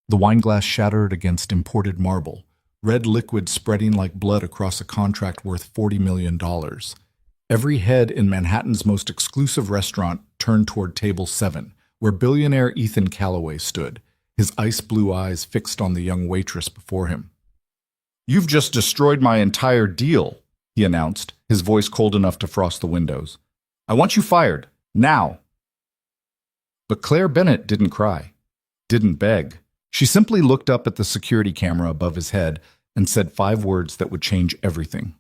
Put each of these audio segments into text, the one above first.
The wine glass shattered against imported marble, red liquid spreading like blood across a contract worth $40 million. Every head in Manhattan's most exclusive restaurant turned toward table 7, where billionaire Ethan Calloway stood, his ice blue eyes fixed on the young waitress before him. "You've just destroyed my entire deal," he announced, his voice cold enough to frost the windows. "I want you fired. Now." But Claire Bennett didn't cry, didn't beg. She simply looked up at the security camera above his head and said 5 words that would change everything.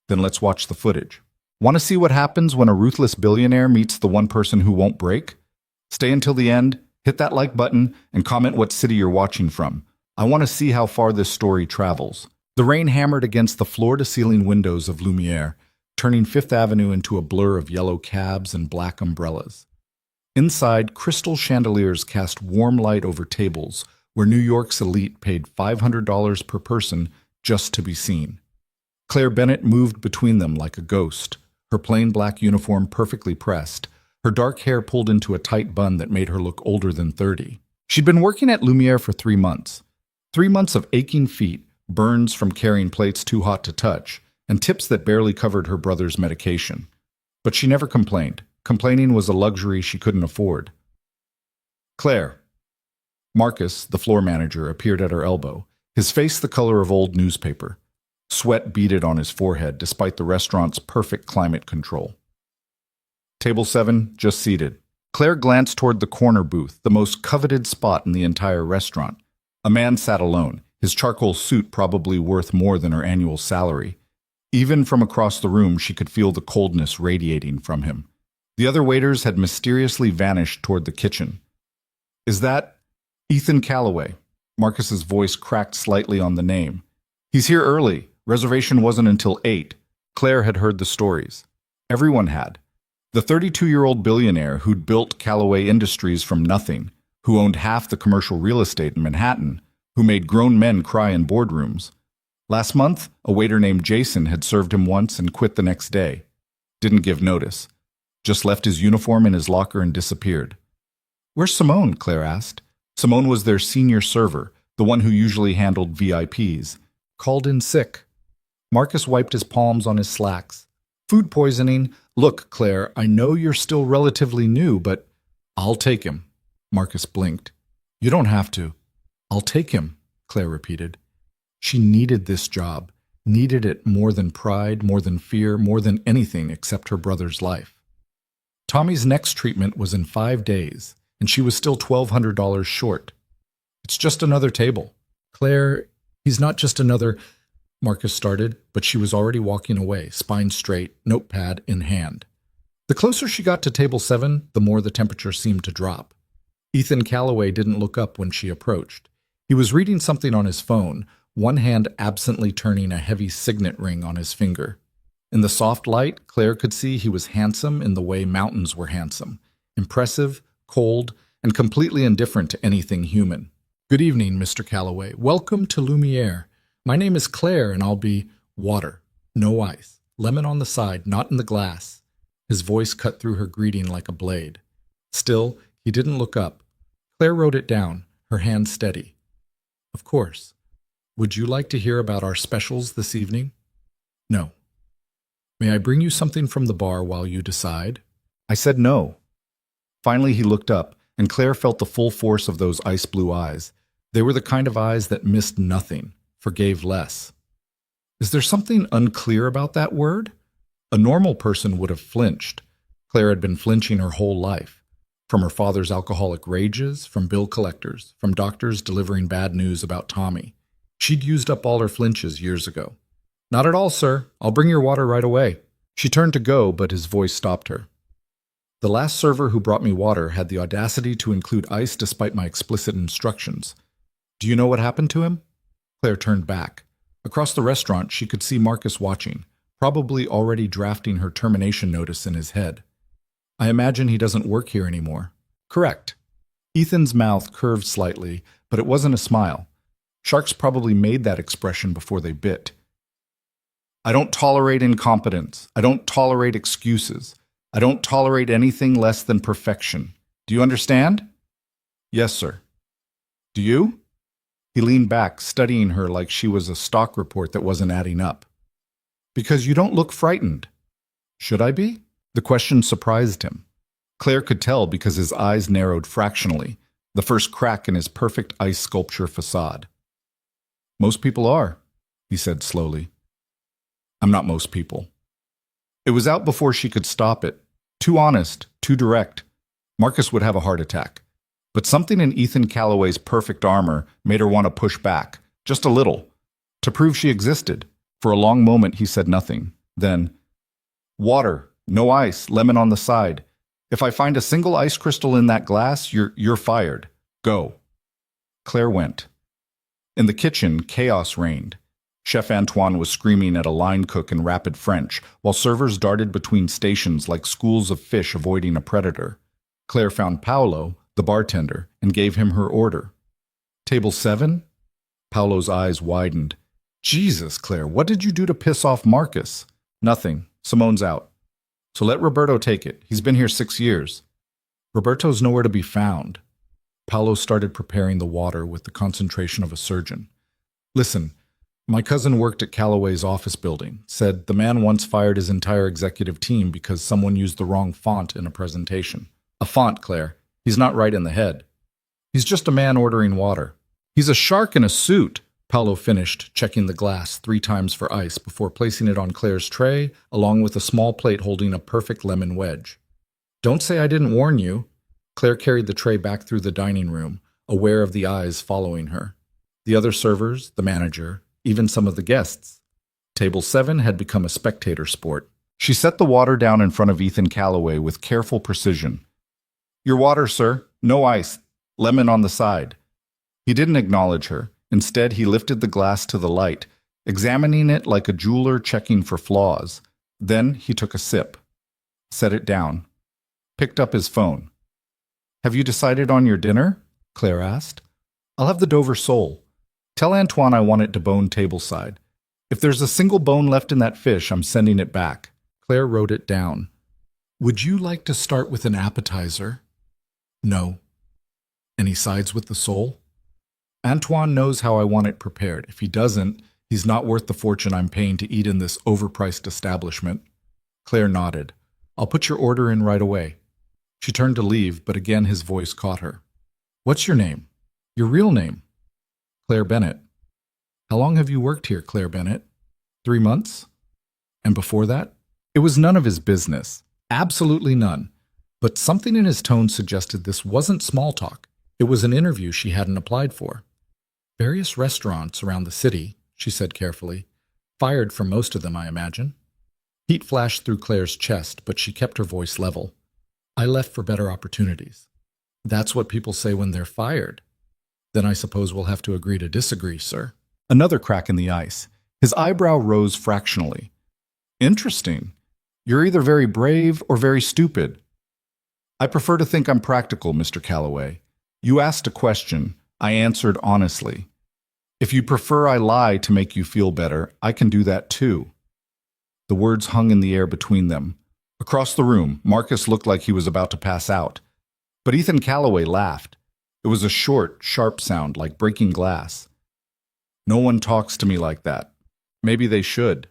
"Then let's watch the footage. Want to see what happens when a ruthless billionaire meets the one person who won't break? Stay until the end, hit that like button, and comment what city you're watching from. I want to see how far this story travels." The rain hammered against the floor-to-ceiling windows of Lumiere, turning Fifth Avenue into a blur of yellow cabs and black umbrellas. Inside, crystal chandeliers cast warm light over tables where New York's elite paid $500 per person just to be seen. Claire Bennett moved between them like a ghost, her plain black uniform perfectly pressed, her dark hair pulled into a tight bun that made her look older than 30. She'd been working at Lumiere for 3 months. 3 months of aching feet, burns from carrying plates too hot to touch, and tips that barely covered her brother's medication. But she never complained. Complaining was a luxury she couldn't afford. "Claire." Marcus, the floor manager, appeared at her elbow, his face the color of old newspaper. Sweat beaded on his forehead despite the restaurant's perfect climate control. "Table 7, just seated." Claire glanced toward the corner booth, the most coveted spot in the entire restaurant. A man sat alone, his charcoal suit probably worth more than her annual salary. Even from across the room, she could feel the coldness radiating from him. The other waiters had mysteriously vanished toward the kitchen. "Is that Ethan Calloway?" Marcus's voice cracked slightly on the name. "He's here early. Reservation wasn't until 8. Claire had heard the stories. Everyone had. The 32-year-old billionaire who'd built Calloway Industries from nothing, who owned half the commercial real estate in Manhattan, who made grown men cry in boardrooms. Last month, a waiter named Jason had served him once and quit the next day. Didn't give notice. Just left his uniform in his locker and disappeared. "Where's Simone?" Claire asked. Simone was their senior server, the one who usually handled VIPs. "Called in sick." Marcus wiped his palms on his slacks. "Food poisoning. Look, Claire, I know you're still relatively new, but—" "I'll take him." Marcus blinked. "You don't have to." "I'll take him," Claire repeated. She needed this job, needed it more than pride, more than fear, more than anything except her brother's life. Tommy's next treatment was in 5 days, and she was still $1,200 short. "It's just another table." "Claire, he's not just another—" Marcus started, but she was already walking away, spine straight, notepad in hand. The closer she got to table 7, the more the temperature seemed to drop. Ethan Calloway didn't look up when she approached. He was reading something on his phone, one hand absently turning a heavy signet ring on his finger. In the soft light, Claire could see he was handsome in the way mountains were handsome, impressive, cold, and completely indifferent to anything human. "Good evening, Mr. Calloway. Welcome to Lumiere. My name is Claire, and I'll be—" "Water. No ice. Lemon on the side, not in the glass." His voice cut through her greeting like a blade. Still, he didn't look up. Claire wrote it down, her hand steady. "Of course. Would you like to hear about our specials this evening?" "No." "May I bring you something from the bar while you decide?" I said no. Finally he looked up, and Claire felt the full force of those ice blue eyes. They were the kind of eyes that missed nothing, forgave less. Is there something unclear about that word? A normal person would have flinched. Claire had been flinching her whole life. From her father's alcoholic rages, from bill collectors, from doctors delivering bad news about Tommy. She'd used up all her flinches years ago. "Not at all, sir. I'll bring your water right away." She turned to go, but his voice stopped her. "The last server who brought me water had the audacity to include ice despite my explicit instructions. Do you know what happened to him?" Claire turned back. Across the restaurant, she could see Marcus watching, probably already drafting her termination notice in his head. "I imagine he doesn't work here anymore." "Correct." Ethan's mouth curved slightly, but it wasn't a smile. Sharks probably made that expression before they bit. "I don't tolerate incompetence. I don't tolerate excuses. I don't tolerate anything less than perfection. Do you understand?" "Yes, sir." "Do you?" He leaned back, studying her like she was a stock report that wasn't adding up. Because you don't look frightened. Should I be? The question surprised him. Claire could tell because his eyes narrowed fractionally, the first crack in his perfect ice sculpture facade. Most people are, he said slowly. I'm not most people. It was out before she could stop it. Too honest, too direct. Marcus would have a heart attack. But something in Ethan Calloway's perfect armor made her want to push back, just a little, to prove she existed. For a long moment he said nothing. Then, water, no ice, lemon on the side. If I find a single ice crystal in that glass, you're fired. Go. Claire went. In the kitchen, chaos reigned. Chef Antoine was screaming at a line cook in rapid French, while servers darted between stations like schools of fish avoiding a predator. Claire found Paolo, the bartender, and gave him her order. Table 7? Paolo's eyes widened. Jesus, Claire, what did you do to piss off Marcus? Nothing. Simone's out. So let Roberto take it. He's been here 6 years. Roberto's nowhere to be found. Paolo started preparing the water with the concentration of a surgeon. Listen, my cousin worked at Calloway's office building, said the man once fired his entire executive team because someone used the wrong font in a presentation. A font, Claire. He's not right in the head. He's just a man ordering water. He's a shark in a suit, Paolo finished, checking the glass 3 times for ice before placing it on Claire's tray, along with a small plate holding a perfect lemon wedge. Don't say I didn't warn you. Claire carried the tray back through the dining room, aware of the eyes following her. The other servers, the manager, even some of the guests. Table 7 had become a spectator sport. She set the water down in front of Ethan Calloway with careful precision. Your water, sir. No ice. Lemon on the side. He didn't acknowledge her. Instead, he lifted the glass to the light, examining it like a jeweler checking for flaws. Then he took a sip, set it down, picked up his phone. Have you decided on your dinner? Claire asked. I'll have the Dover sole. Tell Antoine I want it deboned tableside. If there's a single bone left in that fish, I'm sending it back. Claire wrote it down. Would you like to start with an appetizer? No. Any sides with the sole? Antoine knows how I want it prepared. If he doesn't, he's not worth the fortune I'm paying to eat in this overpriced establishment. Claire nodded. I'll put your order in right away. She turned to leave, but again his voice caught her. What's your name? Your real name? Claire Bennett. How long have you worked here, Claire Bennett? 3 months? And before that? It was none of his business. Absolutely none. But something in his tone suggested this wasn't small talk. It was an interview she hadn't applied for. Various restaurants around the city, she said carefully. Fired from most of them, I imagine. Heat flashed through Claire's chest, but she kept her voice level. I left for better opportunities. That's what people say when they're fired. Then I suppose we'll have to agree to disagree, sir. Another crack in the ice. His eyebrow rose fractionally. Interesting. You're either very brave or very stupid. I prefer to think I'm practical, Mr. Calloway. You asked a question. I answered honestly. If you prefer I lie to make you feel better, I can do that too. The words hung in the air between them. Across the room, Marcus looked like he was about to pass out. But Ethan Calloway laughed. It was a short, sharp sound like breaking glass. No one talks to me like that. Maybe they should.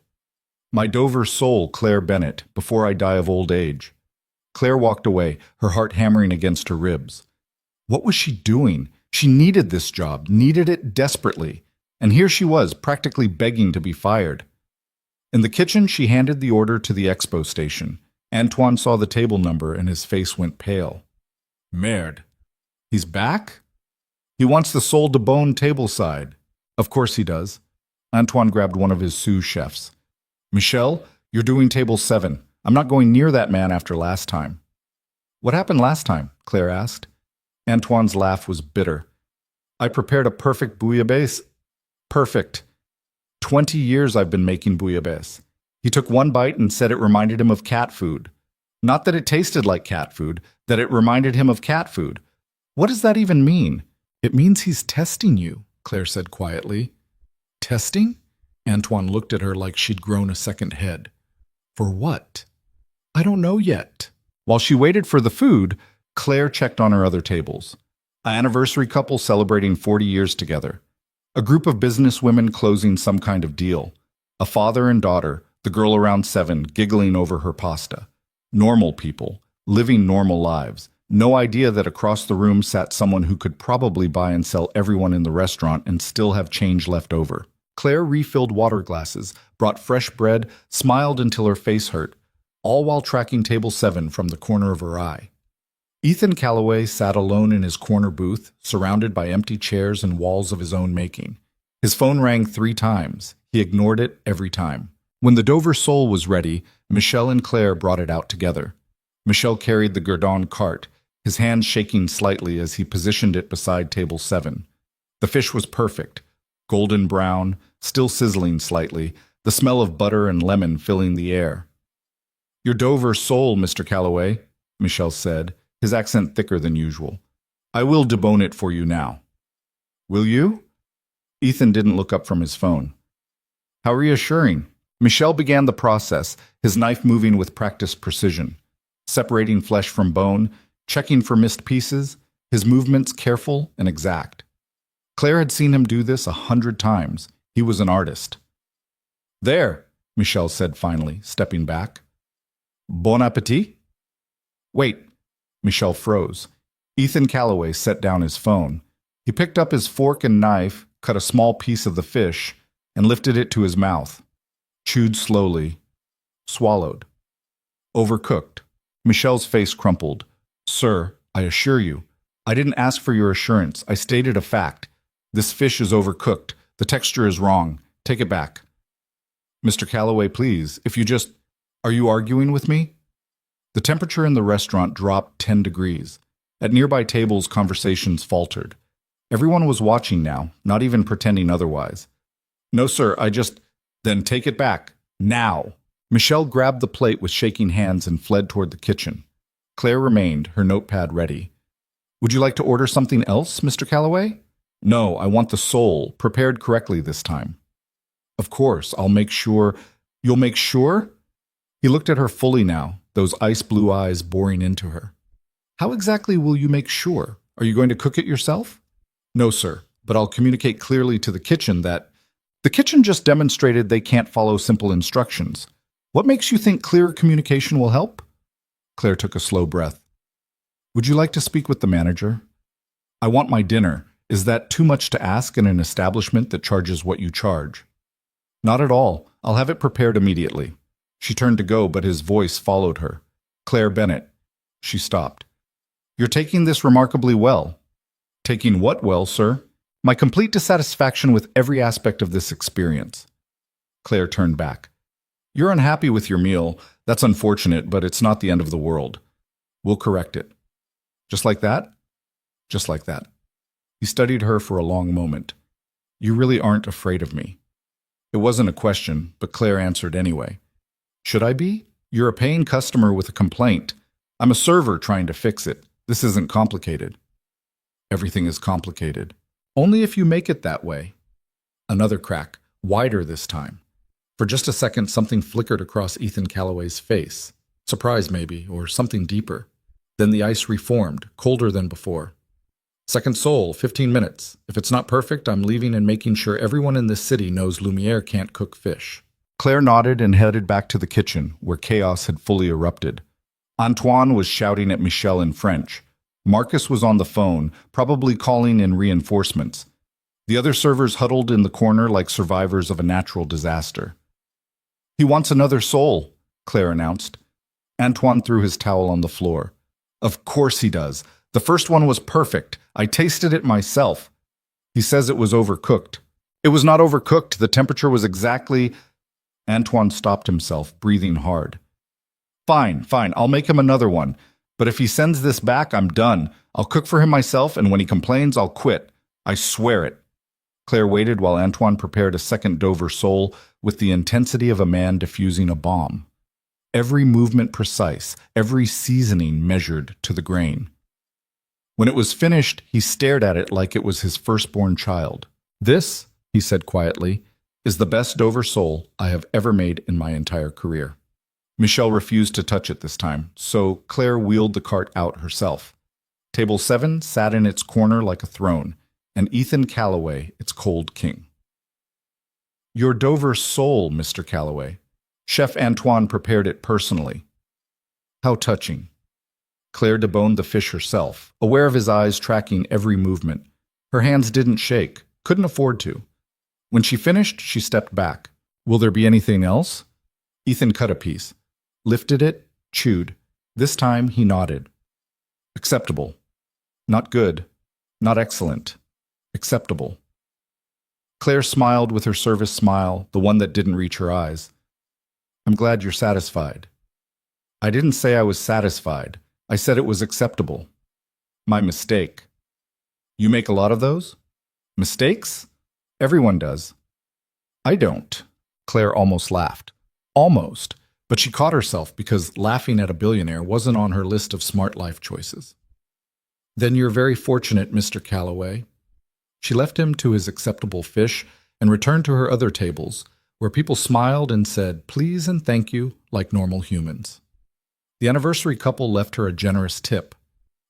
My Dover soul, Claire Bennett, before I die of old age. Claire walked away, her heart hammering against her ribs. What was she doing? She needed this job, needed it desperately. And here she was, practically begging to be fired. In the kitchen, she handed the order to the expo station. Antoine saw the table number and his face went pale. Merde. He's back? He wants the sole de bone tableside. Of course he does. Antoine grabbed one of his sous chefs. Michelle, you're doing table 7. I'm not going near that man after last time. What happened last time? Claire asked. Antoine's laugh was bitter. I prepared a perfect bouillabaisse. Perfect. 20 years I've been making bouillabaisse. He took one bite and said it reminded him of cat food. Not that it tasted like cat food, that it reminded him of cat food. What does that even mean? It means he's testing you, Claire said quietly. Testing? Antoine looked at her like she'd grown a second head. For what? I don't know yet. While she waited for the food, Claire checked on her other tables. An anniversary couple celebrating 40 years together. A group of businesswomen closing some kind of deal. A father and daughter, the girl around 7, giggling over her pasta. Normal people, living normal lives. No idea that across the room sat someone who could probably buy and sell everyone in the restaurant and still have change left over. Claire refilled water glasses, brought fresh bread, smiled until her face hurt, all while tracking table 7 from the corner of her eye. Ethan Calloway sat alone in his corner booth, surrounded by empty chairs and walls of his own making. His phone rang 3 times. He ignored it every time. When the Dover sole was ready, Michelle and Claire brought it out together. Michelle carried the guerdon cart, his hand shaking slightly as he positioned it beside table 7. The fish was perfect, golden brown, still sizzling slightly, the smell of butter and lemon filling the air. "Your Dover sole, Mr. Calloway," Michelle said, his accent thicker than usual. "I will debone it for you now." "Will you?" Ethan didn't look up from his phone. "How reassuring." Michelle began the process, his knife moving with practiced precision, separating flesh from bone, checking for missed pieces, his movements careful and exact. Claire had seen him do this 100 times. He was an artist. "There," Michelle said finally, stepping back. "Bon appétit?" "Wait." Michelle froze. Ethan Calloway set down his phone. He picked up his fork and knife, cut a small piece of the fish, and lifted it to his mouth. Chewed slowly. Swallowed. "Overcooked." Michelle's face crumpled. "Sir, I assure you, I didn't ask for your assurance. I stated a fact. This fish is overcooked. The texture is wrong. Take it back." "Mr. Calloway, please, if you just... Are you arguing with me?" The temperature in the restaurant dropped 10 degrees. At nearby tables, conversations faltered. Everyone was watching now, not even pretending otherwise. "No, sir, I just..." "Then take it back. Now." Michelle grabbed the plate with shaking hands and fled toward the kitchen. Claire remained, her notepad ready. "Would you like to order something else, Mr. Calloway?" "No, I want the sole, prepared correctly this time." "Of course, I'll make sure..." "You'll make sure?" He looked at her fully now, those ice-blue eyes boring into her. "How exactly will you make sure? Are you going to cook it yourself?" "No, sir, but I'll communicate clearly to the kitchen that..." "The kitchen just demonstrated they can't follow simple instructions. What makes you think clearer communication will help?" Claire took a slow breath. "Would you like to speak with the manager?" "I want my dinner. Is that too much to ask in an establishment that charges what you charge?" "Not at all. I'll have it prepared immediately." She turned to go, but his voice followed her. "Claire Bennett." She stopped. "You're taking this remarkably well." "Taking what well, sir?" "My complete dissatisfaction with every aspect of this experience." Claire turned back. "You're unhappy with your meal. That's unfortunate, but it's not the end of the world. We'll correct it." "Just like that?" "Just like that." He studied her for a long moment. "You really aren't afraid of me." It wasn't a question, but Claire answered anyway. "Should I be? You're a paying customer with a complaint. I'm a server trying to fix it. This isn't complicated." "Everything is complicated. Only if you make it that way." Another crack, wider this time. For just a second, something flickered across Ethan Calloway's face. Surprise, maybe, or something deeper. Then the ice reformed, colder than before. "Second sole, 15 minutes. If it's not perfect, I'm leaving and making sure everyone in this city knows Lumiere can't cook fish." Claire nodded and headed back to the kitchen, where chaos had fully erupted. Antoine was shouting at Michelle in French. Marcus was on the phone, probably calling in reinforcements. The other servers huddled in the corner like survivors of a natural disaster. "He wants another sole," Claire announced. Antoine threw his towel on the floor. "Of course he does. The first one was perfect. I tasted it myself." "He says it was overcooked." "It was not overcooked. The temperature was exactly..." Antoine stopped himself, breathing hard. Fine, I'll make him another one. But if he sends this back, I'm done. I'll cook for him myself, and when he complains, I'll quit. I swear it." Claire waited while Antoine prepared a second Dover sole with the intensity of a man defusing a bomb. Every movement precise, every seasoning measured to the grain. When it was finished, he stared at it like it was his firstborn child. "This," he said quietly, "is the best Dover sole I have ever made in my entire career." Michelle refused to touch it this time, so Claire wheeled the cart out herself. Table 7 sat in its corner like a throne. and Ethan Calloway, its cold king. Your Dover sole, Mr. Calloway. Chef Antoine prepared it personally. How touching. Claire deboned the fish herself, aware of his eyes tracking every movement. Her hands didn't shake, couldn't afford to. When she finished, she stepped back. Will there be anything else? Ethan cut a piece, lifted it, chewed. This time he nodded. Acceptable. Not good. Not excellent. Acceptable. Claire smiled with her service smile, the one that didn't reach her eyes. I'm glad you're satisfied. I didn't say I was satisfied. I said it was acceptable. My mistake. You make a lot of those? Mistakes? Everyone does. I don't. Claire almost laughed. Almost. But she caught herself because laughing at a billionaire wasn't on her list of smart life choices. Then you're very fortunate, Mr. Calloway. She left him to his acceptable fish and returned to her other tables, where people smiled and said please and thank you like normal humans. The anniversary couple left her a generous tip.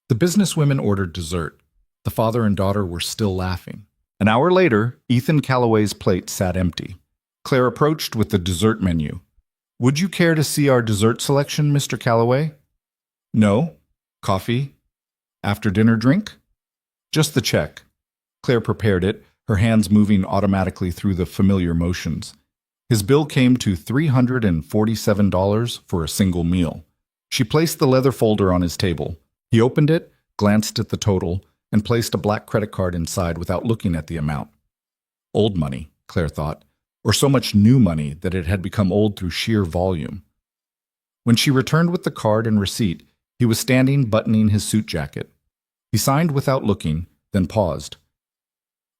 The businesswomen ordered dessert. The father and daughter were still laughing. An hour later, Ethan Calloway's plate sat empty. Claire approached with the dessert menu. Would you care to see our dessert selection, Mr. Calloway? No. Coffee? After-dinner drink? Just the check. Claire prepared it, her hands moving automatically through the familiar motions. His bill came to $347 for a single meal. She placed the leather folder on his table. He opened it, glanced at the total, and placed a black credit card inside without looking at the amount. Old money, Claire thought, or so much new money that it had become old through sheer volume. When she returned with the card and receipt, he was standing buttoning his suit jacket. He signed without looking, then paused.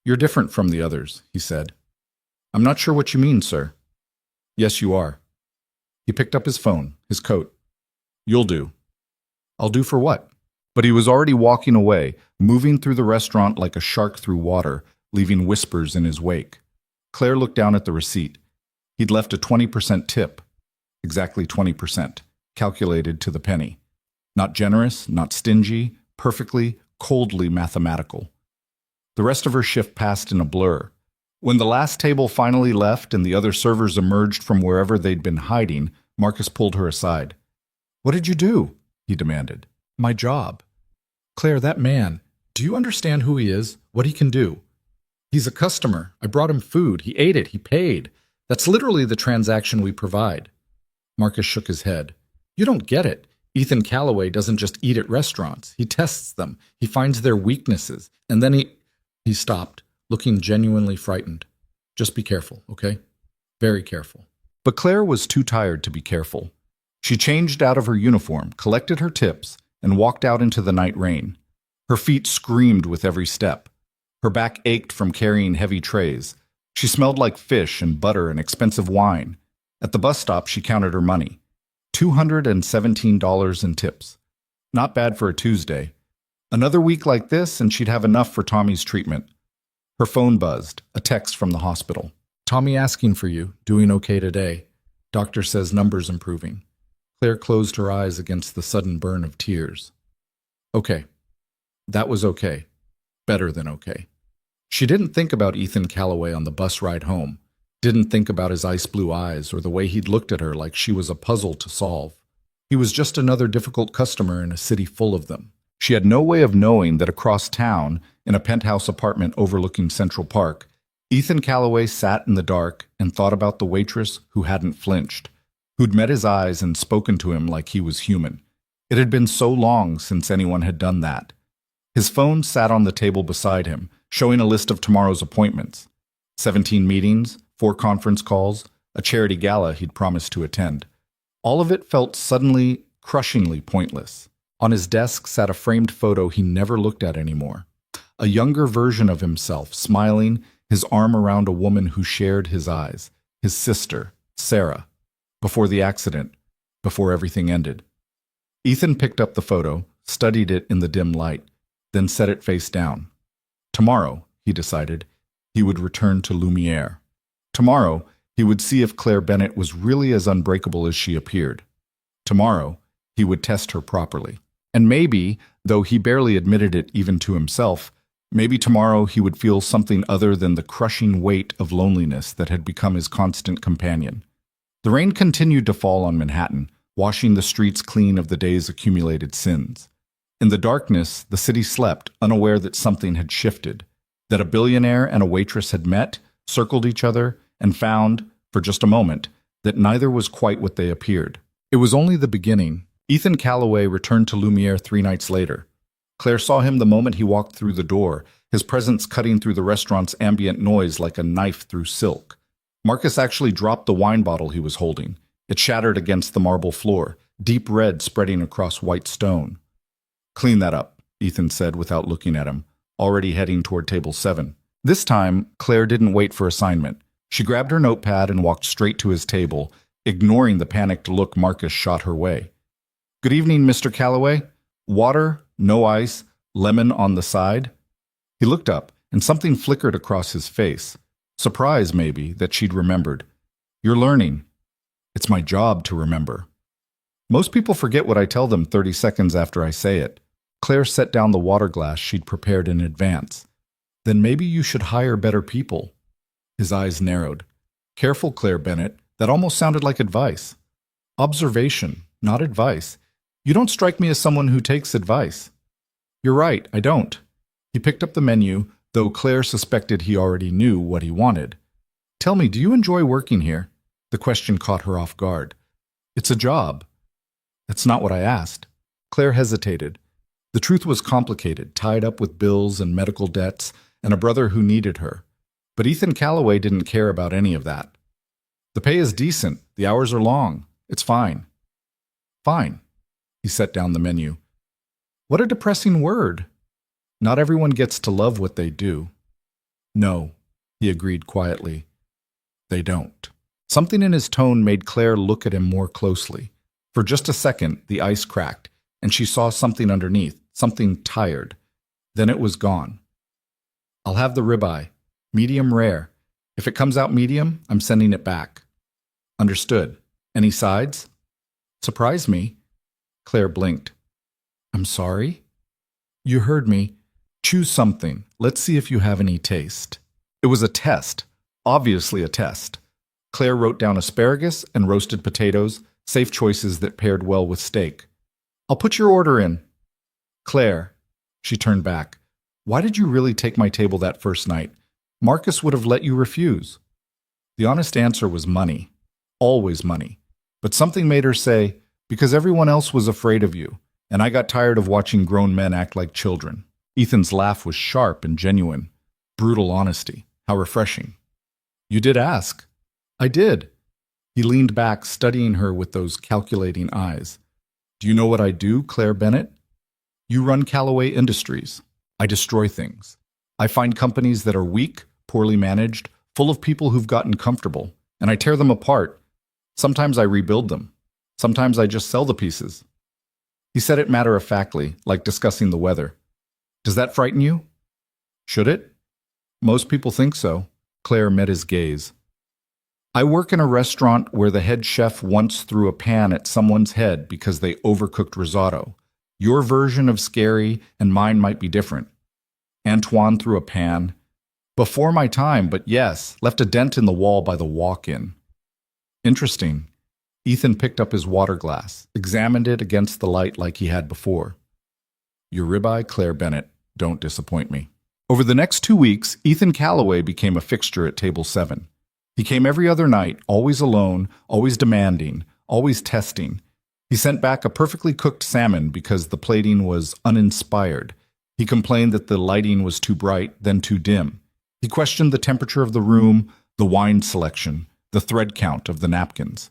You're different from the others, he said. I'm not sure what you mean, sir. Yes, you are. He picked up his phone, his coat. You'll do. I'll do for what? But he was already walking away, moving through the restaurant like a shark through water, leaving whispers in his wake. Claire looked down at the receipt. He'd left a 20% tip. Exactly 20%, calculated to the penny. Not generous, not stingy, perfectly, coldly mathematical. The rest of her shift passed in a blur. When the last table finally left and the other servers emerged from wherever they'd been hiding, Marcus pulled her aside. What did you do? He demanded. My job. Claire, that man, do you understand who he is, what he can do? He's a customer. I brought him food. He ate it. He paid. That's literally the transaction we provide. Marcus shook his head. You don't get it. Ethan Calloway doesn't just eat at restaurants. He tests them. He finds their weaknesses. And then he stopped, looking genuinely frightened. Just be careful, okay? Very careful. But Claire was too tired to be careful. She changed out of her uniform, collected her tips, and walked out into the night rain. Her feet screamed with every step. Her back ached from carrying heavy trays. She smelled like fish and butter and expensive wine. At the bus stop, she counted her money. $217 in tips. Not bad for a Tuesday. Another week like this, and she'd have enough for Tommy's treatment. Her phone buzzed, a text from the hospital. Tommy asking for you, doing okay today. Doctor says numbers improving. Claire closed her eyes against the sudden burn of tears. Okay. That was okay. Better than okay. She didn't think about Ethan Calloway on the bus ride home, didn't think about his ice blue eyes or the way he'd looked at her like she was a puzzle to solve. He was just another difficult customer in a city full of them. She had no way of knowing that across town, in a penthouse apartment overlooking Central Park, Ethan Calloway sat in the dark and thought about the waitress who hadn't flinched, who'd met his eyes and spoken to him like he was human. It had been so long since anyone had done that. His phone sat on the table beside him, showing a list of tomorrow's appointments. 17 meetings, 4 conference calls, a charity gala he'd promised to attend. All of it felt suddenly, crushingly pointless. On his desk sat a framed photo he never looked at anymore. A younger version of himself, smiling, his arm around a woman who shared his eyes, his sister, Sarah, before the accident, before everything ended. Ethan picked up the photo, studied it in the dim light, then set it face down. Tomorrow, he decided, he would return to Lumiere. Tomorrow, he would see if Claire Bennett was really as unbreakable as she appeared. Tomorrow, he would test her properly. And maybe, though he barely admitted it even to himself, Maybe tomorrow he would feel something other than the crushing weight of loneliness that had become his constant companion. The rain continued to fall on Manhattan, washing the streets clean of the day's accumulated sins. In the darkness, the city slept, unaware that something had shifted, that a billionaire and a waitress had met, circled each other, and found, for just a moment, that neither was quite what they appeared. It was only the beginning. Ethan Calloway returned to Lumiere 3 nights later. Claire saw him the moment he walked through the door, his presence cutting through the restaurant's ambient noise like a knife through silk. Marcus actually dropped the wine bottle he was holding. It shattered against the marble floor, deep red spreading across white stone. "Clean that up," Ethan said without looking at him, already heading toward table 7. This time, Claire didn't wait for assignment. She grabbed her notepad and walked straight to his table, ignoring the panicked look Marcus shot her way. "Good evening, Mr. Calloway. Water, no ice, lemon on the side." He looked up, and something flickered across his face. Surprise, maybe, that she'd remembered. "You're learning." "It's my job to remember." "Most people forget what I tell them 30 seconds after I say it." Claire set down the water glass she'd prepared in advance. "Then maybe you should hire better people." His eyes narrowed. "Careful, Claire Bennett. That almost sounded like advice." "Observation, not advice. You don't strike me as someone who takes advice." "You're right, I don't." He picked up the menu, though Claire suspected he already knew what he wanted. "Tell me, do you enjoy working here?" The question caught her off guard. "It's a job." "That's not what I asked." Claire hesitated. The truth was complicated, tied up with bills and medical debts, and a brother who needed her. But Ethan Calloway didn't care about any of that. "The pay is decent. The hours are long. It's fine." "Fine." He set down the menu. "What a depressing word." "Not everyone gets to love what they do." "No," he agreed quietly. "They don't." Something in his tone made Claire look at him more closely. For just a second, the ice cracked, and she saw something underneath, something tired. Then it was gone. "I'll have the ribeye. Medium rare. If it comes out medium, I'm sending it back." "Understood. Any sides?" "Surprise me." Claire blinked. "I'm sorry?" "You heard me. Choose something. Let's see if you have any taste." It was a test. Obviously a test. Claire wrote down asparagus and roasted potatoes, safe choices that paired well with steak. "I'll put your order in." "Claire." She turned back. "Why did you really take my table that first night? Marcus would have let you refuse." The honest answer was money. Always money. But something made her say, "Because everyone else was afraid of you, and I got tired of watching grown men act like children." Ethan's laugh was sharp and genuine. Brutal honesty. How refreshing. "You did ask." "I did." He leaned back, studying her with those calculating eyes. "Do you know what I do, Claire Bennett? You run Calloway Industries. I destroy things. I find companies that are weak, poorly managed, full of people who've gotten comfortable, and I tear them apart. Sometimes I rebuild them. Sometimes I just sell the pieces." He said it matter-of-factly, like discussing the weather. "Does that frighten you?" "Should it?" "Most people think so." Claire met his gaze. "I work in a restaurant where the head chef once threw a pan at someone's head because they overcooked risotto. Your version of scary and mine might be different." Antoine threw a pan. "Before my time, but yes, left a dent in the wall by the walk-in." "Interesting." Ethan picked up his water glass, examined it against the light like he had before. "Your ribeye, Claire Bennett. Don't disappoint me." Over the next 2 weeks, Ethan Calloway became a fixture at table 7. He came every other night, always alone, always demanding, always testing. He sent back a perfectly cooked salmon because the plating was uninspired. He complained that the lighting was too bright, then too dim. He questioned the temperature of the room, the wine selection, the thread count of the napkins.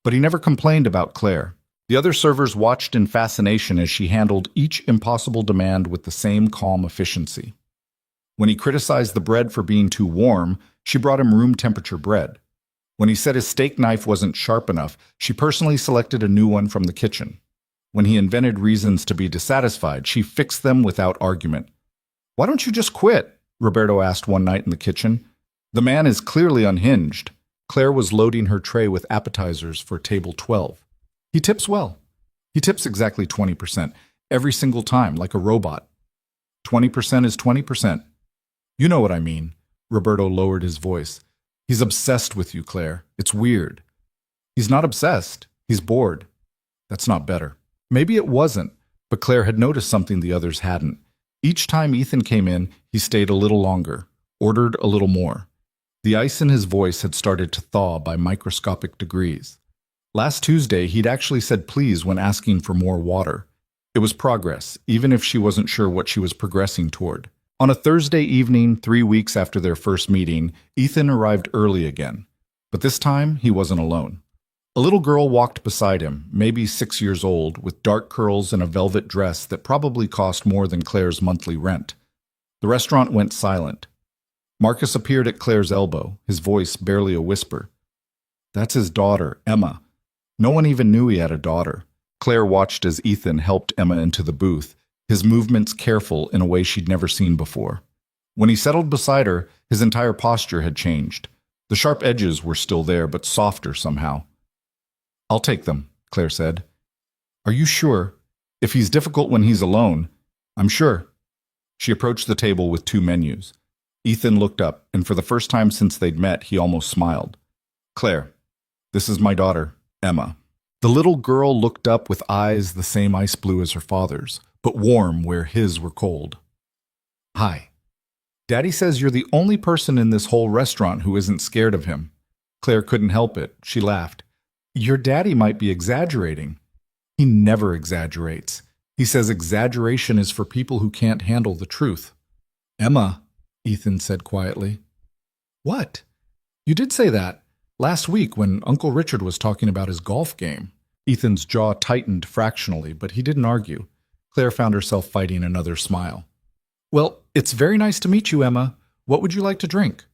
But he never complained about Claire. The other servers watched in fascination as she handled each impossible demand with the same calm efficiency. When he criticized the bread for being too warm, she brought him room-temperature bread. When he said his steak knife wasn't sharp enough, she personally selected a new one from the kitchen. When he invented reasons to be dissatisfied, she fixed them without argument. "Why don't you just quit?" Roberto asked one night in the kitchen. The man is clearly unhinged. Claire was loading her tray with appetizers for table 12. "He tips well. He tips exactly 20%, every single time, like a robot." 20% is 20%. You know what I mean. Roberto lowered his voice. He's obsessed with you, Claire. It's weird. He's not obsessed. He's bored. That's not better. Maybe it wasn't, but Claire had noticed something the others hadn't. Each time Ethan came in, he stayed a little longer, ordered a little more. The ice in his voice had started to thaw by microscopic degrees. Last Tuesday, he'd actually said please when asking for more water. It was progress, even if she wasn't sure what she was progressing toward. On a Thursday evening, 3 weeks after their first meeting, Ethan arrived early again. But this time, he wasn't alone. A little girl walked beside him, maybe 6 years old, with dark curls and a velvet dress that probably cost more than Claire's monthly rent. The restaurant went silent. Marcus appeared at Claire's elbow, his voice barely a whisper. That's his daughter, Emma. No one even knew he had a daughter. Claire watched as Ethan helped Emma into the booth, his movements careful in a way she'd never seen before. When he settled beside her, his entire posture had changed. The sharp edges were still there, but softer somehow. I'll take them, Claire said. Are you sure? If he's difficult when he's alone, I'm sure. She approached the table with 2 menus. Ethan looked up, and for the first time since they'd met, he almost smiled. Claire, this is my daughter, Emma. The little girl looked up with eyes the same ice blue as her father's, but warm where his were cold. Hi. Daddy says you're the only person in this whole restaurant who isn't scared of him. Claire couldn't help it. She laughed. Your daddy might be exaggerating. He never exaggerates. He says exaggeration is for people who can't handle the truth. Emma, Ethan said quietly. What? You did say that. Last week when Uncle Richard was talking about his golf game. Ethan's jaw tightened fractionally, but he didn't argue. Claire found herself fighting another smile. Well, it's very nice to meet you, Emma. What would you like to drink?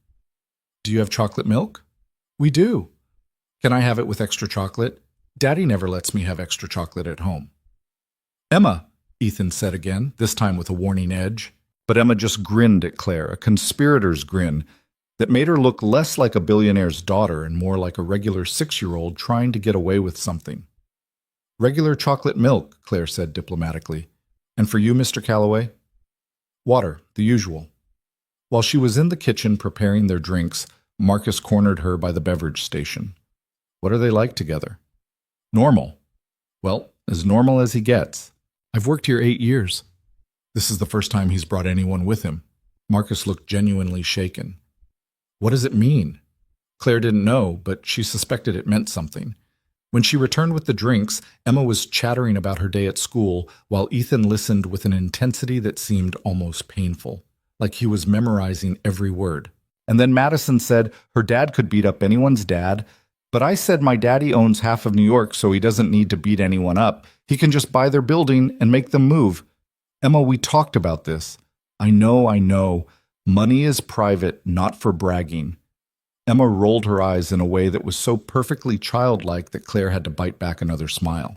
Do you have chocolate milk? We do. Can I have it with extra chocolate? Daddy never lets me have extra chocolate at home. Emma, Ethan said again, this time with a warning edge. But Emma just grinned at Claire, a conspirator's grin that made her look less like a billionaire's daughter and more like a regular 6-year-old trying to get away with something. Regular chocolate milk, Claire said diplomatically. And for you, Mr. Calloway? Water, the usual. While she was in the kitchen preparing their drinks, Marcus cornered her by the beverage station. What are they like together? Normal. Well, as normal as he gets. I've worked here 8 years. This is the first time he's brought anyone with him. Marcus looked genuinely shaken. What does it mean? Claire didn't know, but she suspected it meant something. When she returned with the drinks, Emma was chattering about her day at school, while Ethan listened with an intensity that seemed almost painful, like he was memorizing every word. And then Madison said her dad could beat up anyone's dad, but I said my daddy owns half of New York, so he doesn't need to beat anyone up. He can just buy their building and make them move. Emma, we talked about this. I know. Money is private, not for bragging. Emma rolled her eyes in a way that was so perfectly childlike that Claire had to bite back another smile.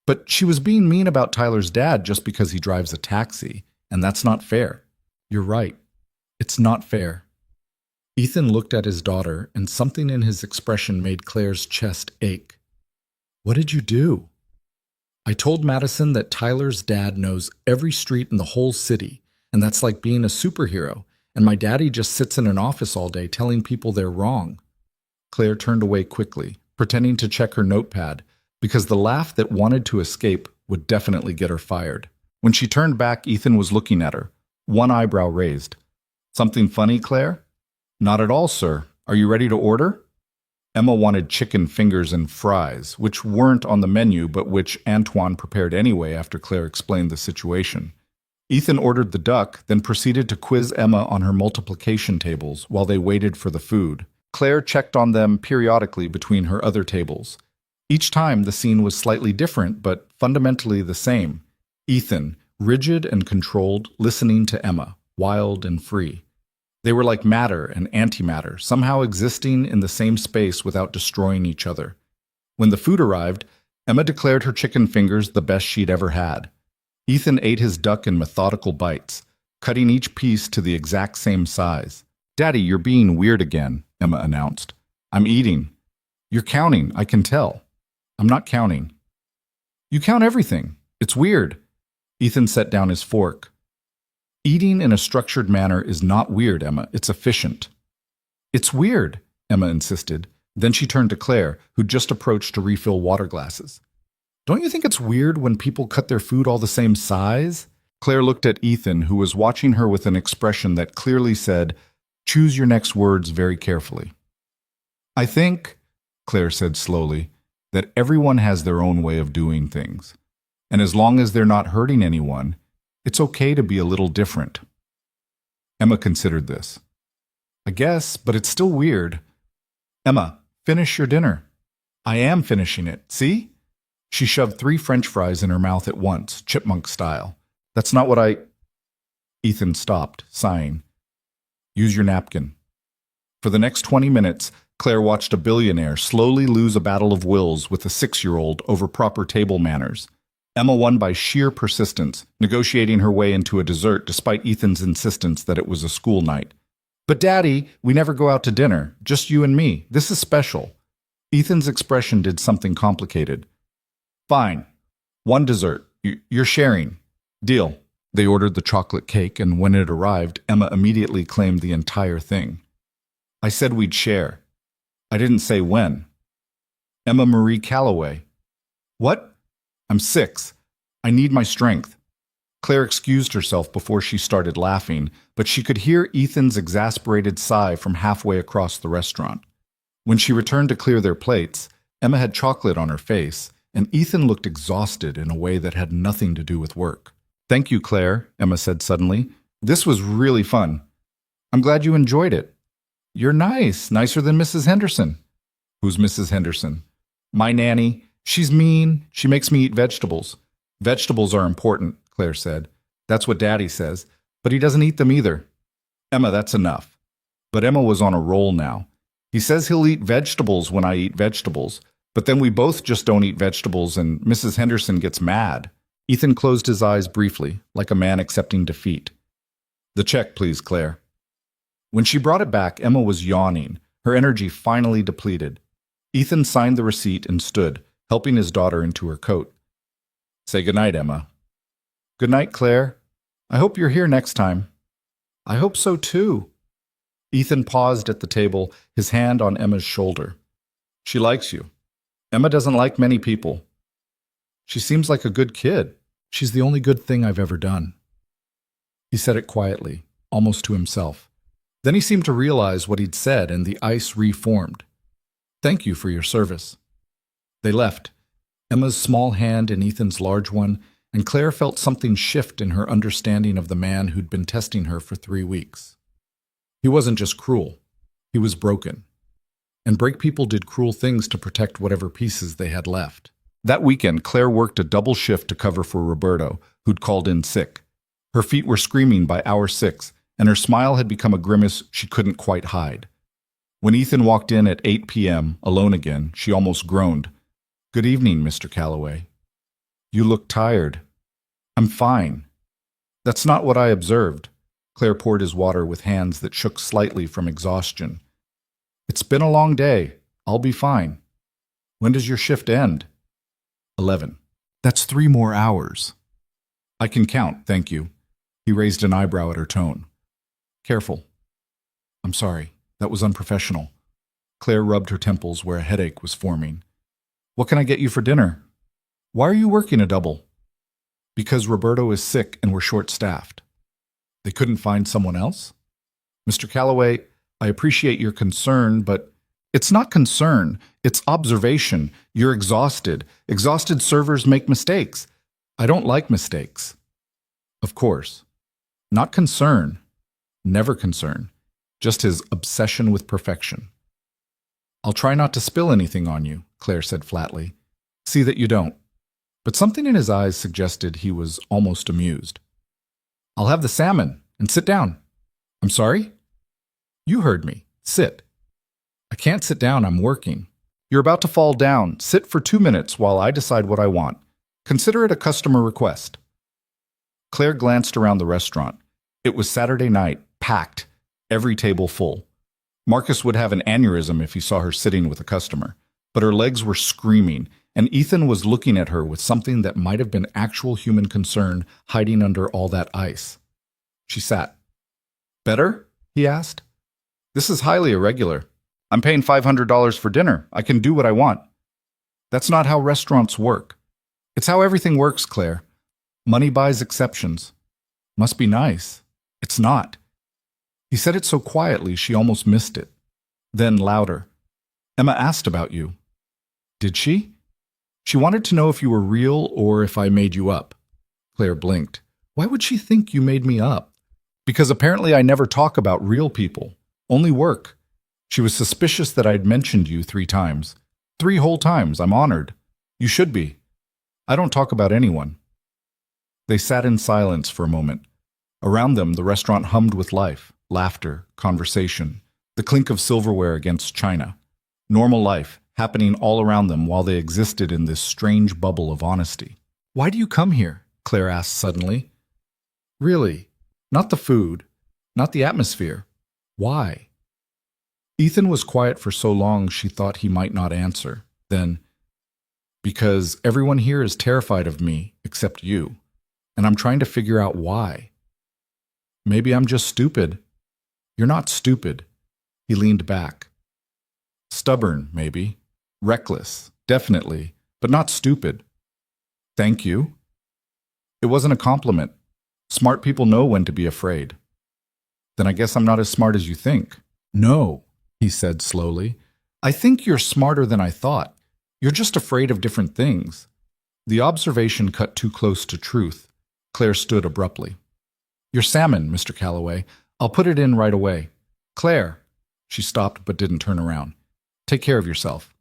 But she was being mean about Tyler's dad just because he drives a taxi, and that's not fair. You're right. It's not fair. Ethan looked at his daughter, and something in his expression made Claire's chest ache. What did you do? I told Madison that Tyler's dad knows every street in the whole city, and that's like being a superhero, and my daddy just sits in an office all day telling people they're wrong. Claire turned away quickly, pretending to check her notepad, because the laugh that wanted to escape would definitely get her fired. When she turned back, Ethan was looking at her, one eyebrow raised. Something funny, Claire? Not at all, sir. Are you ready to order? Emma wanted chicken fingers and fries, which weren't on the menu, but which Antoine prepared anyway after Claire explained the situation. Ethan ordered the duck, then proceeded to quiz Emma on her multiplication tables while they waited for the food. Claire checked on them periodically between her other tables. Each time the scene was slightly different, but fundamentally the same. Ethan, rigid and controlled, listening to Emma, wild and free. They were like matter and antimatter, somehow existing in the same space without destroying each other. When the food arrived, Emma declared her chicken fingers the best she'd ever had. Ethan ate his duck in methodical bites, cutting each piece to the exact same size. Daddy, you're being weird again, Emma announced. I'm eating. You're counting, I can tell. I'm not counting. You count everything. It's weird. Ethan set down his fork. Eating in a structured manner is not weird, Emma. It's efficient. It's weird, Emma insisted. Then she turned to Claire, who'd just approached to refill water glasses. Don't you think it's weird when people cut their food all the same size? Claire looked at Ethan, who was watching her with an expression that clearly said, choose your next words very carefully. I think, Claire said slowly, that everyone has their own way of doing things. And as long as they're not hurting anyone, it's okay to be a little different. Emma considered this. I guess, but it's still weird. Emma, finish your dinner. I am finishing it, see? She shoved 3 French fries in her mouth at once, chipmunk style. That's not what I... Ethan stopped, sighing. Use your napkin. For the next 20 minutes, Claire watched a billionaire slowly lose a battle of wills with a 6-year-old over proper table manners. Emma won by sheer persistence, negotiating her way into a dessert despite Ethan's insistence that it was a school night. But Daddy, we never go out to dinner, just you and me. This is special. Ethan's expression did something complicated. Fine. 1 dessert. You're sharing. Deal. They ordered the chocolate cake, and when it arrived, Emma immediately claimed the entire thing. I said we'd share. I didn't say when. Emma Marie Calloway. What? I'm 6. I need my strength. Claire excused herself before she started laughing, but she could hear Ethan's exasperated sigh from halfway across the restaurant. When she returned to clear their plates, Emma had chocolate on her face, and Ethan looked exhausted in a way that had nothing to do with work. Thank you, Claire, Emma said suddenly. This was really fun. I'm glad you enjoyed it. You're nice, nicer than Mrs. Henderson. Who's Mrs. Henderson? My nanny. She's mean. She makes me eat vegetables. Vegetables are important, Claire said. That's what Daddy says, but he doesn't eat them either. Emma, that's enough. But Emma was on a roll now. He says he'll eat vegetables when I eat vegetables, but then we both just don't eat vegetables and Mrs. Henderson gets mad. Ethan closed his eyes briefly, like a man accepting defeat. The check, please, Claire. When she brought it back, Emma was yawning, her energy finally depleted. Ethan signed the receipt and stood, helping his daughter into her coat. Say goodnight, Emma. Good night, Claire. I hope you're here next time. I hope so, too. Ethan paused at the table, his hand on Emma's shoulder. She likes you. Emma doesn't like many people. She seems like a good kid. She's the only good thing I've ever done. He said it quietly, almost to himself. Then he seemed to realize what he'd said, and the ice reformed. Thank you for your service. They left, Emma's small hand in Ethan's large one, and Claire felt something shift in her understanding of the man who'd been testing her for 3 weeks. He wasn't just cruel. He was broken. And break people did cruel things to protect whatever pieces they had left. That weekend, Claire worked a double shift to cover for Roberto, who'd called in sick. Her feet were screaming by hour 6, and her smile had become a grimace she couldn't quite hide. When Ethan walked in at 8 p.m., alone again, she almost groaned. Good evening, Mr. Calloway. You look tired. I'm fine. That's not what I observed. Claire poured his water with hands that shook slightly from exhaustion. It's been a long day. I'll be fine. When does your shift end? 11. That's 3 more hours. I can count, thank you. He raised an eyebrow at her tone. Careful. I'm sorry. That was unprofessional. Claire rubbed her temples where a headache was forming. What can I get you for dinner? Why are you working a double? Because Roberto is sick and we're short-staffed. They couldn't find someone else? Mr. Calloway, I appreciate your concern, but it's not concern, it's observation. You're exhausted. Exhausted servers make mistakes. I don't like mistakes. Of course. Not concern. Never concern. Just his obsession with perfection. I'll try not to spill anything on you, Claire said flatly. See that you don't. But something in his eyes suggested he was almost amused. I'll have the salmon, and sit down. I'm sorry? You heard me. Sit. I can't sit down, I'm working. You're about to fall down. Sit for 2 minutes while I decide what I want. Consider it a customer request. Claire glanced around the restaurant. It was Saturday night, packed, every table full. Marcus would have an aneurysm if he saw her sitting with a customer, but her legs were screaming, and Ethan was looking at her with something that might have been actual human concern hiding under all that ice. She sat. Better? He asked. This is highly irregular. I'm paying $500 for dinner. I can do what I want. That's not how restaurants work. It's how everything works, Claire. Money buys exceptions. Must be nice. It's not. He said it so quietly she almost missed it. Then louder. Emma asked about you. Did she? She wanted to know if you were real or if I made you up. Claire blinked. Why would she think you made me up? Because apparently I never talk about real people. Only work. She was suspicious that I'd mentioned you 3 times. 3 whole times. I'm honored. You should be. I don't talk about anyone. They sat in silence for a moment. Around them, the restaurant hummed with life, laughter, conversation, the clink of silverware against china. Normal life, happening all around them while they existed in this strange bubble of honesty. Why do you come here? Claire asked suddenly. Really? Not the food, not the atmosphere. Why? Ethan was quiet for so long she thought he might not answer. Then, because everyone here is terrified of me except you, and I'm trying to figure out why. Maybe I'm just stupid. You're not stupid. He leaned back. Stubborn, maybe. Reckless, definitely, but not stupid. Thank you. It wasn't a compliment. Smart people know when to be afraid. Then I guess I'm not as smart as you think. No, he said slowly. I think you're smarter than I thought. You're just afraid of different things. The observation cut too close to truth. Claire stood abruptly. Your salmon, Mr. Calloway. I'll put it in right away. Claire. She stopped but didn't turn around. Take care of yourself.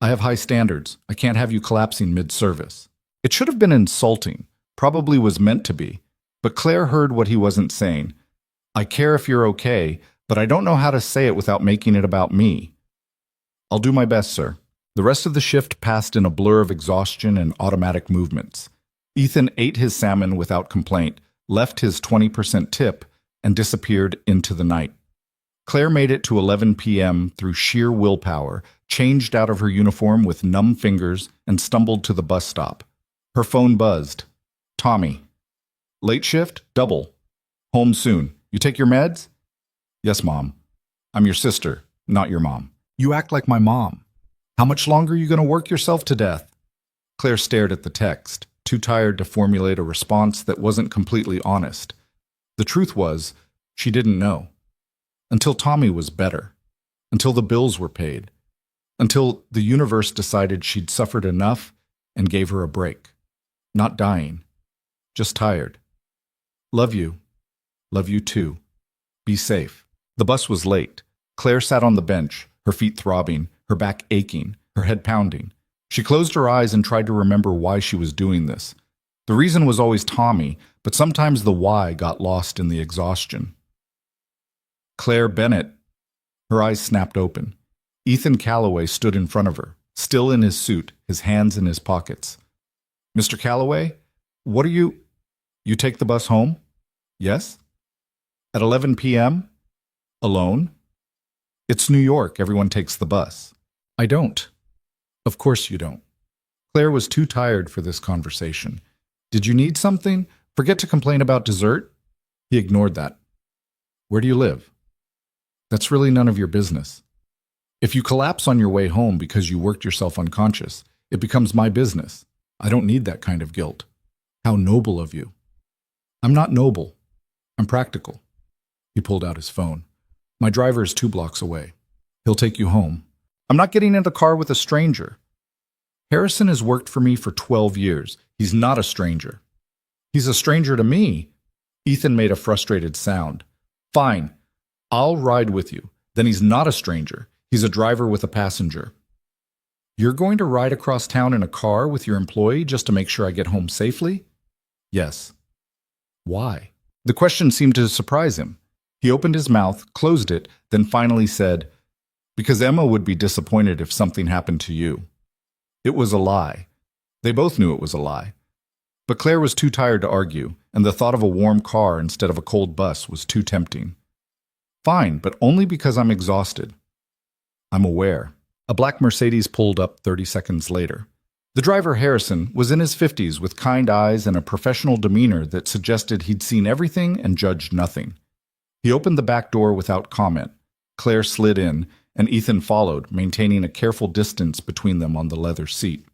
I have high standards. I can't have you collapsing mid-service. It should have been insulting. Probably was meant to be. But Claire heard what he wasn't saying. I care if you're okay, but I don't know how to say it without making it about me. I'll do my best, sir. The rest of the shift passed in a blur of exhaustion and automatic movements. Ethan ate his salmon without complaint, left his 20% tip, and disappeared into the night. Claire made it to 11 p.m. through sheer willpower, changed out of her uniform with numb fingers, and stumbled to the bus stop. Her phone buzzed. Tommy. Late shift? Double. Home soon. You take your meds? Yes, Mom. I'm your sister, not your mom. You act like my mom. How much longer are you going to work yourself to death? Claire stared at the text, too tired to formulate a response that wasn't completely honest. The truth was, she didn't know. Until Tommy was better. Until the bills were paid. Until the universe decided she'd suffered enough and gave her a break. Not dying. Just tired. Love you. Love you too. Be safe. The bus was late. Claire sat on the bench, her feet throbbing, her back aching, her head pounding. She closed her eyes and tried to remember why she was doing this. The reason was always Tommy, but sometimes the why got lost in the exhaustion. Claire Bennett. Her eyes snapped open. Ethan Calloway stood in front of her, still in his suit, his hands in his pockets. Mr. Calloway, what are you... You take the bus home? Yes? At 11 p.m.? Alone? It's New York. Everyone takes the bus. I don't. Of course you don't. Claire was too tired for this conversation. Did you need something? Forget to complain about dessert? He ignored that. Where do you live? That's really none of your business. If you collapse on your way home because you worked yourself unconscious, it becomes my business. I don't need that kind of guilt. How noble of you. I'm not noble. I'm practical. He pulled out his phone. My driver is 2 blocks away. He'll take you home. I'm not getting in the car with a stranger. Harrison has worked for me for 12 years. He's not a stranger. He's a stranger to me. Ethan made a frustrated sound. Fine. I'll ride with you. Then he's not a stranger. He's a driver with a passenger. You're going to ride across town in a car with your employee just to make sure I get home safely? Yes. Why? The question seemed to surprise him. He opened his mouth, closed it, then finally said, Because Emma would be disappointed if something happened to you. It was a lie. They both knew it was a lie. But Claire was too tired to argue, and the thought of a warm car instead of a cold bus was too tempting. Fine, but only because I'm exhausted. I'm aware. A black Mercedes pulled up 30 seconds later. The driver, Harrison, was in his 50s with kind eyes and a professional demeanor that suggested he'd seen everything and judged nothing. He opened the back door without comment. Claire slid in, and Ethan followed, maintaining a careful distance between them on the leather seat.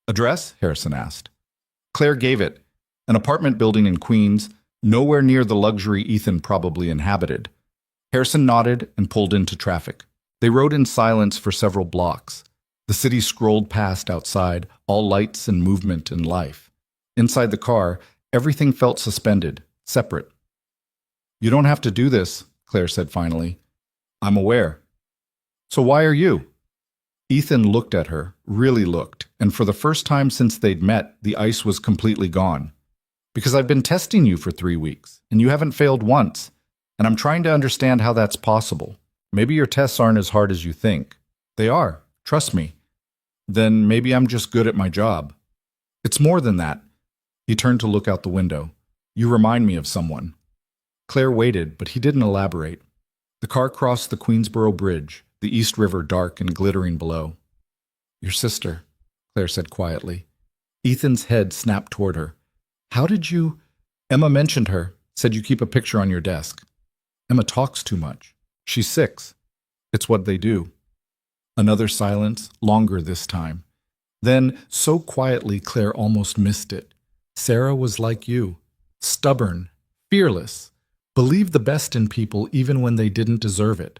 "Address?" Harrison asked. Claire gave it. An apartment building in Queens, nowhere near the luxury Ethan probably inhabited. Harrison nodded and pulled into traffic. They rode in silence for several blocks. The city scrolled past outside, all lights and movement and life. Inside the car, everything felt suspended, separate. "You don't have to do this," Claire said finally. "I'm aware." "So why are you?" Ethan looked at her, really looked, and for the first time since they'd met, the ice was completely gone. "Because I've been testing you for 3 weeks, and you haven't failed once, and I'm trying to understand how that's possible. Maybe your tests aren't as hard as you think. They are, trust me. Then maybe I'm just good at my job." "It's more than that." He turned to look out the window. "You remind me of someone." Claire waited, but he didn't elaborate. The car crossed the Queensboro Bridge, the East River dark and glittering below. "Your sister," Claire said quietly. Ethan's head snapped toward her. "How did you—" "Emma mentioned her, said you keep a picture on your desk." "Emma talks too much. She's 6. It's what they do." Another silence, longer this time. Then, so quietly Claire almost missed it. "Sarah was like you. Stubborn, fearless, believed the best in people even when they didn't deserve it."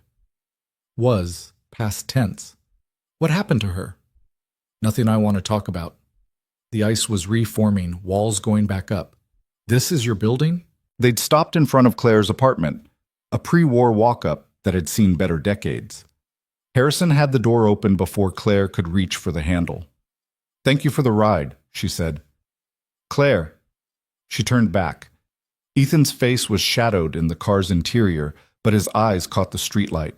Was, past tense. What happened to her? "Nothing I want to talk about." The ice was reforming, walls going back up. "This is your building?" They'd stopped in front of Claire's apartment, a pre-war walk-up that had seen better decades. Harrison had the door open before Claire could reach for the handle. "Thank you for the ride," she said. "Claire." She turned back. Ethan's face was shadowed in the car's interior, but his eyes caught the streetlight.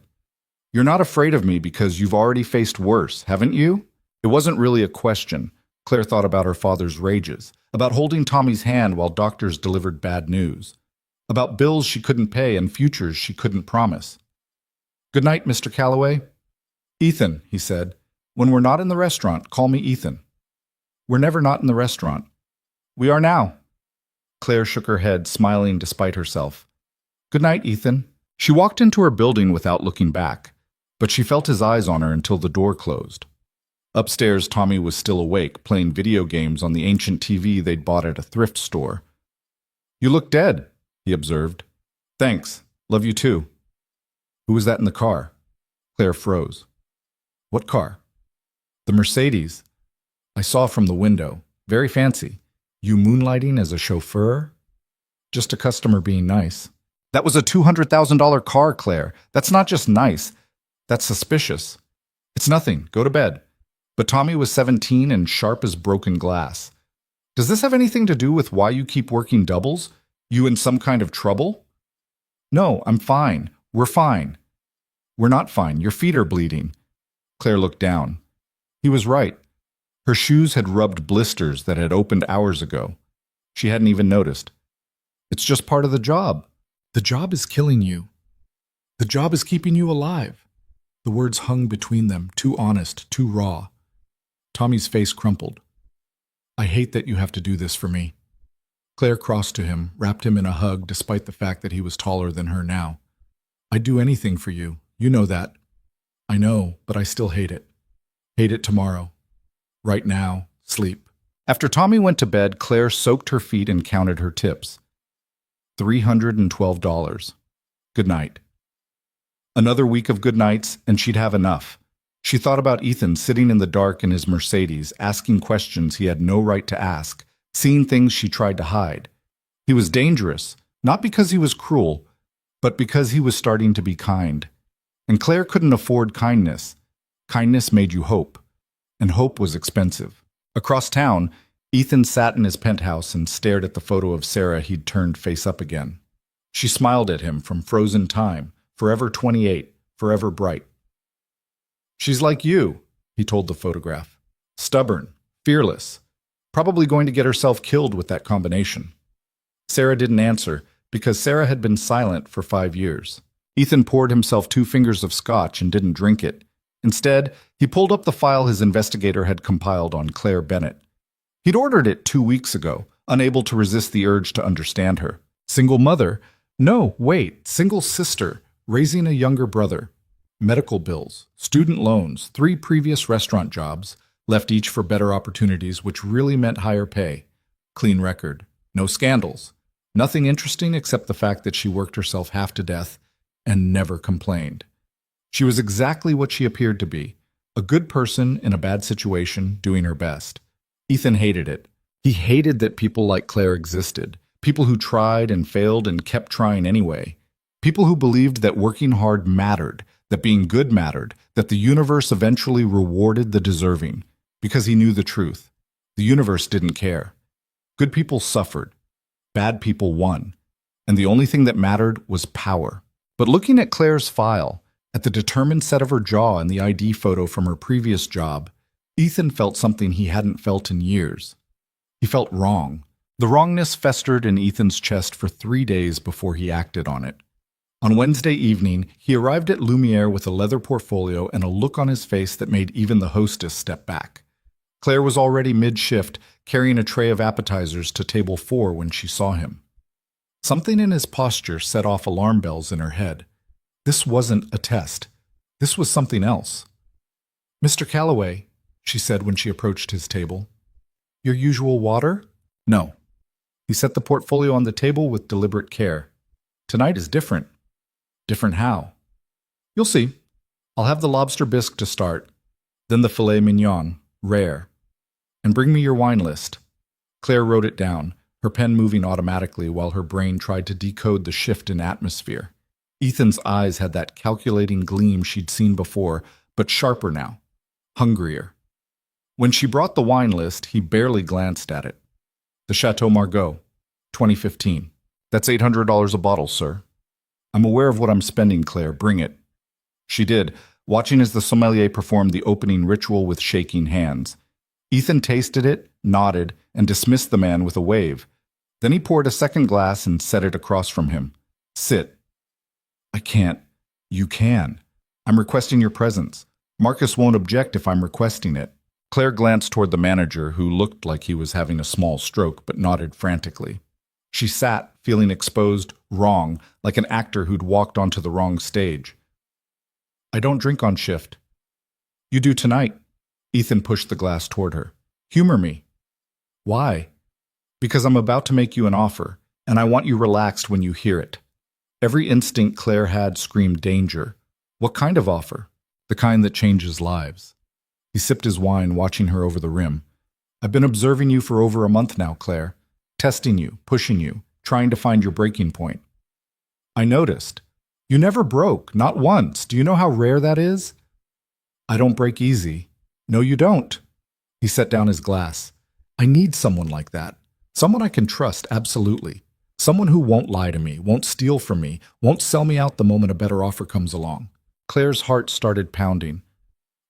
"You're not afraid of me because you've already faced worse, haven't you?" It wasn't really a question. Claire thought about her father's rages, about holding Tommy's hand while doctors delivered bad news, about bills she couldn't pay and futures she couldn't promise. "Good night, Mr. Calloway." "Ethan," he said. "When we're not in the restaurant, call me Ethan." "We're never not in the restaurant." "We are now." Claire shook her head, smiling despite herself. "Good night, Ethan." She walked into her building without looking back, but she felt his eyes on her until the door closed. Upstairs, Tommy was still awake, playing video games on the ancient TV they'd bought at a thrift store. "You look dead," he observed. "Thanks. Love you too." "Who was that in the car?" Claire froze. "What car?" "The Mercedes. I saw from the window. Very fancy. You moonlighting as a chauffeur?" "Just a customer being nice." "That was a $200,000 car, Claire. That's not just nice. That's suspicious." "It's nothing. Go to bed." But Tommy was 17 and sharp as broken glass. "Does this have anything to do with why you keep working doubles? You in some kind of trouble?" "No, I'm fine. We're fine." "We're not fine. Your feet are bleeding." Claire looked down. He was right. Her shoes had rubbed blisters that had opened hours ago. She hadn't even noticed. "It's just part of the job." "The job is killing you. The job is keeping you alive." The words hung between them, too honest, too raw. Tommy's face crumpled. "I hate that you have to do this for me." Claire crossed to him, wrapped him in a hug despite the fact that he was taller than her now. "I'd do anything for you. You know that." "I know, but I still hate it. Hate it tomorrow. Right now, sleep." After Tommy went to bed, Claire soaked her feet and counted her tips. $312. Good night. Another week of good nights, and she'd have enough. She thought about Ethan sitting in the dark in his Mercedes, asking questions he had no right to ask, seeing things she tried to hide. He was dangerous, not because he was cruel, but because he was starting to be kind. And Claire couldn't afford kindness. Kindness made you hope, and hope was expensive. Across town, Ethan sat in his penthouse and stared at the photo of Sarah he'd turned face up again. She smiled at him from frozen time, forever 28, forever bright. "She's like you," he told the photograph. "Stubborn, fearless, probably going to get herself killed with that combination." Sarah didn't answer, because Sarah had been silent for 5 years. Ethan poured himself 2 fingers of scotch and didn't drink it. Instead, he pulled up the file his investigator had compiled on Claire Bennett. He'd ordered it 2 weeks ago, unable to resist the urge to understand her. Single mother? No, wait, single sister, raising a younger brother. Medical bills, student loans, 3 previous restaurant jobs, left each for better opportunities, which really meant higher pay. Clean record. No scandals. Nothing interesting except the fact that she worked herself half to death and never complained. She was exactly what she appeared to be, a good person in a bad situation doing her best. Ethan hated it. He hated that people like Claire existed, people who tried and failed and kept trying anyway, people who believed that working hard mattered, that being good mattered, that the universe eventually rewarded the deserving, because he knew the truth. The universe didn't care. Good people suffered. Bad people won. And the only thing that mattered was power. But looking at Claire's file, at the determined set of her jaw and the ID photo from her previous job, Ethan felt something he hadn't felt in years. He felt wrong. The wrongness festered in Ethan's chest for 3 days before he acted on it. On Wednesday evening, he arrived at Lumiere with a leather portfolio and a look on his face that made even the hostess step back. Claire was already mid-shift, carrying a tray of appetizers to table 4 when she saw him. Something in his posture set off alarm bells in her head. This wasn't a test. This was something else. "Mr. Calloway," she said when she approached his table. "Your usual water?" "No." He set the portfolio on the table with deliberate care. "Tonight is different." "Different how?" "You'll see. I'll have the lobster bisque to start, then the filet mignon, rare. And bring me your wine list." Claire wrote it down, her pen moving automatically while her brain tried to decode the shift in atmosphere. Ethan's eyes had that calculating gleam she'd seen before, but sharper now, hungrier. When she brought the wine list, he barely glanced at it. "The Chateau Margaux, 2015. That's $800 a bottle, sir." "I'm aware of what I'm spending, Claire. Bring it." She did, watching as the sommelier performed the opening ritual with shaking hands. Ethan tasted it, nodded, and dismissed the man with a wave. Then he poured a second glass and set it across from him. "Sit." "I can't." "You can. I'm requesting your presence. Marcus won't object if I'm requesting it." Claire glanced toward the manager, who looked like he was having a small stroke but nodded frantically. She sat, feeling exposed, wrong, like an actor who'd walked onto the wrong stage. "I don't drink on shift." "You do tonight." Ethan pushed the glass toward her. "Humor me." "Why?" "Because I'm about to make you an offer, and I want you relaxed when you hear it." Every instinct Claire had screamed danger. What kind of offer? The kind that changes lives. He sipped his wine, watching her over the rim. "I've been observing you for over a month now, Claire. Testing you, pushing you, trying to find your breaking point. I noticed. You never broke, not once. Do you know how rare that is?" "I don't break easy." "No, you don't." He set down his glass. "I need someone like that. Someone I can trust, absolutely. Someone who won't lie to me, won't steal from me, won't sell me out the moment a better offer comes along." Claire's heart started pounding.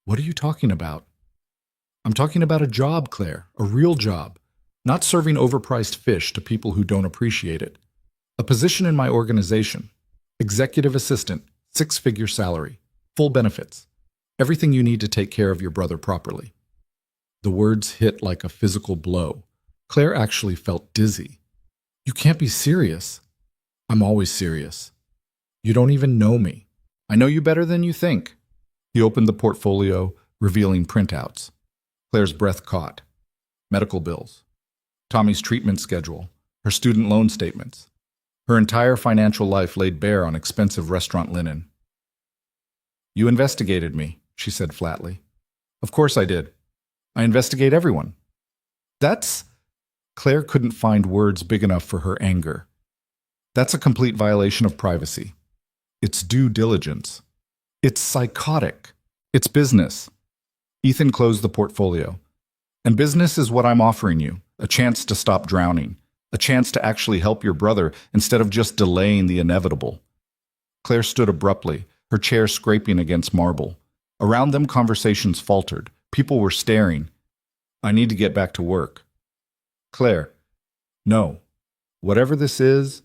"What are you talking about?" "I'm talking about a job, Claire, a real job. Not serving overpriced fish to people who don't appreciate it. A position in my organization. Executive assistant, 6-figure salary, full benefits. Everything you need to take care of your brother properly." The words hit like a physical blow. Claire actually felt dizzy. "You can't be serious." "I'm always serious. You don't even know me. I know you better than you think." He opened the portfolio, revealing printouts. Claire's breath caught. Medical bills. Tommy's treatment schedule. Her student loan statements. Her entire financial life laid bare on expensive restaurant linen. "You investigated me," she said flatly. "Of course I did. I investigate everyone." "That's..." Claire couldn't find words big enough for her anger. "That's a complete violation of privacy. It's due diligence. It's psychotic. It's business." Ethan closed the portfolio. "And business is what I'm offering you, a chance to stop drowning, a chance to actually help your brother instead of just delaying the inevitable." Claire stood abruptly, her chair scraping against marble. Around them, conversations faltered. People were staring. "I need to get back to work." "Claire, no. Whatever this is,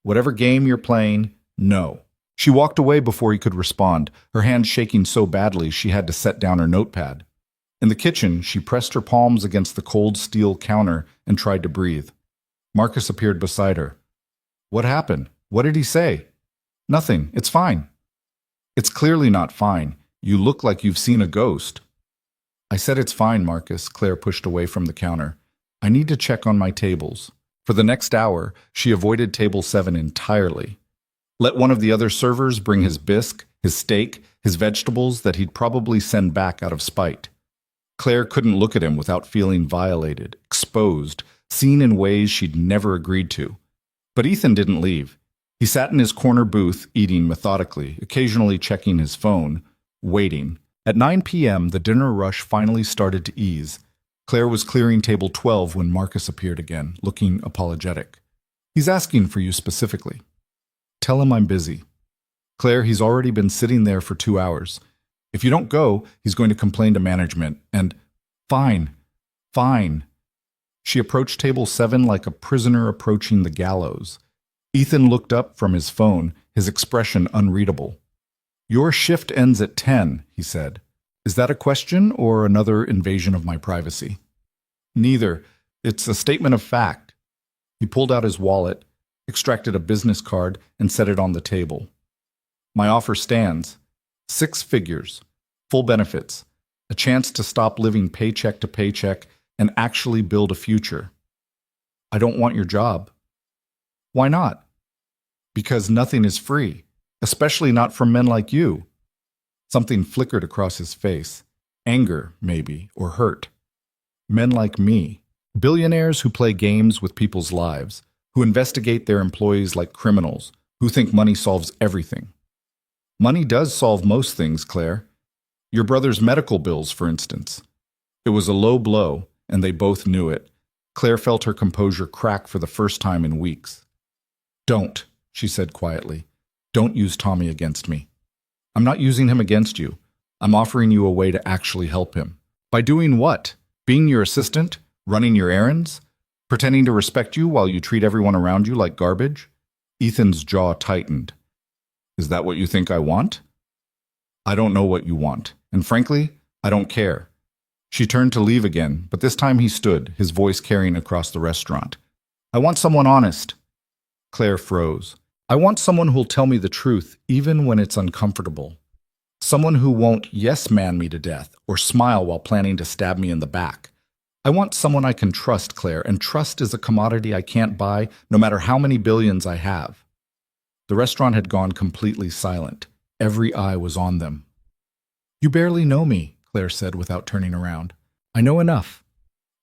whatever game you're playing, no." She walked away before he could respond, her hand shaking so badly she had to set down her notepad. In the kitchen, she pressed her palms against the cold steel counter and tried to breathe. Marcus appeared beside her. What happened? What did he say? Nothing. It's fine. It's clearly not fine. You look like you've seen a ghost. I said it's fine, Marcus. Claire pushed away from the counter. I need to check on my tables. For the next hour, she avoided table 7 entirely. Let one of the other servers bring his bisque, his steak, his vegetables that he'd probably send back out of spite. Claire couldn't look at him without feeling violated, exposed, seen in ways she'd never agreed to. But Ethan didn't leave. He sat in his corner booth, eating methodically, occasionally checking his phone, waiting. At 9 p.m., the dinner rush finally started to ease. Claire was clearing table 12 when Marcus appeared again, looking apologetic. He's asking for you specifically. Tell him I'm busy. Claire, he's already been sitting there for 2 hours. If you don't go, he's going to complain to management, and fine, fine. She approached table 7 like a prisoner approaching the gallows. Ethan looked up from his phone, his expression unreadable. Your shift ends at 10, he said. Is that a question or another invasion of my privacy? Neither. It's a statement of fact. He pulled out his wallet, extracted a business card, and set it on the table. My offer stands. 6 figures, full benefits, a chance to stop living paycheck to paycheck and actually build a future. I don't want your job. Why not? Because nothing is free, especially not from men like you. Something flickered across his face. Anger, maybe, or hurt. Men like me. Billionaires who play games with people's lives, who investigate their employees like criminals, who think money solves everything. Money does solve most things, Claire. Your brother's medical bills, for instance. It was a low blow, and they both knew it. Claire felt her composure crack for the first time in weeks. Don't, she said quietly. Don't use Tommy against me. I'm not using him against you. I'm offering you a way to actually help him. By doing what? Being your assistant? Running your errands? Pretending to respect you while you treat everyone around you like garbage? Ethan's jaw tightened. Is that what you think I want? I don't know what you want, and frankly, I don't care. She turned to leave again, but this time he stood, his voice carrying across the restaurant. I want someone honest. Claire froze. I want someone who'll tell me the truth, even when it's uncomfortable. Someone who won't yes-man me to death or smile while planning to stab me in the back. I want someone I can trust, Claire, and trust is a commodity I can't buy, no matter how many billions I have. The restaurant had gone completely silent. Every eye was on them. You barely know me, Claire said without turning around. I know enough.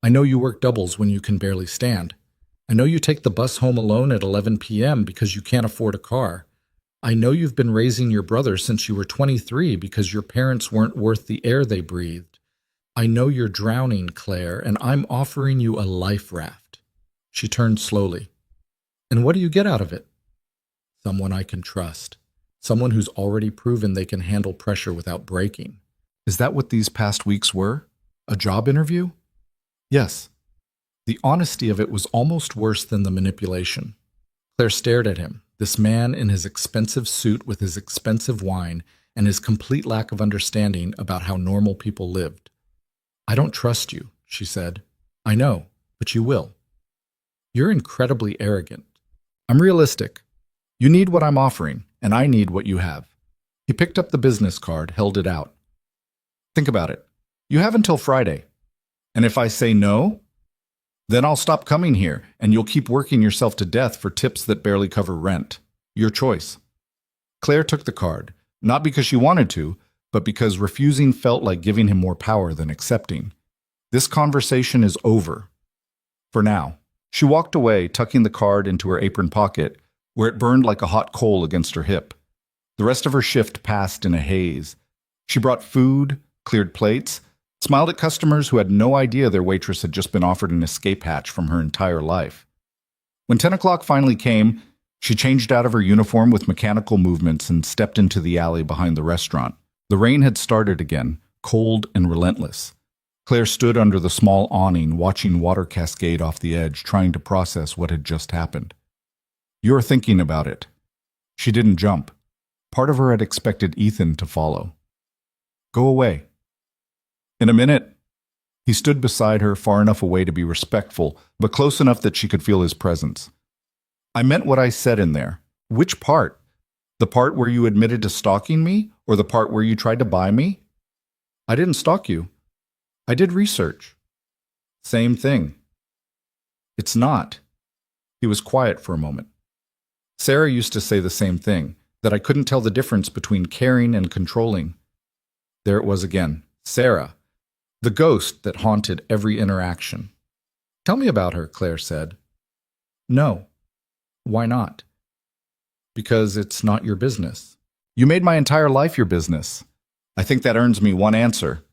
I know you work doubles when you can barely stand. I know you take the bus home alone at 11 p.m. because you can't afford a car. I know you've been raising your brother since you were 23 because your parents weren't worth the air they breathed. I know you're drowning, Claire, and I'm offering you a life raft. She turned slowly. And what do you get out of it? Someone I can trust. Someone who's already proven they can handle pressure without breaking. Is that what these past weeks were? A job interview? Yes. The honesty of it was almost worse than the manipulation. Claire stared at him, this man in his expensive suit with his expensive wine and his complete lack of understanding about how normal people lived. I don't trust you, she said. I know, but you will. You're incredibly arrogant. I'm realistic. You need what I'm offering, and I need what you have. He picked up the business card, held it out. Think about it. You have until Friday. And if I say no, then I'll stop coming here, and you'll keep working yourself to death for tips that barely cover rent. Your choice. Claire took the card, not because she wanted to, but because refusing felt like giving him more power than accepting. This conversation is over. For now. She walked away, tucking the card into her apron pocket, where it burned like a hot coal against her hip. The rest of her shift passed in a haze. She brought food, cleared plates, smiled at customers who had no idea their waitress had just been offered an escape hatch from her entire life. When 10 o'clock finally came, she changed out of her uniform with mechanical movements and stepped into the alley behind the restaurant. The rain had started again, cold and relentless. Claire stood under the small awning, watching water cascade off the edge, trying to process what had just happened. You're thinking about it. She didn't jump. Part of her had expected Ethan to follow. Go away. In a minute, he stood beside her, far enough away to be respectful, but close enough that she could feel his presence. I meant what I said in there. Which part? The part where you admitted to stalking me, or the part where you tried to buy me? I didn't stalk you. I did research. Same thing. It's not. He was quiet for a moment. Sarah used to say the same thing, that I couldn't tell the difference between caring and controlling. There it was again. Sarah, the ghost that haunted every interaction. Tell me about her, Claire said. No. Why not? Because it's not your business. You made my entire life your business. I think that earns me one answer.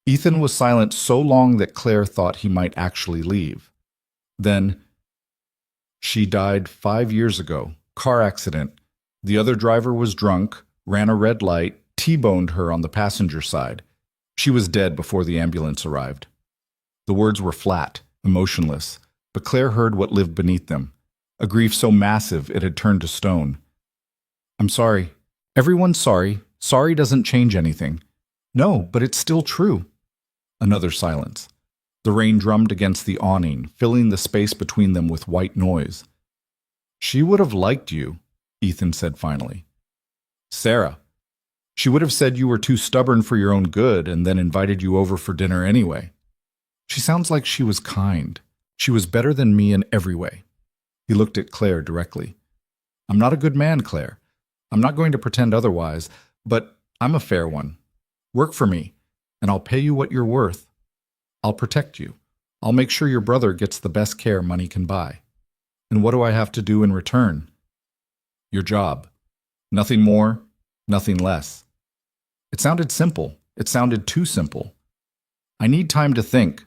Ethan was silent so long that Claire thought he might actually leave. Then, she died 5 years ago. Car accident. The other driver was drunk, ran a red light, T-boned her on the passenger side. She was dead before the ambulance arrived. The words were flat, emotionless, but Claire heard what lived beneath them, a grief so massive it had turned to stone. I'm sorry. Everyone's sorry. Sorry doesn't change anything. No, but it's still true. Another silence. The rain drummed against the awning, filling the space between them with white noise. She would have liked you, Ethan said finally. Sarah. She would have said you were too stubborn for your own good and then invited you over for dinner anyway. She sounds like she was kind. She was better than me in every way. He looked at Claire directly. I'm not a good man, Claire. I'm not going to pretend otherwise, but I'm a fair one. Work for me, and I'll pay you what you're worth. I'll protect you. I'll make sure your brother gets the best care money can buy. And what do I have to do in return? Your job. Nothing more, nothing less. It sounded simple. It sounded too simple. I need time to think.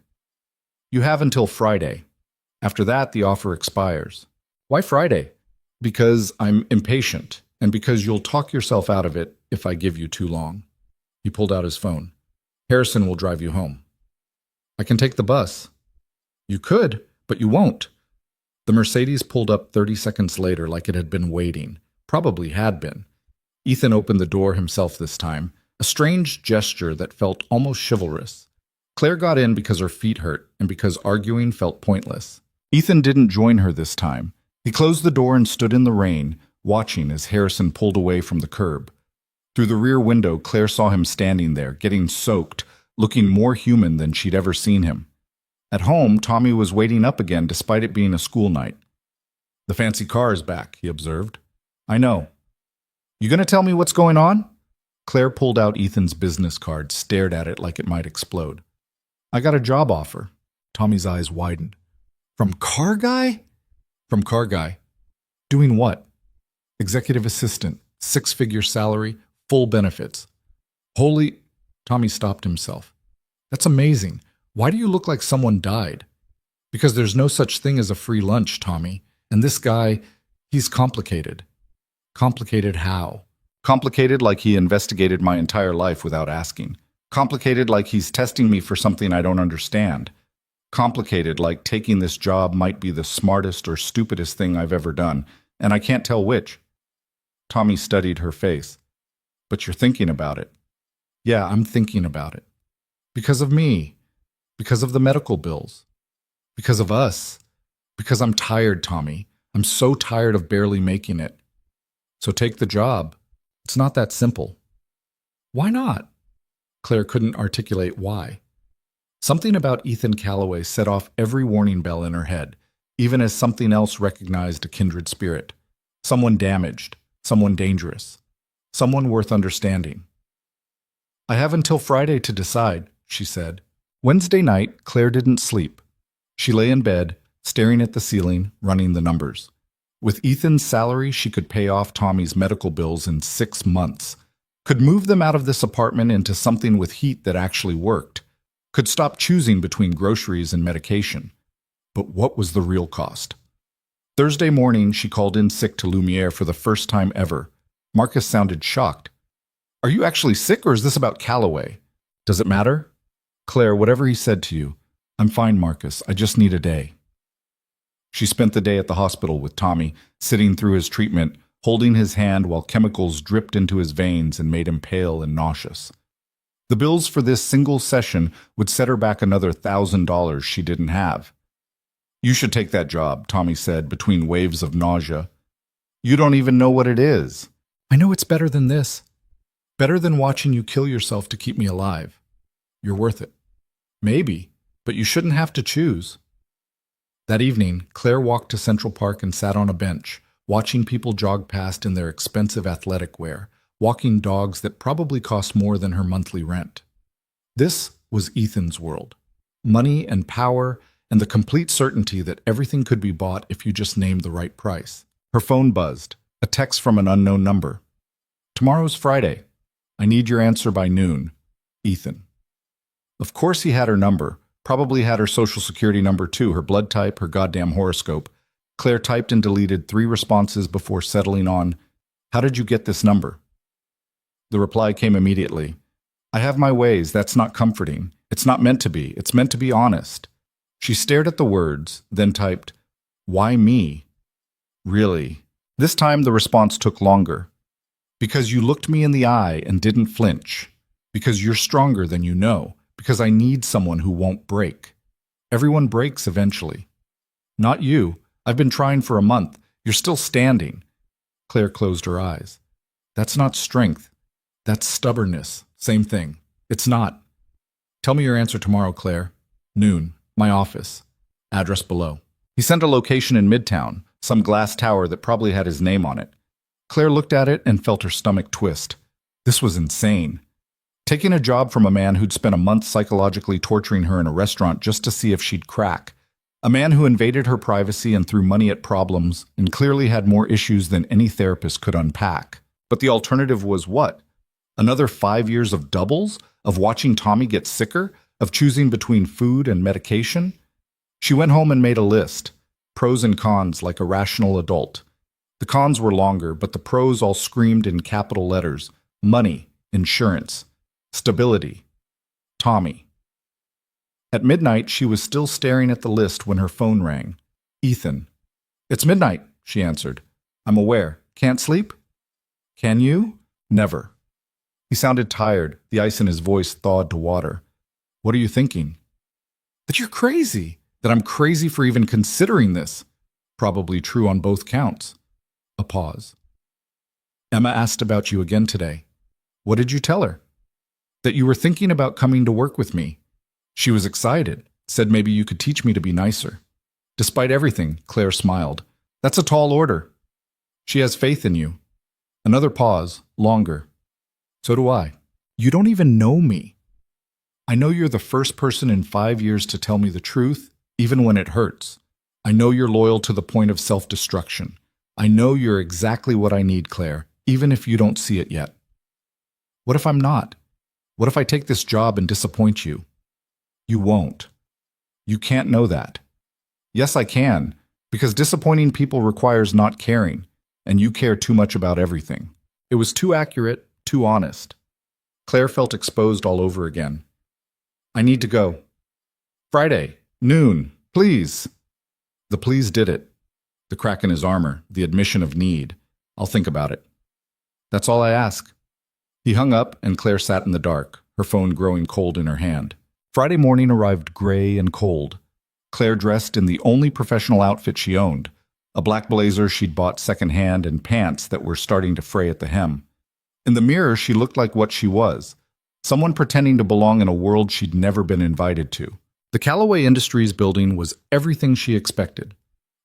You have until Friday. After that, the offer expires. Why Friday? Because I'm impatient, and because you'll talk yourself out of it if I give you too long. He pulled out his phone. Harrison will drive you home. I can take the bus. You could, but you won't. The Mercedes pulled up 30 seconds later like it had been waiting. Probably had been. Ethan opened the door himself this time, a strange gesture that felt almost chivalrous. Claire got in because her feet hurt and because arguing felt pointless. Ethan didn't join her this time. He closed the door and stood in the rain, watching as Harrison pulled away from the curb. Through the rear window, Claire saw him standing there, getting soaked, looking more human than she'd ever seen him. At home, Tommy was waiting up again despite it being a school night. The fancy car is back, he observed. I know. You gonna tell me what's going on? Claire pulled out Ethan's business card, stared at it like it might explode. I got a job offer. Tommy's eyes widened. From Car Guy? From Car Guy. Doing what? Executive assistant, 6-figure salary, full benefits. Holy... Tommy stopped himself. That's amazing. Why do you look like someone died? Because there's no such thing as a free lunch, Tommy. And this guy, he's complicated. Complicated how? Complicated like he investigated my entire life without asking. Complicated like he's testing me for something I don't understand. Complicated like taking this job might be the smartest or stupidest thing I've ever done, and I can't tell which. Tommy studied her face. But you're thinking about it. Yeah, I'm thinking about it. Because of me. Because of the medical bills. Because of us. Because I'm tired, Tommy. I'm so tired of barely making it. So take the job. It's not that simple. Why not? Claire couldn't articulate why. Something about Ethan Calloway set off every warning bell in her head, even as something else recognized a kindred spirit. Someone damaged. Someone dangerous. Someone worth understanding. I have until Friday to decide, she said. Wednesday night, Claire didn't sleep. She lay in bed, staring at the ceiling, running the numbers. With Ethan's salary, she could pay off Tommy's medical bills in 6 months, could move them out of this apartment into something with heat that actually worked, could stop choosing between groceries and medication. But what was the real cost? Thursday morning, she called in sick to Lumiere for the first time ever. Marcus sounded shocked. Are you actually sick, or is this about Calloway? Does it matter? Claire, whatever he said to you. I'm fine, Marcus. I just need a day. She spent the day at the hospital with Tommy, sitting through his treatment, holding his hand while chemicals dripped into his veins and made him pale and nauseous. The bills for this single session would set her back another $1,000 she didn't have. "You should take that job," Tommy said between waves of nausea. "You don't even know what it is." "I know it's better than this. Better than watching you kill yourself to keep me alive. You're worth it." "Maybe, but you shouldn't have to choose." That evening, Claire walked to Central Park and sat on a bench, watching people jog past in their expensive athletic wear, walking dogs that probably cost more than her monthly rent. This was Ethan's world. Money and power and the complete certainty that everything could be bought if you just named the right price. Her phone buzzed, a text from an unknown number. "Tomorrow's Friday. I need your answer by noon. Ethan." Of course he had her number, probably had her social security number too, her blood type, her goddamn horoscope. Claire typed and deleted 3 responses before settling on, "How did you get this number?" The reply came immediately. "I have my ways, that's not comforting. It's not meant to be, it's meant to be honest." She stared at the words, then typed, "Why me?" "Really?" This time the response took longer. "Because you looked me in the eye and didn't flinch. Because you're stronger than you know. Because I need someone who won't break. Everyone breaks eventually. Not you. I've been trying for a month. You're still standing." Claire closed her eyes. "That's not strength. That's stubbornness. Same thing. It's not." "Tell me your answer tomorrow, Claire. Noon. My office. Address below." He sent a location in Midtown, some glass tower that probably had his name on it. Claire looked at it and felt her stomach twist. This was insane. Taking a job from a man who'd spent a month psychologically torturing her in a restaurant just to see if she'd crack. A man who invaded her privacy and threw money at problems and clearly had more issues than any therapist could unpack. But the alternative was what? Another 5 years of doubles? Of watching Tommy get sicker? Of choosing between food and medication? She went home and made a list. Pros and cons like a rational adult. The cons were longer, but the pros all screamed in capital letters. Money, insurance, stability, Tommy. At midnight, she was still staring at the list when her phone rang. "Ethan." "It's midnight," she answered. "I'm aware. Can't sleep?" "Can you?" "Never." He sounded tired, the ice in his voice thawed to water. "What are you thinking?" "That you're crazy. That I'm crazy for even considering this." "Probably true on both counts." A pause. "Emma asked about you again today." "What did you tell her?" "That you were thinking about coming to work with me." She was excited, said maybe you could teach me to be nicer. Despite everything, Claire smiled. "That's a tall order." "She has faith in you." Another pause, longer. "So do I." "You don't even know me." "I know you're the first person in 5 years to tell me the truth, even when it hurts. I know you're loyal to the point of self-destruction. I know you're exactly what I need, Claire, even if you don't see it yet." "What if I'm not? What if I take this job and disappoint you?" "You won't. You can't know that." "Yes, I can, because disappointing people requires not caring, and you care too much about everything." It was too accurate, too honest. Claire felt exposed all over again. "I need to go." "Friday, noon, please." The please did it. The crack in his armor, the admission of need. "I'll think about it." "That's all I ask." He hung up, and Claire sat in the dark, her phone growing cold in her hand. Friday morning arrived gray and cold. Claire dressed in the only professional outfit she owned, a black blazer she'd bought secondhand and pants that were starting to fray at the hem. In the mirror, she looked like what she was, someone pretending to belong in a world she'd never been invited to. The Callaway Industries building was everything she expected.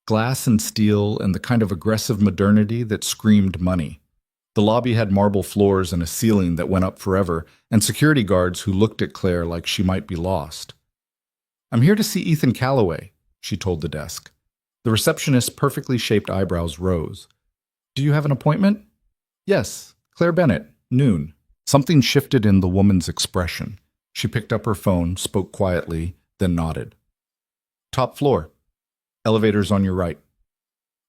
Glass and steel and the kind of aggressive modernity that screamed money. The lobby had marble floors and a ceiling that went up forever, and security guards who looked at Claire like she might be lost. "I'm here to see Ethan Callaway," she told the desk. The receptionist's perfectly shaped eyebrows rose. "Do you have an appointment?" "Yes, Claire Bennett, noon." Something shifted in the woman's expression. She picked up her phone, spoke quietly, then nodded. "Top floor. Elevator's on your right."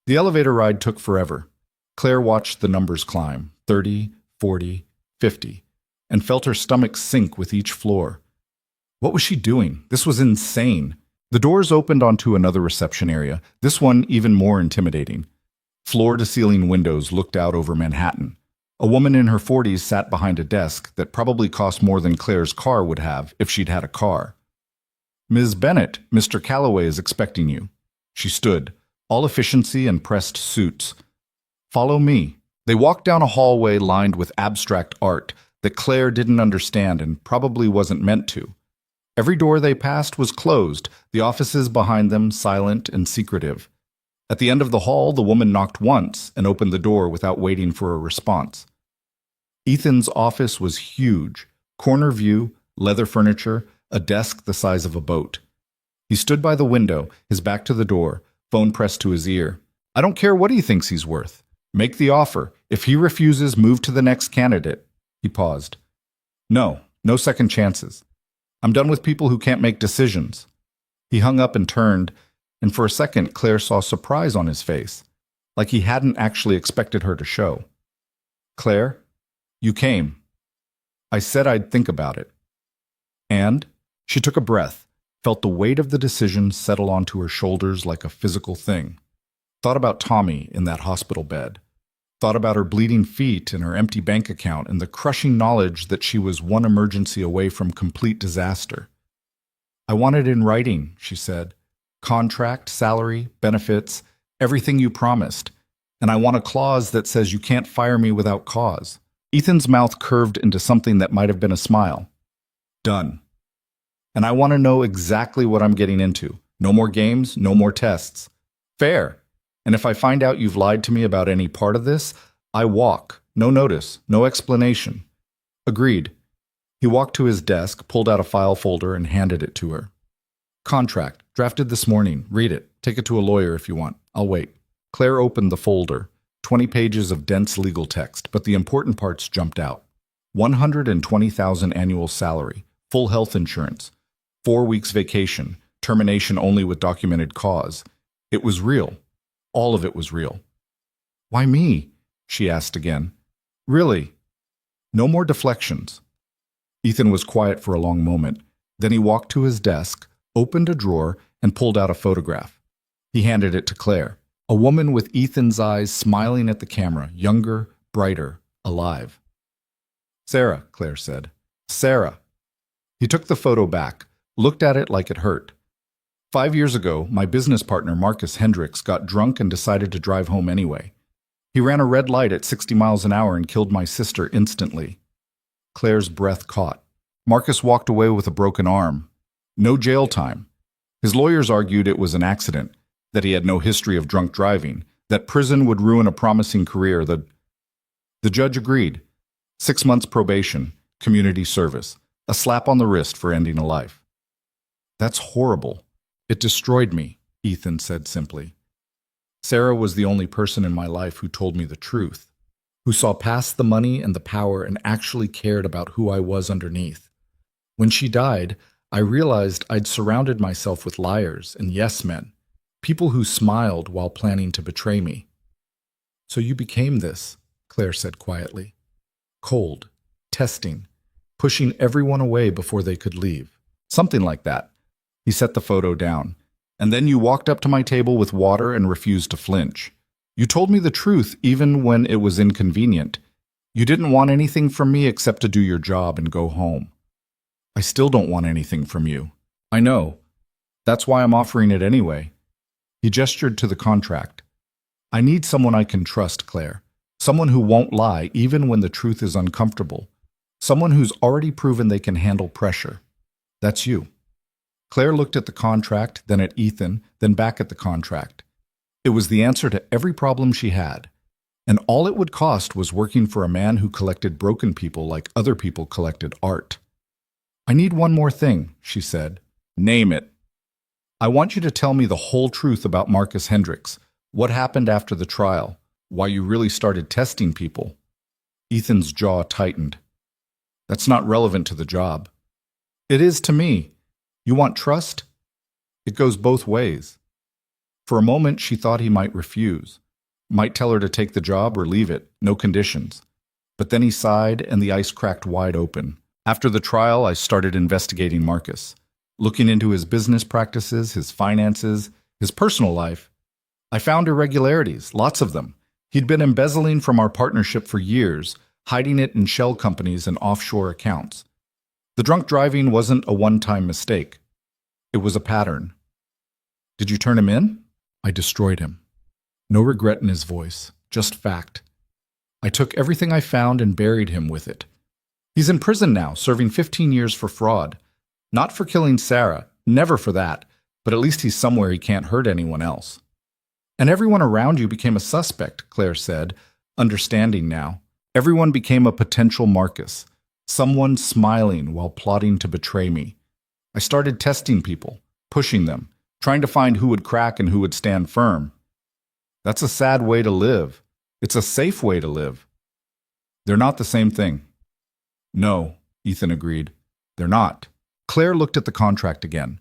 The elevator ride took forever. Claire watched the numbers climb, 30, 40, 50, and felt her stomach sink with each floor. What was she doing? This was insane. The doors opened onto another reception area, this one even more intimidating. Floor-to-ceiling windows looked out over Manhattan. A woman in her 40s sat behind a desk that probably cost more than Claire's car would have if she'd had a car. "Ms. Bennett, Mr. Calloway is expecting you." She stood, all efficiency and pressed suits. "Follow me." They walked down a hallway lined with abstract art that Claire didn't understand and probably wasn't meant to. Every door they passed was closed, the offices behind them silent and secretive. At the end of the hall, the woman knocked once and opened the door without waiting for a response. Ethan's office was huge, corner view, leather furniture, a desk the size of a boat. He stood by the window, his back to the door, phone pressed to his ear. "I don't care what he thinks he's worth. Make the offer. If he refuses, move to the next candidate." He paused. "No second chances. I'm done with people who can't make decisions." He hung up and turned, and for a second Claire saw surprise on his face, like he hadn't actually expected her to show. "Claire, you came. I said I'd think about it." And she took a breath, felt the weight of the decision settle onto her shoulders like a physical thing. Thought about Tommy in that hospital bed. Thought about her bleeding feet and her empty bank account and the crushing knowledge that she was one emergency away from complete disaster. "I want it in writing," she said. "Contract, salary, benefits, everything you promised. And I want a clause that says you can't fire me without cause." Ethan's mouth curved into something that might have been a smile. "Done. And I want to know exactly what I'm getting into. No more games, no more tests. Fair. And if I find out you've lied to me about any part of this, I walk. No notice, no explanation." "Agreed." He walked to his desk, pulled out a file folder, and handed it to her. "Contract, drafted this morning. Read it. Take it to a lawyer if you want. I'll wait." Claire opened the folder. 20 pages of dense legal text, but the important parts jumped out. 120,000 annual salary, full health insurance, 4 weeks vacation, termination only with documented cause. It was real. All of it was real. "Why me?" she asked again. "Really?" No more deflections. Ethan was quiet for a long moment. Then he walked to his desk, opened a drawer, and pulled out a photograph. He handed it to Claire. A woman with Ethan's eyes smiling at the camera, younger, brighter, alive. "Sarah," Claire said. "Sarah." He took the photo back, looked at it like it hurt. 5 years ago, my business partner, Marcus Hendricks, got drunk and decided to drive home anyway. He ran a red light at 60 miles an hour and killed my sister instantly. Claire's breath caught. Marcus walked away with a broken arm. No jail time. His lawyers argued it was an accident, that he had no history of drunk driving, that prison would ruin a promising career. The judge agreed. 6 months probation, community service, a slap on the wrist for ending a life. "That's horrible. It destroyed me," Ethan said simply. "Sarah was the only person in my life who told me the truth, who saw past the money and the power and actually cared about who I was underneath. When she died, I realized I'd surrounded myself with liars and yes-men, people who smiled while planning to betray me." "So you became this," Claire said quietly. "Cold, testing, pushing everyone away before they could leave. Something like that." He set the photo down. "And then you walked up to my table with water and refused to flinch. You told me the truth even when it was inconvenient. You didn't want anything from me except to do your job and go home. I still don't want anything from you. I know. That's why I'm offering it anyway." He gestured to the contract. "I need someone I can trust, Claire. Someone who won't lie even when the truth is uncomfortable. Someone who's already proven they can handle pressure. That's you." Claire looked at the contract, then at Ethan, then back at the contract. It was the answer to every problem she had. And all it would cost was working for a man who collected broken people like other people collected art. "I need one more thing," she said. "Name it." "I want you to tell me the whole truth about Marcus Hendricks, what happened after the trial, why you really started testing people." Ethan's jaw tightened. "That's not relevant to the job." "It is to me. You want trust? It goes both ways." For a moment, she thought he might refuse, might tell her to take the job or leave it, no conditions. But then he sighed and the ice cracked wide open. "After the trial, I started investigating Marcus, looking into his business practices, his finances, his personal life. I found irregularities, lots of them, He'd been embezzling from our partnership for years, hiding it in shell companies and offshore accounts. The drunk driving wasn't a one-time mistake. It was a pattern. Did you turn him in? I destroyed him. No regret in his voice, just fact. I took everything I found and buried him with it. He's in prison now, serving 15 years for fraud. Not for killing Sarah, never for that, but at least he's somewhere he can't hurt anyone else. And everyone around you became a suspect, Claire said, understanding now. Everyone became a potential Marcus, someone smiling while plotting to betray me. I started testing people, pushing them, trying to find who would crack and who would stand firm. That's a sad way to live. It's a safe way to live. They're not the same thing. No, Ethan agreed. They're not. Claire looked at the contract again.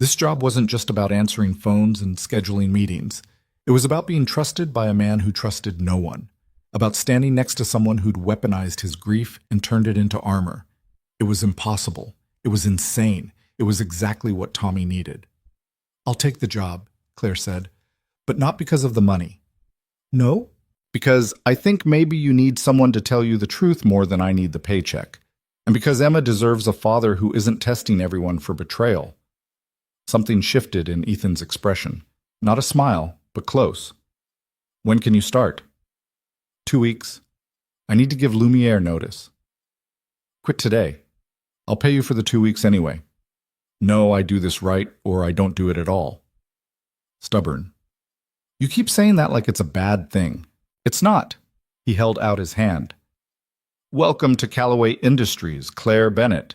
This job wasn't just about answering phones and scheduling meetings. It was about being trusted by a man who trusted no one. About standing next to someone who'd weaponized his grief and turned it into armor. It was impossible. It was insane. It was exactly what Tommy needed. I'll take the job, Claire said, but not because of the money. No? Because I think maybe you need someone to tell you the truth more than I need the paycheck. And because Emma deserves a father who isn't testing everyone for betrayal. Something shifted in Ethan's expression. Not a smile, but close. When can you start? 2 weeks. I need to give Lumiere notice. Quit today. I'll pay you for the 2 weeks anyway. No, I do this right, or I don't do it at all. Stubborn. You keep saying that like it's a bad thing. It's not. He held out his hand. Welcome to Callaway Industries, Claire Bennett.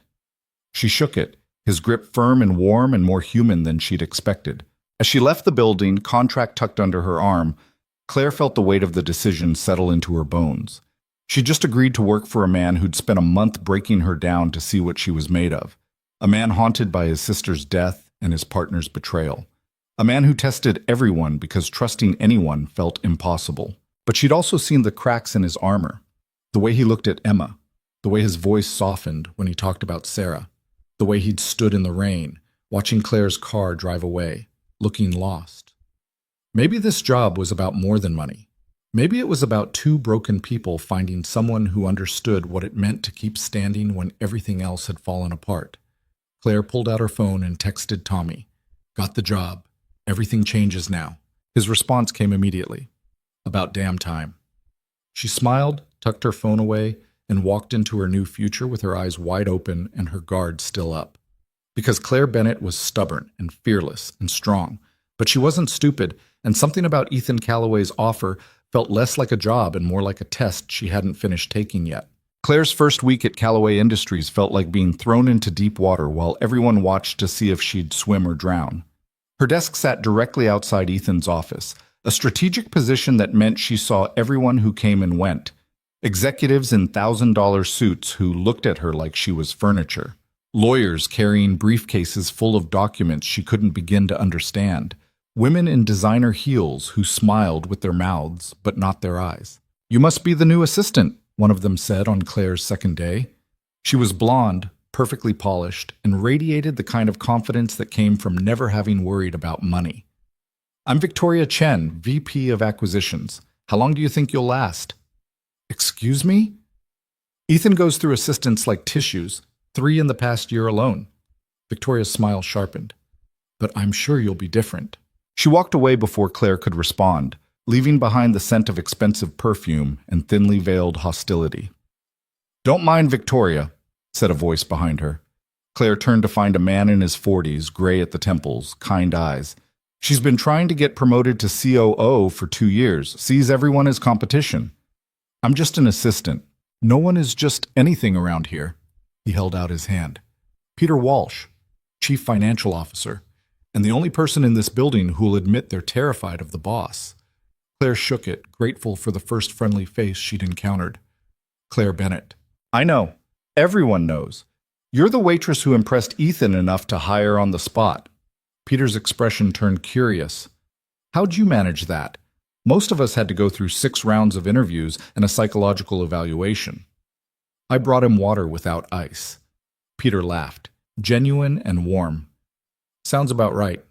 She shook it, his grip firm and warm and more human than she'd expected. As she left the building, contract tucked under her arm, Claire felt the weight of the decision settle into her bones. She just agreed to work for a man who'd spent a month breaking her down to see what she was made of. A man haunted by his sister's death and his partner's betrayal. A man who tested everyone because trusting anyone felt impossible. But she'd also seen the cracks in his armor. The way he looked at Emma. The way his voice softened when he talked about Sarah. The way he'd stood in the rain, watching Claire's car drive away, looking lost. Maybe this job was about more than money. Maybe it was about two broken people finding someone who understood what it meant to keep standing when everything else had fallen apart. Claire pulled out her phone and texted Tommy. Got the job. Everything changes now. His response came immediately. About damn time. She smiled, tucked her phone away, and walked into her new future with her eyes wide open and her guard still up. Because Claire Bennett was stubborn and fearless and strong, but she wasn't stupid, and something about Ethan Callaway's offer felt less like a job and more like a test she hadn't finished taking yet. Claire's first week at Callaway Industries felt like being thrown into deep water while everyone watched to see if she'd swim or drown. Her desk sat directly outside Ethan's office, a strategic position that meant she saw everyone who came and went. Executives in $1,000 suits who looked at her like she was furniture. Lawyers carrying briefcases full of documents she couldn't begin to understand. Women in designer heels who smiled with their mouths, but not their eyes. You must be the new assistant, one of them said on Claire's second day. She was blonde, perfectly polished, and radiated the kind of confidence that came from never having worried about money. I'm Victoria Chen, VP of Acquisitions. How long do you think you'll last? Excuse me? Ethan goes through assistants like tissues, 3 in the past year alone. Victoria's smile sharpened. But I'm sure you'll be different. She walked away before Claire could respond, leaving behind the scent of expensive perfume and thinly veiled hostility. Don't mind Victoria, said a voice behind her. Claire turned to find a man in his 40s, gray at the temples, kind eyes. She's been trying to get promoted to COO for 2 years, sees everyone as competition. I'm just an assistant. No one is just anything around here. He held out his hand. Peter Walsh, Chief Financial Officer, and the only person in this building who'll admit they're terrified of the boss. Claire shook it, grateful for the first friendly face she'd encountered. Claire Bennett. I know. Everyone knows. You're the waitress who impressed Ethan enough to hire on the spot. Peter's expression turned curious. How'd you manage that? Most of us had to go through 6 rounds of interviews and a psychological evaluation. I brought him water without ice. Peter laughed, genuine and warm. Sounds about right.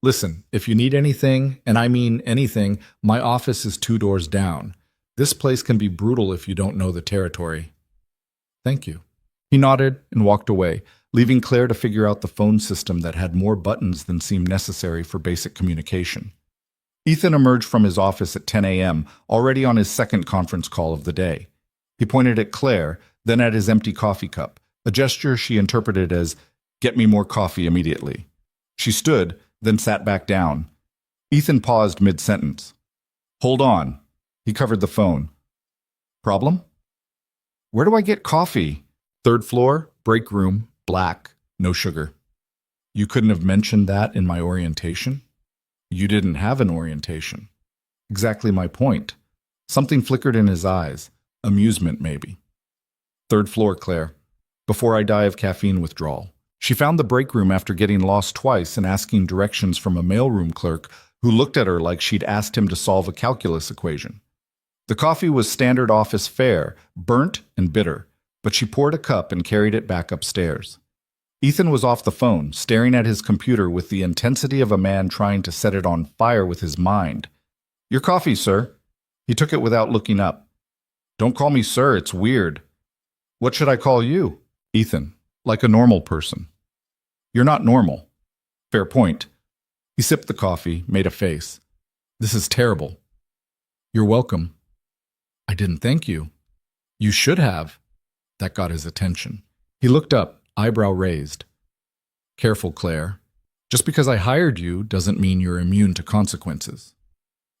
Listen, if you need anything, and I mean anything, my office is 2 doors down. This place can be brutal if you don't know the territory. Thank you. He nodded and walked away, leaving Claire to figure out the phone system that had more buttons than seemed necessary for basic communication. Ethan emerged from his office at 10 a.m., already on his second conference call of the day. He pointed at Claire, then at his empty coffee cup, a gesture she interpreted as, "Get me more coffee immediately." She stood, then sat back down. Ethan paused mid-sentence. "Hold on." He covered the phone. "Problem?" "Where do I get coffee?" "Third floor, break room, black, no sugar." "You couldn't have mentioned that in my orientation?" "You didn't have an orientation." "Exactly my point." Something flickered in his eyes. Amusement, maybe. "Third floor, Claire. Before I die of caffeine withdrawal." She found the break room after getting lost twice and asking directions from a mailroom clerk who looked at her like she'd asked him to solve a calculus equation. The coffee was standard office fare, burnt and bitter, but she poured a cup and carried it back upstairs. Ethan was off the phone, staring at his computer with the intensity of a man trying to set it on fire with his mind. "Your coffee, sir." He took it without looking up. "Don't call me sir, it's weird." "What should I call you?" "Ethan, like a normal person." "You're not normal." "Fair point." He sipped the coffee, made a face. "This is terrible." "You're welcome." "I didn't thank you." "You should have." That got his attention. He looked up, eyebrow raised. "Careful, Claire. Just because I hired you doesn't mean you're immune to consequences."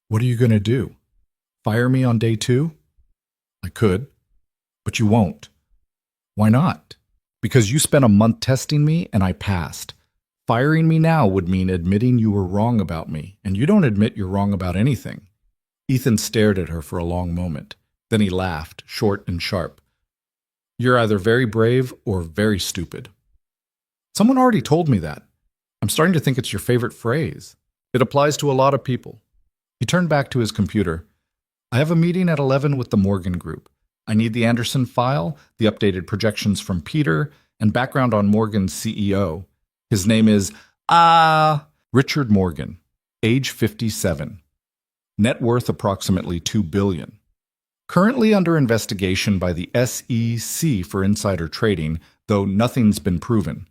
"What are you going to do? Fire me on day 2? "I could, but you won't." "Why not?" "Because you spent a month testing me and I passed. Firing me now would mean admitting you were wrong about me, and you don't admit you're wrong about anything." Ethan stared at her for a long moment. Then he laughed, short and sharp. "You're either very brave or very stupid." "Someone already told me that. I'm starting to think it's your favorite phrase. It applies to a lot of people." He turned back to his computer. "I have a meeting at 11 with the Morgan Group. I need the Anderson file, the updated projections from Peter, and background on Morgan's CEO. His name is, Richard Morgan, age 57. Net worth approximately $2 billion. Currently under investigation by the SEC for insider trading, though nothing's been proven.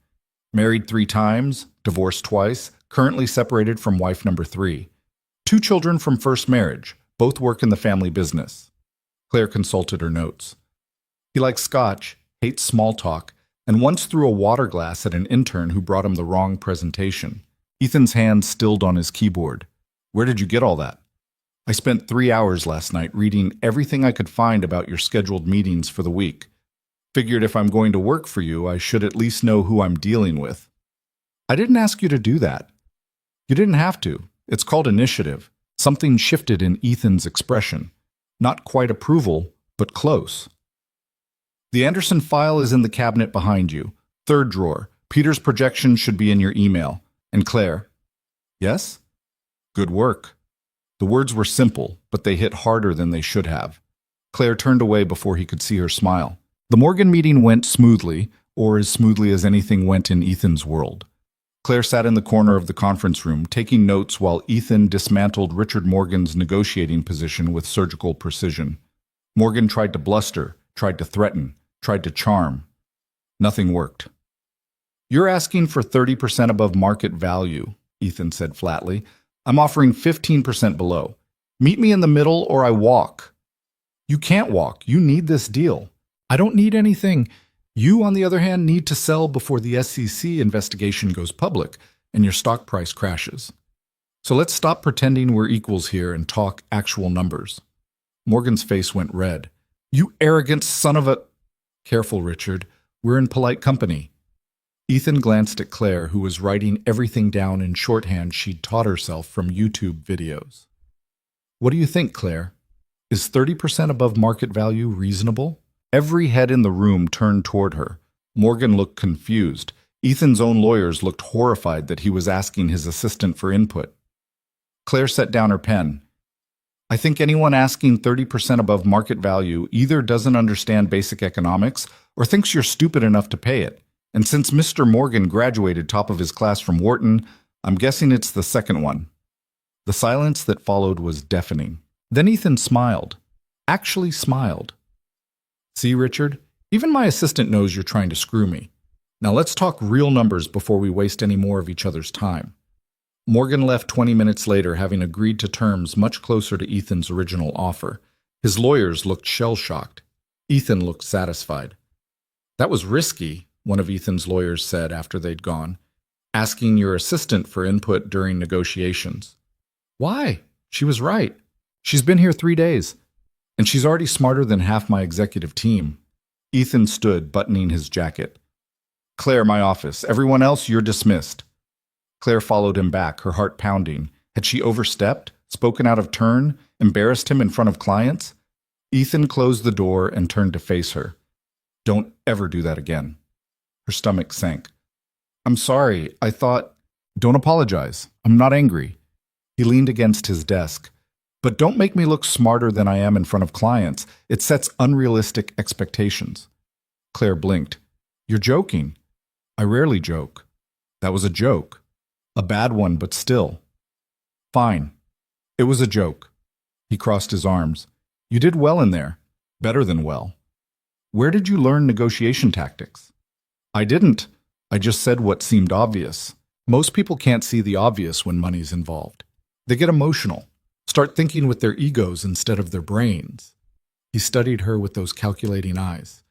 Married 3 times, divorced twice, currently separated from wife number 3. 2 children from first marriage, both work in the family business." Claire consulted her notes. "He likes scotch, hates small talk, and once threw a water glass at an intern who brought him the wrong presentation." Ethan's hand stilled on his keyboard. "Where did you get all that?" "I spent 3 hours last night reading everything I could find about your scheduled meetings for the week. Figured if I'm going to work for you, I should at least know who I'm dealing with." "I didn't ask you to do that." "You didn't have to. It's called initiative." Something shifted in Ethan's expression. Not quite approval, but close. "The Anderson file is in the cabinet behind you. 3rd drawer. Peter's projection should be in your email." And Claire, "Yes?" "Good work." The words were simple, but they hit harder than they should have. Claire turned away before he could see her smile. The Morgan meeting went smoothly, or as smoothly as anything went in Ethan's world. Claire sat in the corner of the conference room, taking notes while Ethan dismantled Richard Morgan's negotiating position with surgical precision. Morgan tried to bluster, tried to threaten, tried to charm. Nothing worked. "You're asking for 30% above market value," Ethan said flatly. "I'm offering 15% below. Meet me in the middle or I walk." "You can't walk. You need this deal." "I don't need anything. You, on the other hand, need to sell before the SEC investigation goes public and your stock price crashes. So let's stop pretending we're equals here and talk actual numbers." Morgan's face went red. "You arrogant son of a—" "Careful, Richard. We're in polite company." Ethan glanced at Claire, who was writing everything down in shorthand she'd taught herself from YouTube videos. "What do you think, Claire? Is 30% above market value reasonable?" Every head in the room turned toward her. Morgan looked confused. Ethan's own lawyers looked horrified that he was asking his assistant for input. Claire set down her pen. "I think anyone asking 30% above market value either doesn't understand basic economics or thinks you're stupid enough to pay it. And since Mr. Morgan graduated top of his class from Wharton, I'm guessing it's the second one. The silence that followed was deafening. Then Ethan smiled. Actually smiled. See, Richard, even my assistant knows you're trying to screw me. Now let's talk real numbers before we waste any more of each other's time. Morgan left 20 minutes later, having agreed to terms much closer to Ethan's original offer. His lawyers looked shell-shocked. Ethan looked satisfied. That was risky, one of Ethan's lawyers said after they'd gone. Asking your assistant for input during negotiations. Why? She was right. She's been here 3 days, and she's already smarter than half my executive team. Ethan stood, buttoning his jacket. Claire, my office. Everyone else, you're dismissed. Claire followed him back, her heart pounding. Had she overstepped, spoken out of turn, embarrassed him in front of clients? Ethan closed the door and turned to face her. Don't ever do that again. Her stomach sank. I'm sorry, I thought... Don't apologize. I'm not angry. He leaned against his desk. But don't make me look smarter than I am in front of clients. It sets unrealistic expectations. Claire blinked. You're joking. I rarely joke. That was a joke. A bad one, but still. Fine. It was a joke. He crossed his arms. You did well in there. Better than well. Where did you learn negotiation tactics? I didn't. I just said what seemed obvious. Most people can't see the obvious when money's involved. They get emotional, start thinking with their egos instead of their brains. He studied her with those calculating eyes.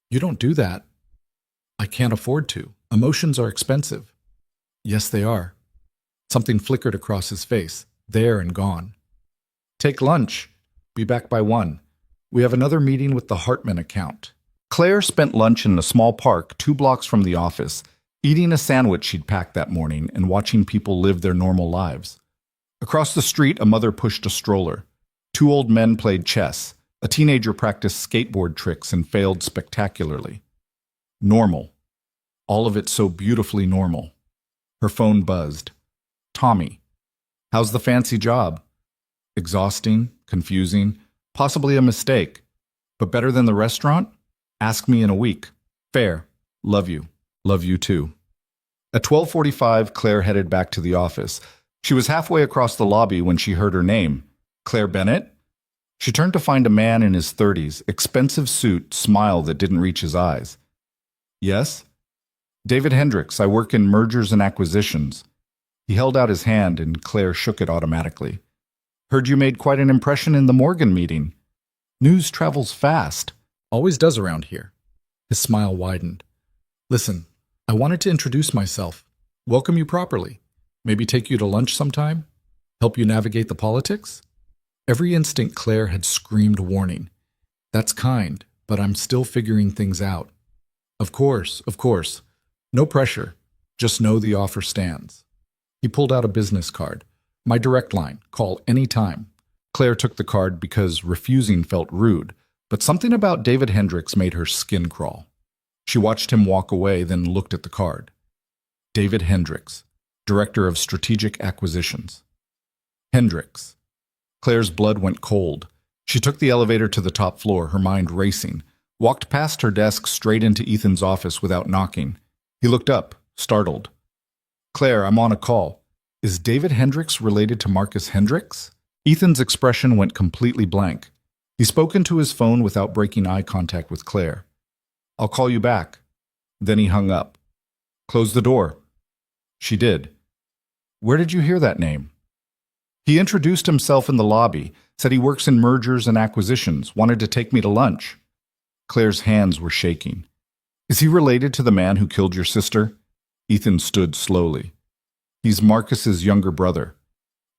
You don't do that. I can't afford to. Emotions are expensive. Yes, they are. Something flickered across his face, there and gone. Take lunch. Be back by 1. We have another meeting with the Hartman account. Claire spent lunch in a small park 2 blocks from the office, eating a sandwich she'd packed that morning and watching people live their normal lives. Across the street, a mother pushed a stroller. 2 old men played chess. A teenager practiced skateboard tricks and failed spectacularly. Normal. All of it so beautifully normal. Her phone buzzed. Tommy. How's the fancy job? Exhausting, confusing, possibly a mistake. But better than the restaurant? Ask me in a week. Fair. Love you. Love you too. At 12:45, Claire headed back to the office. She was halfway across the lobby when she heard her name. Claire Bennett? She turned to find a man in his 30s, expensive suit, smile that didn't reach his eyes. Yes? David Hendricks, I work in mergers and acquisitions. He held out his hand and Claire shook it automatically. Heard you made quite an impression in the Morgan meeting. News travels fast. Always does around here. His smile widened. Listen, I wanted to introduce myself, welcome you properly, maybe take you to lunch sometime, help you navigate the politics. Every instinct Claire had screamed warning. That's kind, but I'm still figuring things out. Of course, of course. No pressure. Just know the offer stands. He pulled out a business card. My direct line. Call any time. Claire took the card because refusing felt rude, but something about David Hendricks made her skin crawl. She watched him walk away, then looked at the card. David Hendricks, Director of Strategic Acquisitions. Hendricks. Claire's blood went cold. She took the elevator to the top floor, her mind racing, walked past her desk straight into Ethan's office without knocking. He looked up, startled. Claire, I'm on a call. Is David Hendricks related to Marcus Hendricks? Ethan's expression went completely blank. He spoke into his phone without breaking eye contact with Claire. I'll call you back. Then he hung up. Close the door. She did. Where did you hear that name? He introduced himself in the lobby, said he works in mergers and acquisitions, wanted to take me to lunch. Claire's hands were shaking. Is he related to the man who killed your sister? Ethan stood slowly. He's Marcus's younger brother.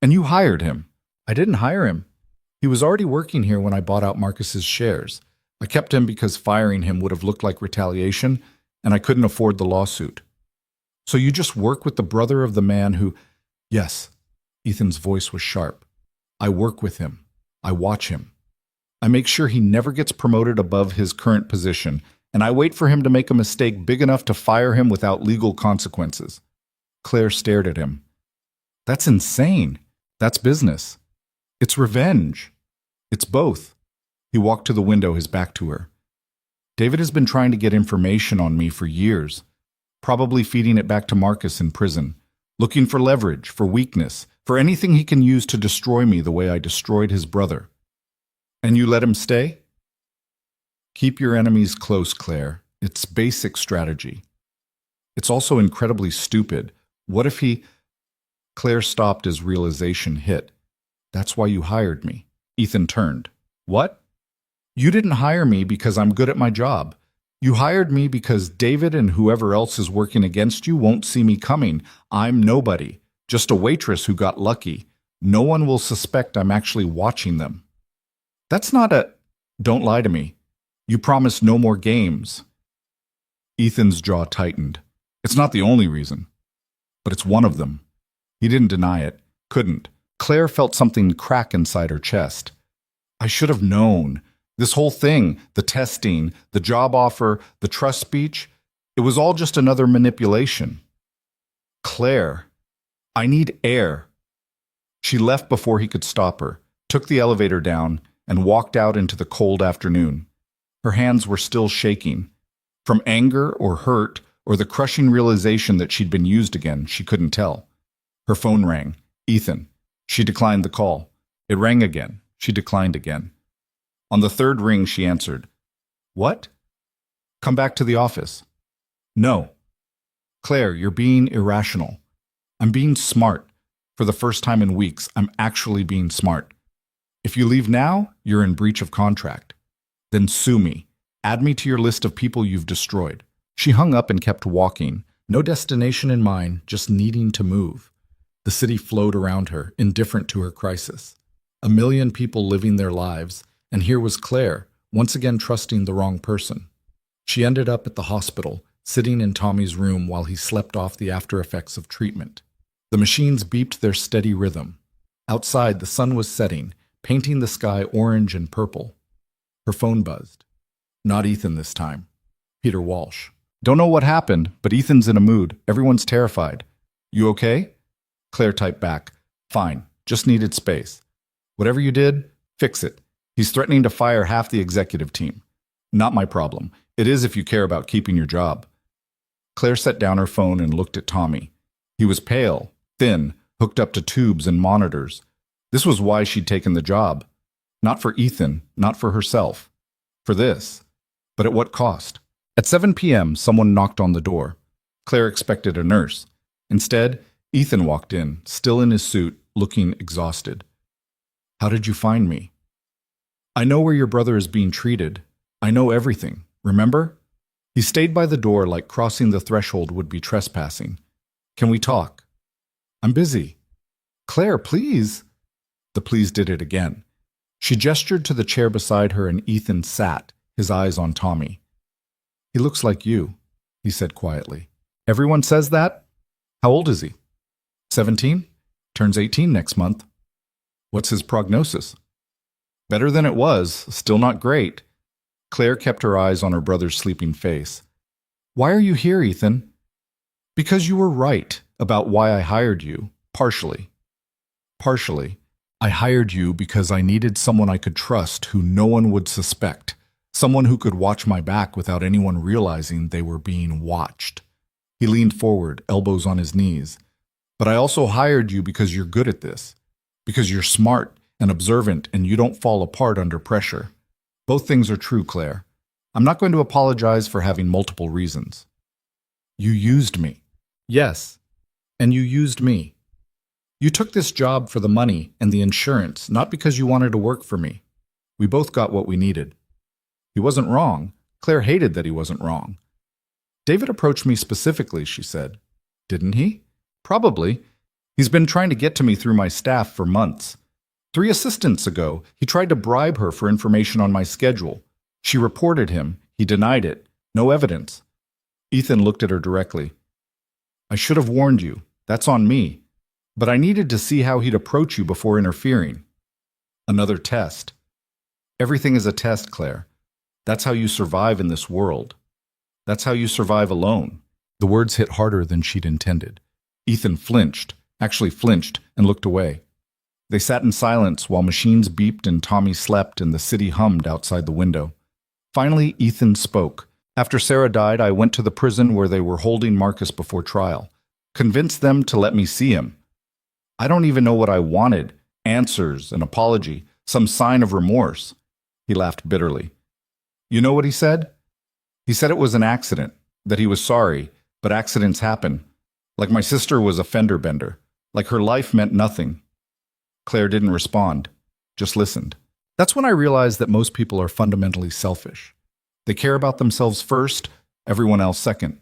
And you hired him. I didn't hire him. He was already working here when I bought out Marcus's shares. I kept him because firing him would have looked like retaliation, and I couldn't afford the lawsuit. So you just work with the brother of the man who... Yes. Ethan's voice was sharp. I work with him. I watch him. I make sure he never gets promoted above his current position, and I wait for him to make a mistake big enough to fire him without legal consequences. Claire stared at him. That's insane. That's business. It's revenge. It's both. He walked to the window, his back to her. David has been trying to get information on me for years, probably feeding it back to Marcus in prison. looking for leverage, for weakness, for anything he can use to destroy me the way I destroyed his brother. And you let him stay? Keep your enemies close, Claire. It's basic strategy. It's also incredibly stupid. What if he... Claire stopped as realization hit. That's why you hired me. Ethan turned. What? You didn't hire me because I'm good at my job. You hired me because David and whoever else is working against you won't see me coming. I'm nobody, just a waitress who got lucky. No one will suspect I'm actually watching them. That's not a... Don't lie to me. You promised no more games. Ethan's jaw tightened. It's not the only reason, but it's one of them. He didn't deny it, couldn't. Claire felt something crack inside her chest. I should have known. This whole thing, the testing, the job offer, the trust speech, it was all just another manipulation. Claire, I need air. She left before he could stop her, took the elevator down, and walked out into the cold afternoon. Her hands were still shaking. From anger or hurt or the crushing realization that she'd been used again, she couldn't tell. Her phone rang. Ethan. She declined the call. It rang again. She declined again. On the third ring, she answered. What? Come back to the office. No. Claire, you're being irrational. I'm being smart. For the first time in weeks, I'm actually being smart. If you leave now, you're in breach of contract. Then sue me. Add me to your list of people you've destroyed. She hung up and kept walking. No destination in mind, just needing to move. The city flowed around her, indifferent to her crisis. A million people living their lives, and here was Claire, once again trusting the wrong person. She ended up at the hospital, sitting in Tommy's room while he slept off the after effects of treatment. The machines beeped their steady rhythm. Outside, the sun was setting, painting the sky orange and purple. Her phone buzzed. Not Ethan this time. Peter Walsh. Don't know what happened, but Ethan's in a mood. Everyone's terrified. You okay? Claire typed back. Fine. Just needed space. Whatever you did, fix it. He's threatening to fire half the executive team. Not my problem. It is if you care about keeping your job. Claire set down her phone and looked at Tommy. He was pale, thin, hooked up to tubes and monitors. This was why she'd taken the job. Not for Ethan, not for herself. For this. But at what cost? At 7 p.m., someone knocked on the door. Claire expected a nurse. Instead, Ethan walked in, still in his suit, looking exhausted. How did you find me? I know where your brother is being treated. I know everything. Remember? He stayed by the door like crossing the threshold would be trespassing. Can we talk? I'm busy. Claire, please. The please did it again. She gestured to the chair beside her and Ethan sat, his eyes on Tommy. He looks like you, he said quietly. Everyone says that? How old is he? 17? Turns 18 next month. What's his prognosis? Better than it was, still not great. Claire kept her eyes on her brother's sleeping face. Why are you here, Ethan? Because you were right about why I hired you, partially. Partially. I hired you because I needed someone I could trust who no one would suspect, someone who could watch my back without anyone realizing they were being watched. He leaned forward, elbows on his knees. But I also hired you because you're good at this, because you're smart and observant and you don't fall apart under pressure. Both things are true, Claire. I'm not going to apologize for having multiple reasons. You used me. Yes, and you used me. You took this job for the money and the insurance, not because you wanted to work for me. We both got what we needed. He wasn't wrong. Claire hated that he wasn't wrong. David approached me specifically, she said. Didn't he? Probably. He's been trying to get to me through my staff for months. 3 assistants ago, he tried to bribe her for information on my schedule. She reported him. He denied it. No evidence. Ethan looked at her directly. I should have warned you. That's on me. But I needed to see how he'd approach you before interfering. Another test. Everything is a test, Claire. That's how you survive in this world. That's how you survive alone. The words hit harder than she'd intended. Ethan flinched, and looked away. They sat in silence while machines beeped and Tommy slept and the city hummed outside the window. Finally, Ethan spoke. After Sarah died, I went to the prison where they were holding Marcus before trial. Convince them to let me see him. I don't even know what I wanted. Answers, an apology, some sign of remorse. He laughed bitterly. You know what he said? He said it was an accident, that he was sorry, but accidents happen. Like my sister was a fender bender. Like her life meant nothing. Claire didn't respond, just listened. That's when I realized that most people are fundamentally selfish. They care about themselves first, everyone else second.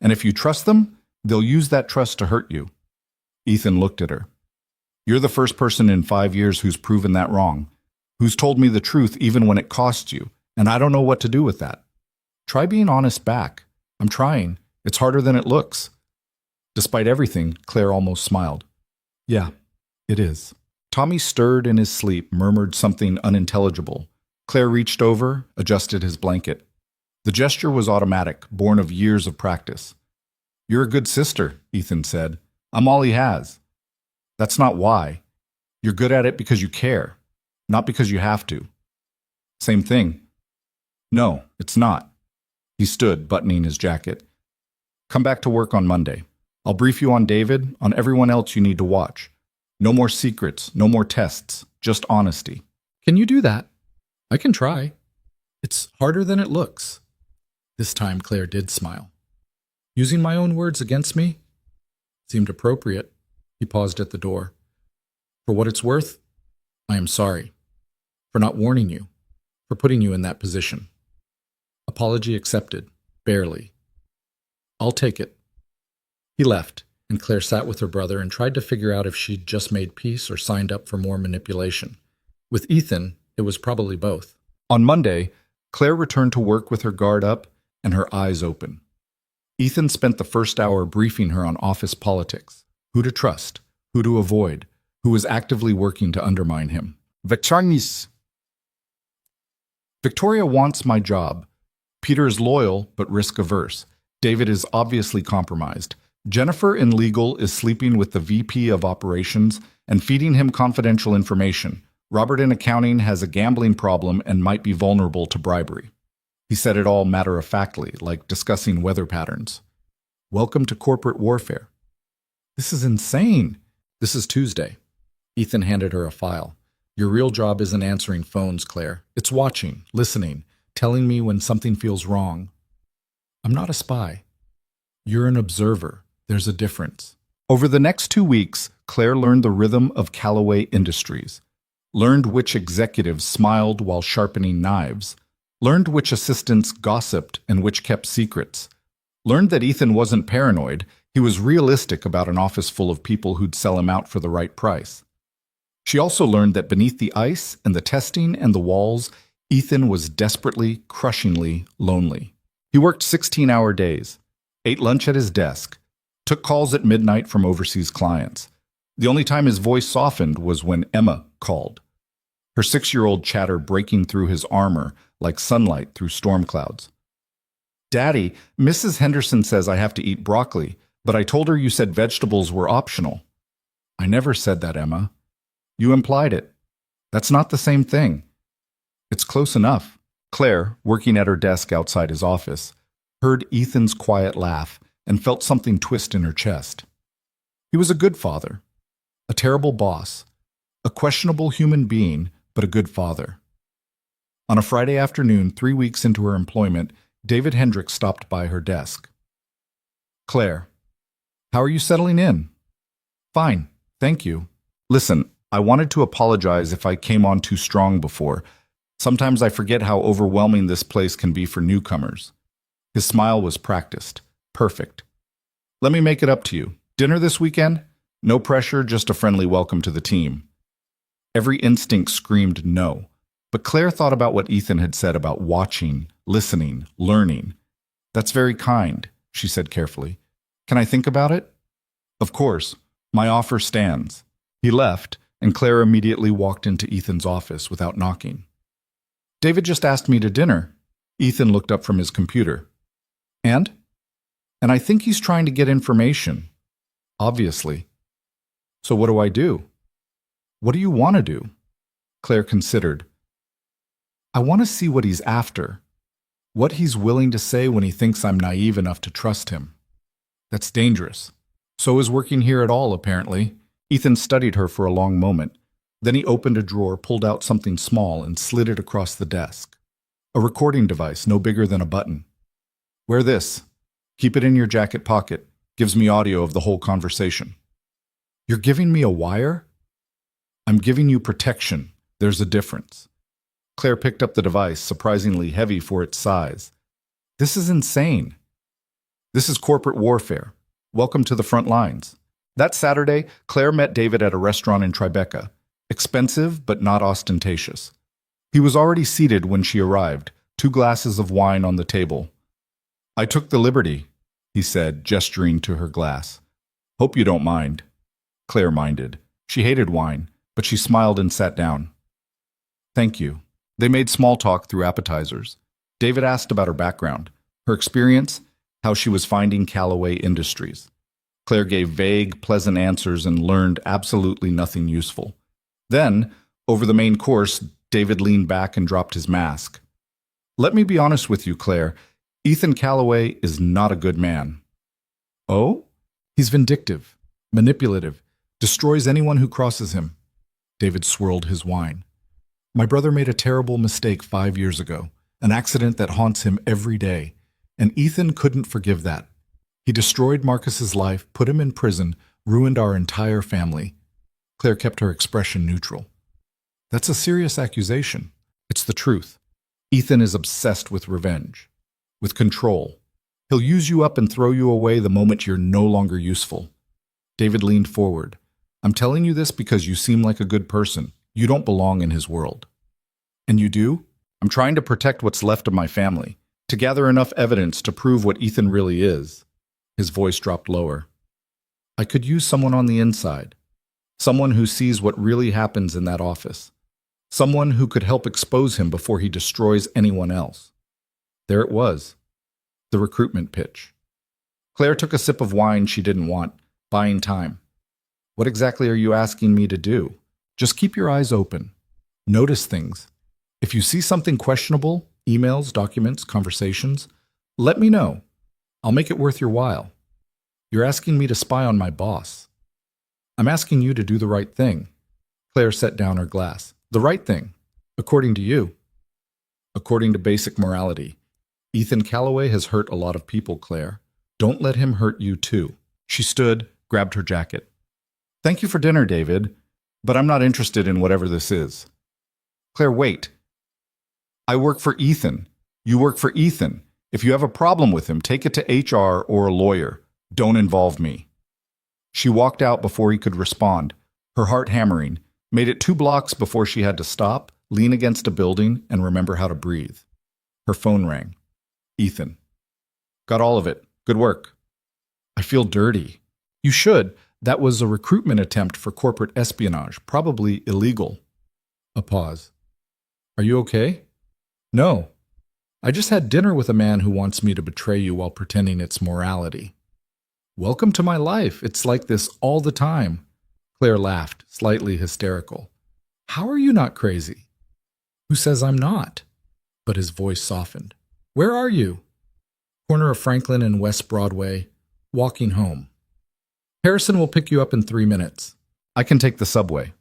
And if you trust them, they'll use that trust to hurt you. Ethan looked at her. You're the first person in 5 years who's proven that wrong, who's told me the truth even when it costs you, and I don't know what to do with that. Try being honest back. I'm trying. It's harder than it looks. Despite everything, Claire almost smiled. Yeah, it is. Tommy stirred in his sleep, murmured something unintelligible. Claire reached over, adjusted his blanket. The gesture was automatic, born of years of practice. You're a good sister, Ethan said. I'm all he has. That's not why. You're good at it because you care, not because you have to. Same thing. No, it's not. He stood, buttoning his jacket. Come back to work on Monday. I'll brief you on David, on everyone else you need to watch. No more secrets, no more tests, just honesty. Can you do that? I can try. It's harder than it looks. This time Claire did smile. Using my own words against me? Seemed appropriate. He paused at the door. For what it's worth, I am sorry. For not warning you. For putting you in that position. Apology accepted. Barely. I'll take it. He left, and Claire sat with her brother and tried to figure out if she'd just made peace or signed up for more manipulation. With Ethan, it was probably both. On Monday, Claire returned to work with her guard up and her eyes open. Ethan spent the first hour briefing her on office politics, who to trust, who to avoid, who was actively working to undermine him. Victoria wants my job. Peter is loyal but risk-averse. David is obviously compromised. Jennifer in legal is sleeping with the VP of operations and feeding him confidential information. Robert in accounting has a gambling problem and might be vulnerable to bribery. He said it all matter-of-factly, like discussing weather patterns. Welcome to corporate warfare. This is insane. This is Tuesday. Ethan handed her a file. Your real job isn't answering phones, Claire. It's watching, listening, telling me when something feels wrong. I'm not a spy. You're an observer. There's a difference. Over the next 2 weeks, Claire learned the rhythm of Callaway Industries, learned which executives smiled while sharpening knives, learned which assistants gossiped and which kept secrets, learned that Ethan wasn't paranoid. He was realistic about an office full of people who'd sell him out for the right price. She also learned that beneath the ice and the testing and the walls, Ethan was desperately, crushingly lonely. He worked 16-hour days, ate lunch at his desk, took calls at midnight from overseas clients. The only time his voice softened was when Emma called, her 6-year-old chatter breaking through his armor like sunlight through storm clouds. Daddy, Mrs. Henderson says I have to eat broccoli, but I told her you said vegetables were optional. I never said that, Emma. You implied it. That's not the same thing. It's close enough. Claire, working at her desk outside his office, heard Ethan's quiet laugh and felt something twist in her chest. He was a good father, a terrible boss, a questionable human being, but a good father. On a Friday afternoon, 3 weeks into her employment, David Hendricks stopped by her desk. Claire, how are you settling in? Fine, thank you. Listen, I wanted to apologize if I came on too strong before. Sometimes I forget how overwhelming this place can be for newcomers. His smile was practiced, perfect. Let me make it up to you. Dinner this weekend? No pressure, just a friendly welcome to the team. Every instinct screamed no, but Claire thought about what Ethan had said about watching, listening, learning. That's very kind, she said carefully. Can I think about it? Of course. My offer stands. He left, and Claire immediately walked into Ethan's office without knocking. David just asked me to dinner. Ethan looked up from his computer. And? And I think he's trying to get information. Obviously. So what do I do? What do you want to do? Claire considered. I want to see what he's after. What he's willing to say when he thinks I'm naive enough to trust him. That's dangerous. So is working here at all, apparently. Ethan studied her for a long moment. Then he opened a drawer, pulled out something small, and slid it across the desk. A recording device, no bigger than a button. Wear this. Keep it in your jacket pocket. Gives me audio of the whole conversation. You're giving me a wire? I'm giving you protection. There's a difference. Claire picked up the device, surprisingly heavy for its size. This is insane. This is corporate warfare. Welcome to the front lines. That Saturday, Claire met David at a restaurant in Tribeca. Expensive, but not ostentatious. He was already seated when she arrived, 2 glasses of wine on the table. I took the liberty, he said, gesturing to her glass. Hope you don't mind. Claire minded. She hated wine, but she smiled and sat down. Thank you. They made small talk through appetizers. David asked about her background, her experience, how she was finding Callaway Industries. Claire gave vague, pleasant answers and learned absolutely nothing useful. Then, over the main course, David leaned back and dropped his mask. Let me be honest with you, Claire. Ethan Callaway is not a good man. Oh? He's vindictive, manipulative, destroys anyone who crosses him. David swirled his wine. My brother made a terrible mistake 5 years ago, an accident that haunts him every day, and Ethan couldn't forgive that. He destroyed Marcus's life, put him in prison, ruined our entire family. Claire kept her expression neutral. That's a serious accusation. It's the truth. Ethan is obsessed with revenge, with control. He'll use you up and throw you away the moment you're no longer useful. David leaned forward. I'm telling you this because you seem like a good person. You don't belong in his world. And you do? I'm trying to protect what's left of my family, to gather enough evidence to prove what Ethan really is. His voice dropped lower. I could use someone on the inside. Someone who sees what really happens in that office. Someone who could help expose him before he destroys anyone else. There it was. The recruitment pitch. Claire took a sip of wine she didn't want, buying time. What exactly are you asking me to do? Just keep your eyes open. Notice things. If you see something questionable, emails, documents, conversations, let me know. I'll make it worth your while. You're asking me to spy on my boss. I'm asking you to do the right thing. Claire set down her glass. The right thing, according to you. According to basic morality. Ethan Callaway has hurt a lot of people, Claire. Don't let him hurt you too. She stood, grabbed her jacket. Thank you for dinner, David, but I'm not interested in whatever this is. Claire, wait. I work for Ethan. You work for Ethan. If you have a problem with him, take it to HR or a lawyer. Don't involve me. She walked out before he could respond, her heart hammering, made it 2 blocks before she had to stop, lean against a building, and remember how to breathe. Her phone rang. Ethan. Got all of it. Good work. I feel dirty. You should. That was a recruitment attempt for corporate espionage, probably illegal. A pause. Are you okay? No. I just had dinner with a man who wants me to betray you while pretending it's morality. Welcome to my life. It's like this all the time. Claire laughed, slightly hysterical. How are you not crazy? Who says I'm not? But his voice softened. Where are you? Corner of Franklin and West Broadway, walking home. Harrison will pick you up in 3 minutes. I can take the subway.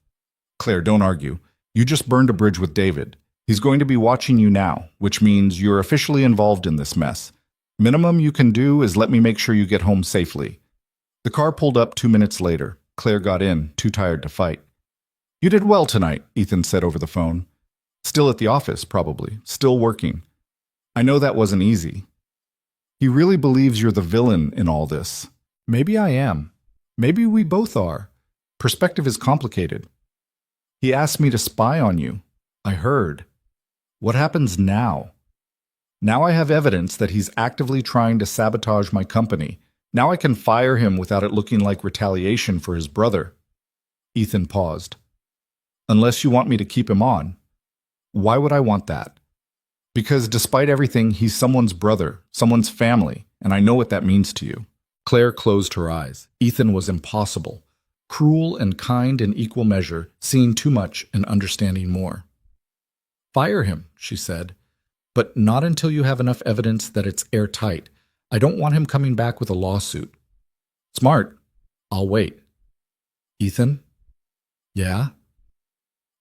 Claire, don't argue. You just burned a bridge with David. He's going to be watching you now, which means you're officially involved in this mess. Minimum you can do is let me make sure you get home safely. The car pulled up 2 minutes later. Claire got in, too tired to fight. You did well tonight, Ethan said over the phone. Still at the office, probably. Still working. I know that wasn't easy. He really believes you're the villain in all this. Maybe I am. Maybe we both are. Perspective is complicated. He asked me to spy on you. I heard. What happens now? Now I have evidence that he's actively trying to sabotage my company. Now I can fire him without it looking like retaliation for his brother. Ethan paused. Unless you want me to keep him on. Why would I want that? Because despite everything, he's someone's brother, someone's family, and I know what that means to you. Claire closed her eyes. Ethan was impossible. Cruel and kind in equal measure, seeing too much and understanding more. Fire him, she said, but not until you have enough evidence that it's airtight. I don't want him coming back with a lawsuit. Smart. I'll wait. Ethan? Yeah?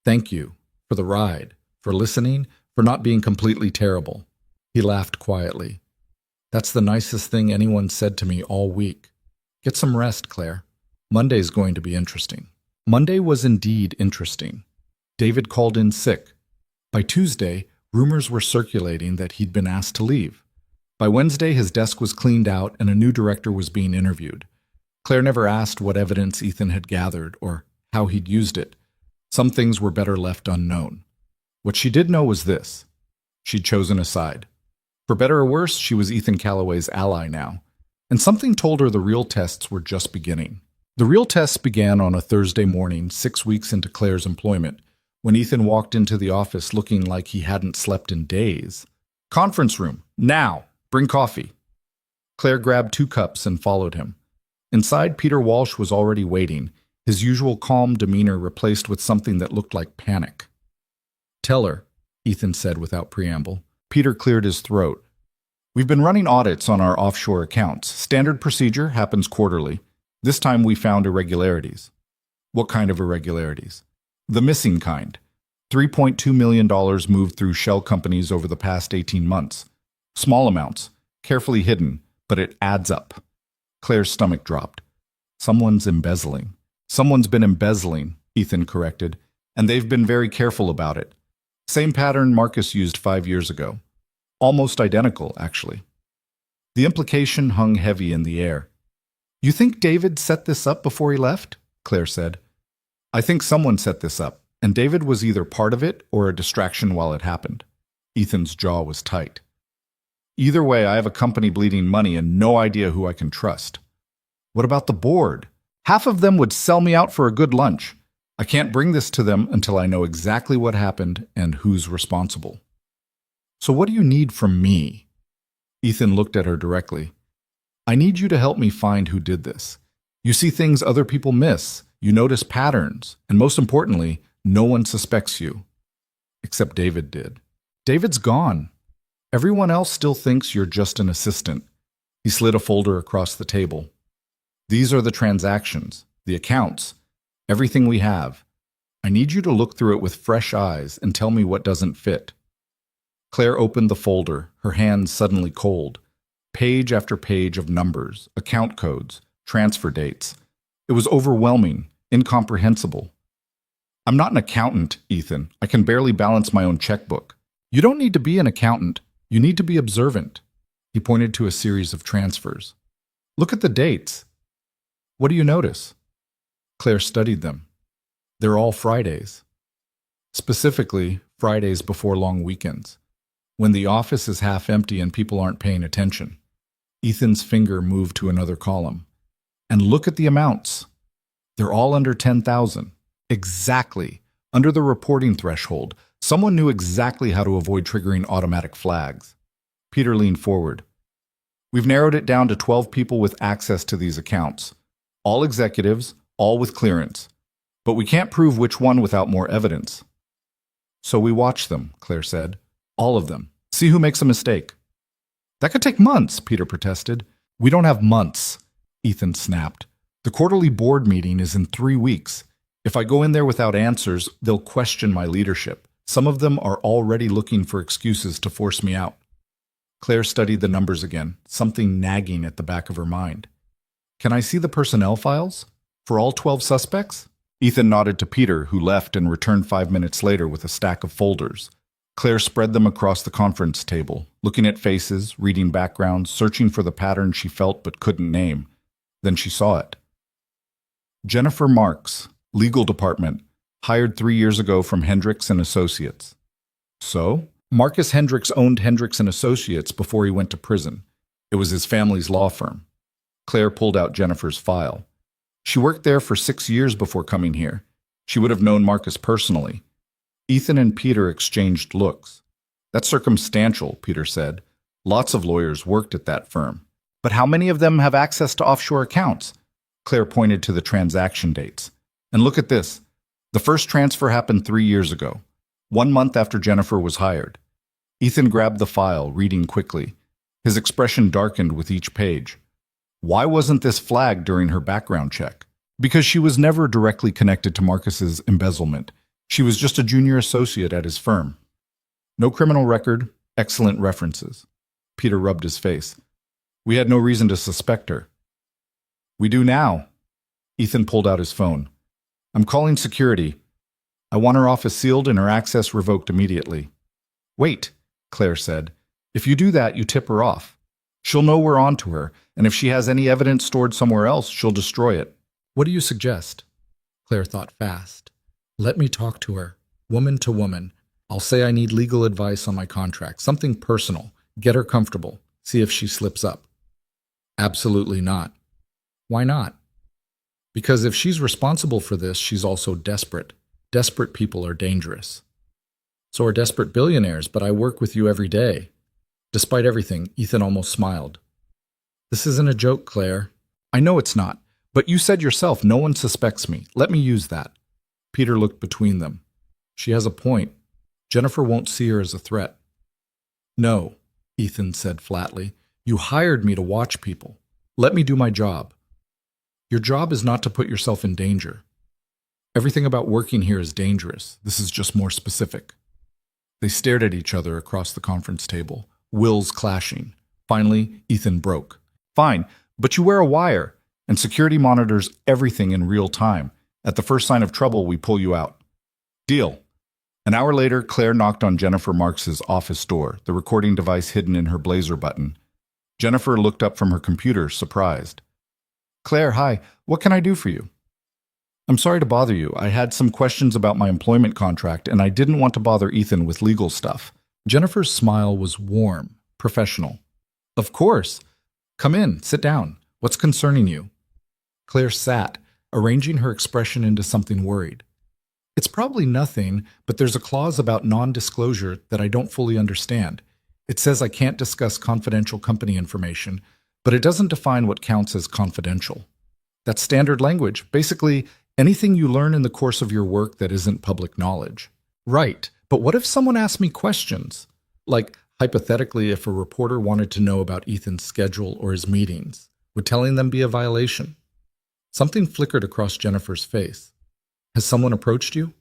Thank you for the ride, for listening, for not being completely terrible. He laughed quietly. That's the nicest thing anyone said to me all week. Get some rest, Claire. Monday's going to be interesting. Monday was indeed interesting. David called in sick. By Tuesday, rumors were circulating that he'd been asked to leave. By Wednesday, his desk was cleaned out and a new director was being interviewed. Claire never asked what evidence Ethan had gathered or how he'd used it. Some things were better left unknown. What she did know was this. She'd chosen a side. For better or worse, she was Ethan Calloway's ally now. And something told her the real tests were just beginning. The real tests began on a Thursday morning, 6 weeks into Claire's employment, when Ethan walked into the office looking like he hadn't slept in days. Conference room, now! Bring coffee. Claire grabbed 2 cups and followed him. Inside, Peter Walsh was already waiting, his usual calm demeanor replaced with something that looked like panic. Tell her, Ethan said without preamble. Peter cleared his throat. We've been running audits on our offshore accounts. Standard procedure happens quarterly. This time we found irregularities. What kind of irregularities? The missing kind. $3.2 million moved through shell companies over the past 18 months. Small amounts, carefully hidden, but it adds up. Claire's stomach dropped. Someone's embezzling. Someone's been embezzling, Ethan corrected, and they've been very careful about it. Same pattern Marcus used 5 years ago. Almost identical, actually. The implication hung heavy in the air. You think David set this up before he left? Claire said. I think someone set this up, and David was either part of it or a distraction while it happened. Ethan's jaw was tight. Either way, I have a company bleeding money and no idea who I can trust. What about the board? Half of them would sell me out for a good lunch. I can't bring this to them until I know exactly what happened and who's responsible. So what do you need from me? Ethan looked at her directly. I need you to help me find who did this. You see things other people miss. You notice patterns. And most importantly, no one suspects you. Except David did. David's gone. Everyone else still thinks you're just an assistant. He slid a folder across the table. These are the transactions, the accounts, everything we have. I need you to look through it with fresh eyes and tell me what doesn't fit. Claire opened the folder, her hands suddenly cold. Page after page of numbers, account codes, transfer dates. It was overwhelming, incomprehensible. I'm not an accountant, Ethan. I can barely balance my own checkbook. You don't need to be an accountant. You need to be observant. He pointed to a series of transfers. Look at the dates. What do you notice? Claire studied them. They're all Fridays. Specifically, Fridays before long weekends, when the office is half empty and people aren't paying attention. Ethan's finger moved to another column. And look at the amounts. They're all under 10,000. Exactly. Under the reporting threshold. Someone knew exactly how to avoid triggering automatic flags. Peter leaned forward. We've narrowed it down to 12 people with access to these accounts. All executives, all with clearance. But we can't prove which one without more evidence. So we watch them, Claire said. All of them. See who makes a mistake. That could take months, Peter protested. We don't have months, Ethan snapped. The quarterly board meeting is in 3 weeks. If I go in there without answers, they'll question my leadership. Some of them are already looking for excuses to force me out. Claire studied the numbers again, something nagging at the back of her mind. Can I see the personnel files? For all 12 suspects? Ethan nodded to Peter, who left and returned 5 minutes later with a stack of folders. Claire spread them across the conference table, looking at faces, reading backgrounds, searching for the pattern she felt but couldn't name. Then she saw it. Jennifer Marks, Legal Department, hired 3 years ago from Hendricks and Associates. So, Marcus Hendricks owned Hendricks and Associates before he went to prison. It was his family's law firm. Claire pulled out Jennifer's file. She worked there for 6 years before coming here. She would have known Marcus personally. Ethan and Peter exchanged looks. That's circumstantial, Peter said. Lots of lawyers worked at that firm. But how many of them have access to offshore accounts? Claire pointed to the transaction dates. And look at this. The first transfer happened 3 years ago, 1 month after Jennifer was hired. Ethan grabbed the file, reading quickly. His expression darkened with each page. Why wasn't this flagged during her background check? Because she was never directly connected to Marcus's embezzlement. She was just a junior associate at his firm. No criminal record, excellent references. Peter rubbed his face. We had no reason to suspect her. We do now. Ethan pulled out his phone. I'm calling security. I want her office sealed and her access revoked immediately. Wait, Claire said. If you do that, you tip her off. She'll know we're on to her, and if she has any evidence stored somewhere else, she'll destroy it. What do you suggest? Claire thought fast. Let me talk to her, woman to woman. I'll say I need legal advice on my contract, something personal. Get her comfortable. See if she slips up. Absolutely not. Why not? Because if she's responsible for this, she's also desperate. Desperate people are dangerous. So are desperate billionaires, but I work with you every day. Despite everything, Ethan almost smiled. This isn't a joke, Claire. I know it's not, but you said yourself no one suspects me. Let me use that. Peter looked between them. She has a point. Jennifer won't see her as a threat. No, Ethan said flatly. You hired me to watch people. Let me do my job. Your job is not to put yourself in danger. Everything about working here is dangerous. This is just more specific. They stared at each other across the conference table, wills clashing. Finally, Ethan broke. Fine, but you wear a wire, and security monitors everything in real time. At the first sign of trouble, we pull you out. Deal. An hour later, Claire knocked on Jennifer Marks's office door, the recording device hidden in her blazer button. Jennifer looked up from her computer, surprised. Claire, hi. What can I do for you? I'm sorry to bother you. I had some questions about my employment contract, and I didn't want to bother Ethan with legal stuff. Jennifer's smile was warm, professional. Of course. Come in, sit down. What's concerning you? Claire sat, arranging her expression into something worried. It's probably nothing, but there's a clause about non-disclosure that I don't fully understand. It says I can't discuss confidential company information, but it doesn't define what counts as confidential. That's standard language. Basically, anything you learn in the course of your work that isn't public knowledge. Right, but what if someone asked me questions? Like, hypothetically, if a reporter wanted to know about Ethan's schedule or his meetings, would telling them be a violation? Something flickered across Jennifer's face. Has someone approached you?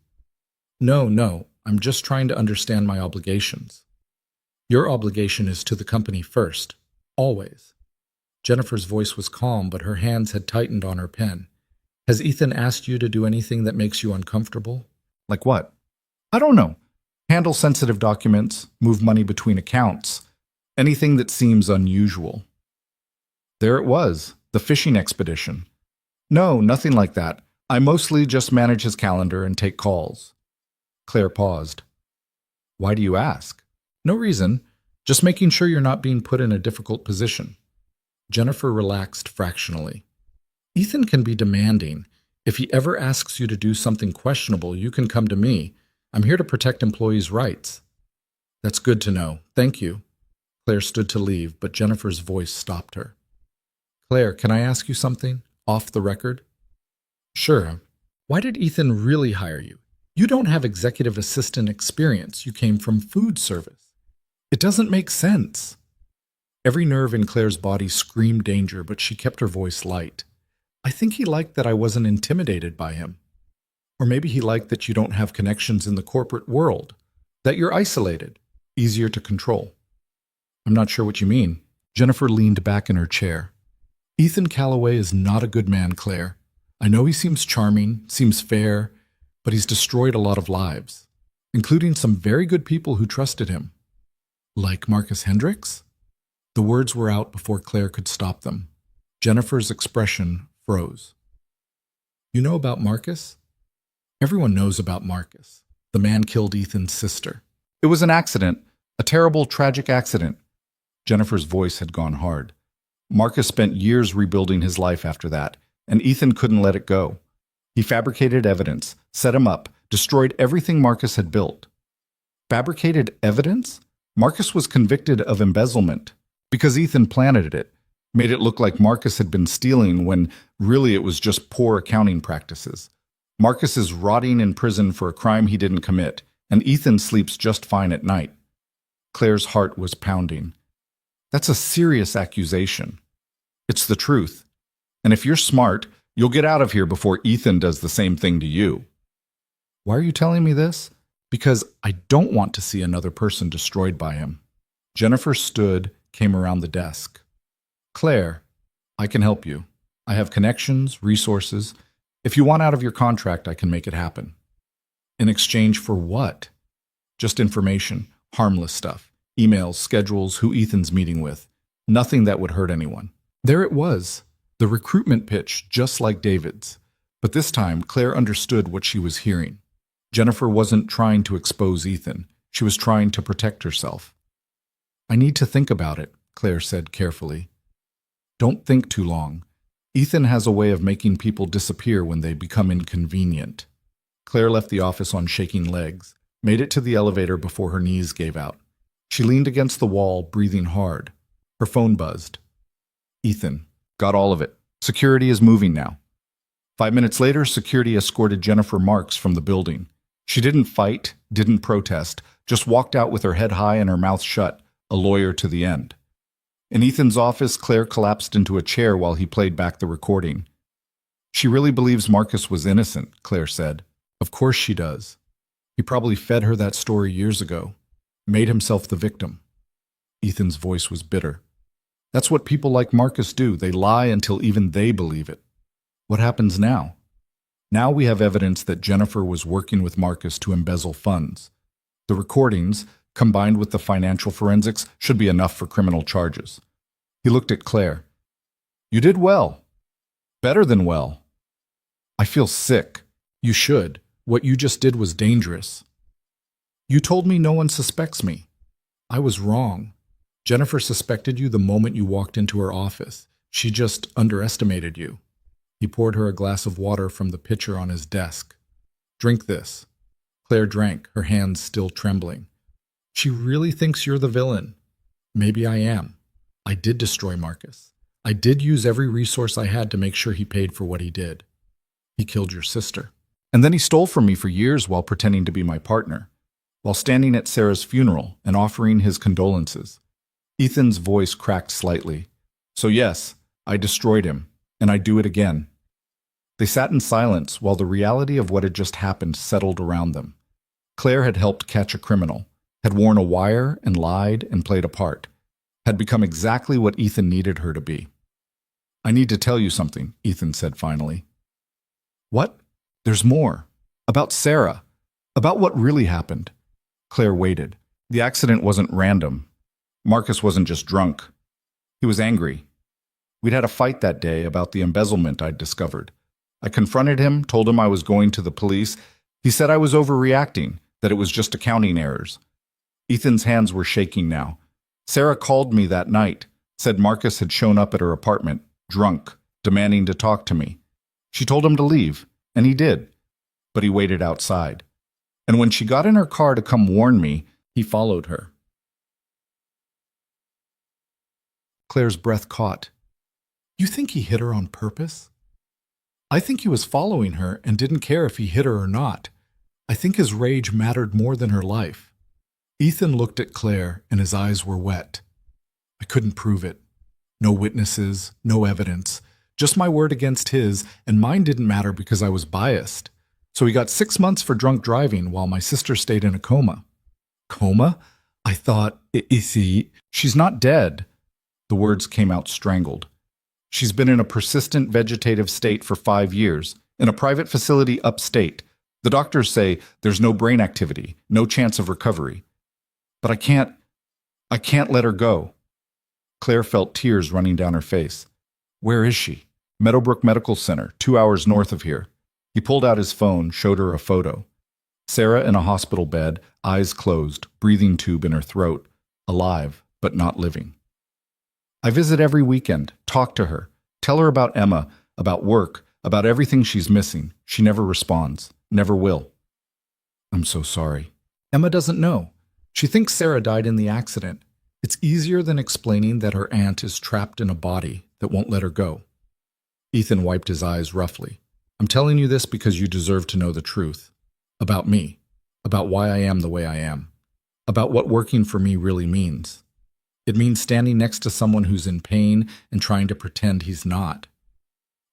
No, I'm just trying to understand my obligations. Your obligation is to the company first, always. Jennifer's voice was calm, but her hands had tightened on her pen. Has Ethan asked you to do anything that makes you uncomfortable? Like what? I don't know. Handle sensitive documents, move money between accounts, anything that seems unusual. There it was, the fishing expedition. No, nothing like that. I mostly just manage his calendar and take calls. Claire paused. Why do you ask? No reason. Just making sure you're not being put in a difficult position. Jennifer relaxed fractionally. Ethan can be demanding. If he ever asks you to do something questionable, you can come to me. I'm here to protect employees' rights. That's good to know. Thank you. Claire stood to leave, but Jennifer's voice stopped her. Claire, can I ask you something? Off the record? Sure. Why did Ethan really hire you? You don't have executive assistant experience. You came from food service. It doesn't make sense. Every nerve in Claire's body screamed danger, but she kept her voice light. I think he liked that I wasn't intimidated by him. Or maybe he liked that you don't have connections in the corporate world, that you're isolated, easier to control. I'm not sure what you mean. Jennifer leaned back in her chair. Ethan Calloway is not a good man, Claire. I know he seems charming, seems fair, but he's destroyed a lot of lives, including some very good people who trusted him. Like Marcus Hendricks? The words were out before Claire could stop them. Jennifer's expression froze. You know about Marcus? Everyone knows about Marcus. The man killed Ethan's sister. It was an accident, a terrible, tragic accident. Jennifer's voice had gone hard. Marcus spent years rebuilding his life after that, and Ethan couldn't let it go. He fabricated evidence, set him up, destroyed everything Marcus had built. Fabricated evidence? Marcus was convicted of embezzlement because Ethan planted it, made it look like Marcus had been stealing when really it was just poor accounting practices. Marcus is rotting in prison for a crime he didn't commit, and Ethan sleeps just fine at night. Claire's heart was pounding. That's a serious accusation. It's the truth. And if you're smart, you'll get out of here before Ethan does the same thing to you. Why are you telling me this? Because I don't want to see another person destroyed by him. Jennifer stood, came around the desk. Claire, I can help you. I have connections, resources. If you want out of your contract, I can make it happen. In exchange for what? Just information, harmless stuff, emails, schedules, who Ethan's meeting with. Nothing that would hurt anyone. There it was, the recruitment pitch, just like David's. But this time, Claire understood what she was hearing. Jennifer wasn't trying to expose Ethan. She was trying to protect herself. I need to think about it, Claire said carefully. Don't think too long. Ethan has a way of making people disappear when they become inconvenient. Claire left the office on shaking legs, made it to the elevator before her knees gave out. She leaned against the wall, breathing hard. Her phone buzzed. Ethan, got all of it. Security is moving now. 5 minutes later, security escorted Jennifer Marks from the building. She didn't fight, didn't protest, just walked out with her head high and her mouth shut, a lawyer to the end. In Ethan's office, Claire collapsed into a chair while he played back the recording. She really believes Marcus was innocent, Claire said. Of course she does. He probably fed her that story years ago, made himself the victim. Ethan's voice was bitter. That's what people like Marcus do. They lie until even they believe it. What happens now? Now we have evidence that Jennifer was working with Marcus to embezzle funds. The recordings, combined with the financial forensics, should be enough for criminal charges. He looked at Claire. You did well. Better than well. I feel sick. You should. What you just did was dangerous. You told me no one suspects me. I was wrong. Jennifer suspected you the moment you walked into her office. She just underestimated you. He poured her a glass of water from the pitcher on his desk. Drink this. Claire drank, her hands still trembling. She really thinks you're the villain. Maybe I am. I did destroy Marcus. I did use every resource I had to make sure he paid for what he did. He killed your sister. And then he stole from me for years while pretending to be my partner, while standing at Sarah's funeral and offering his condolences. Ethan's voice cracked slightly. So yes, I destroyed him, and I'd do it again. They sat in silence while the reality of what had just happened settled around them. Claire had helped catch a criminal, had worn a wire and lied and played a part, had become exactly what Ethan needed her to be. I need to tell you something, Ethan said finally. What? There's more. About Sarah. About what really happened. Claire waited. The accident wasn't random. Marcus wasn't just drunk. He was angry. We'd had a fight that day about the embezzlement I'd discovered. I confronted him, told him I was going to the police. He said I was overreacting, that it was just accounting errors. Ethan's hands were shaking now. Sarah called me that night, said Marcus had shown up at her apartment, drunk, demanding to talk to me. She told him to leave, and he did. But he waited outside. And when she got in her car to come warn me, he followed her. Claire's breath caught. You think he hit her on purpose? I think he was following her and didn't care if he hit her or not. I think his rage mattered more than her life. Ethan looked at Claire and his eyes were wet. I couldn't prove it. No witnesses, no evidence. Just my word against his, and mine didn't matter because I was biased. So he got 6 months for drunk driving while my sister stayed in a coma. Coma? I thought, she's not dead. The words came out strangled. She's been in a persistent vegetative state for 5 years, in a private facility upstate. The doctors say there's no brain activity, no chance of recovery. But I can't let her go. Claire felt tears running down her face. Where is she? Meadowbrook Medical Center, 2 hours north of here. He pulled out his phone, showed her a photo. Sarah in a hospital bed, eyes closed, breathing tube in her throat, alive, but not living. I visit every weekend, talk to her, tell her about Emma, about work, about everything she's missing. She never responds, never will. I'm so sorry. Emma doesn't know. She thinks Sarah died in the accident. It's easier than explaining that her aunt is trapped in a body that won't let her go. Ethan wiped his eyes roughly. I'm telling you this because you deserve to know the truth. About me. About why I am the way I am. About what working for me really means. It means standing next to someone who's in pain and trying to pretend he's not.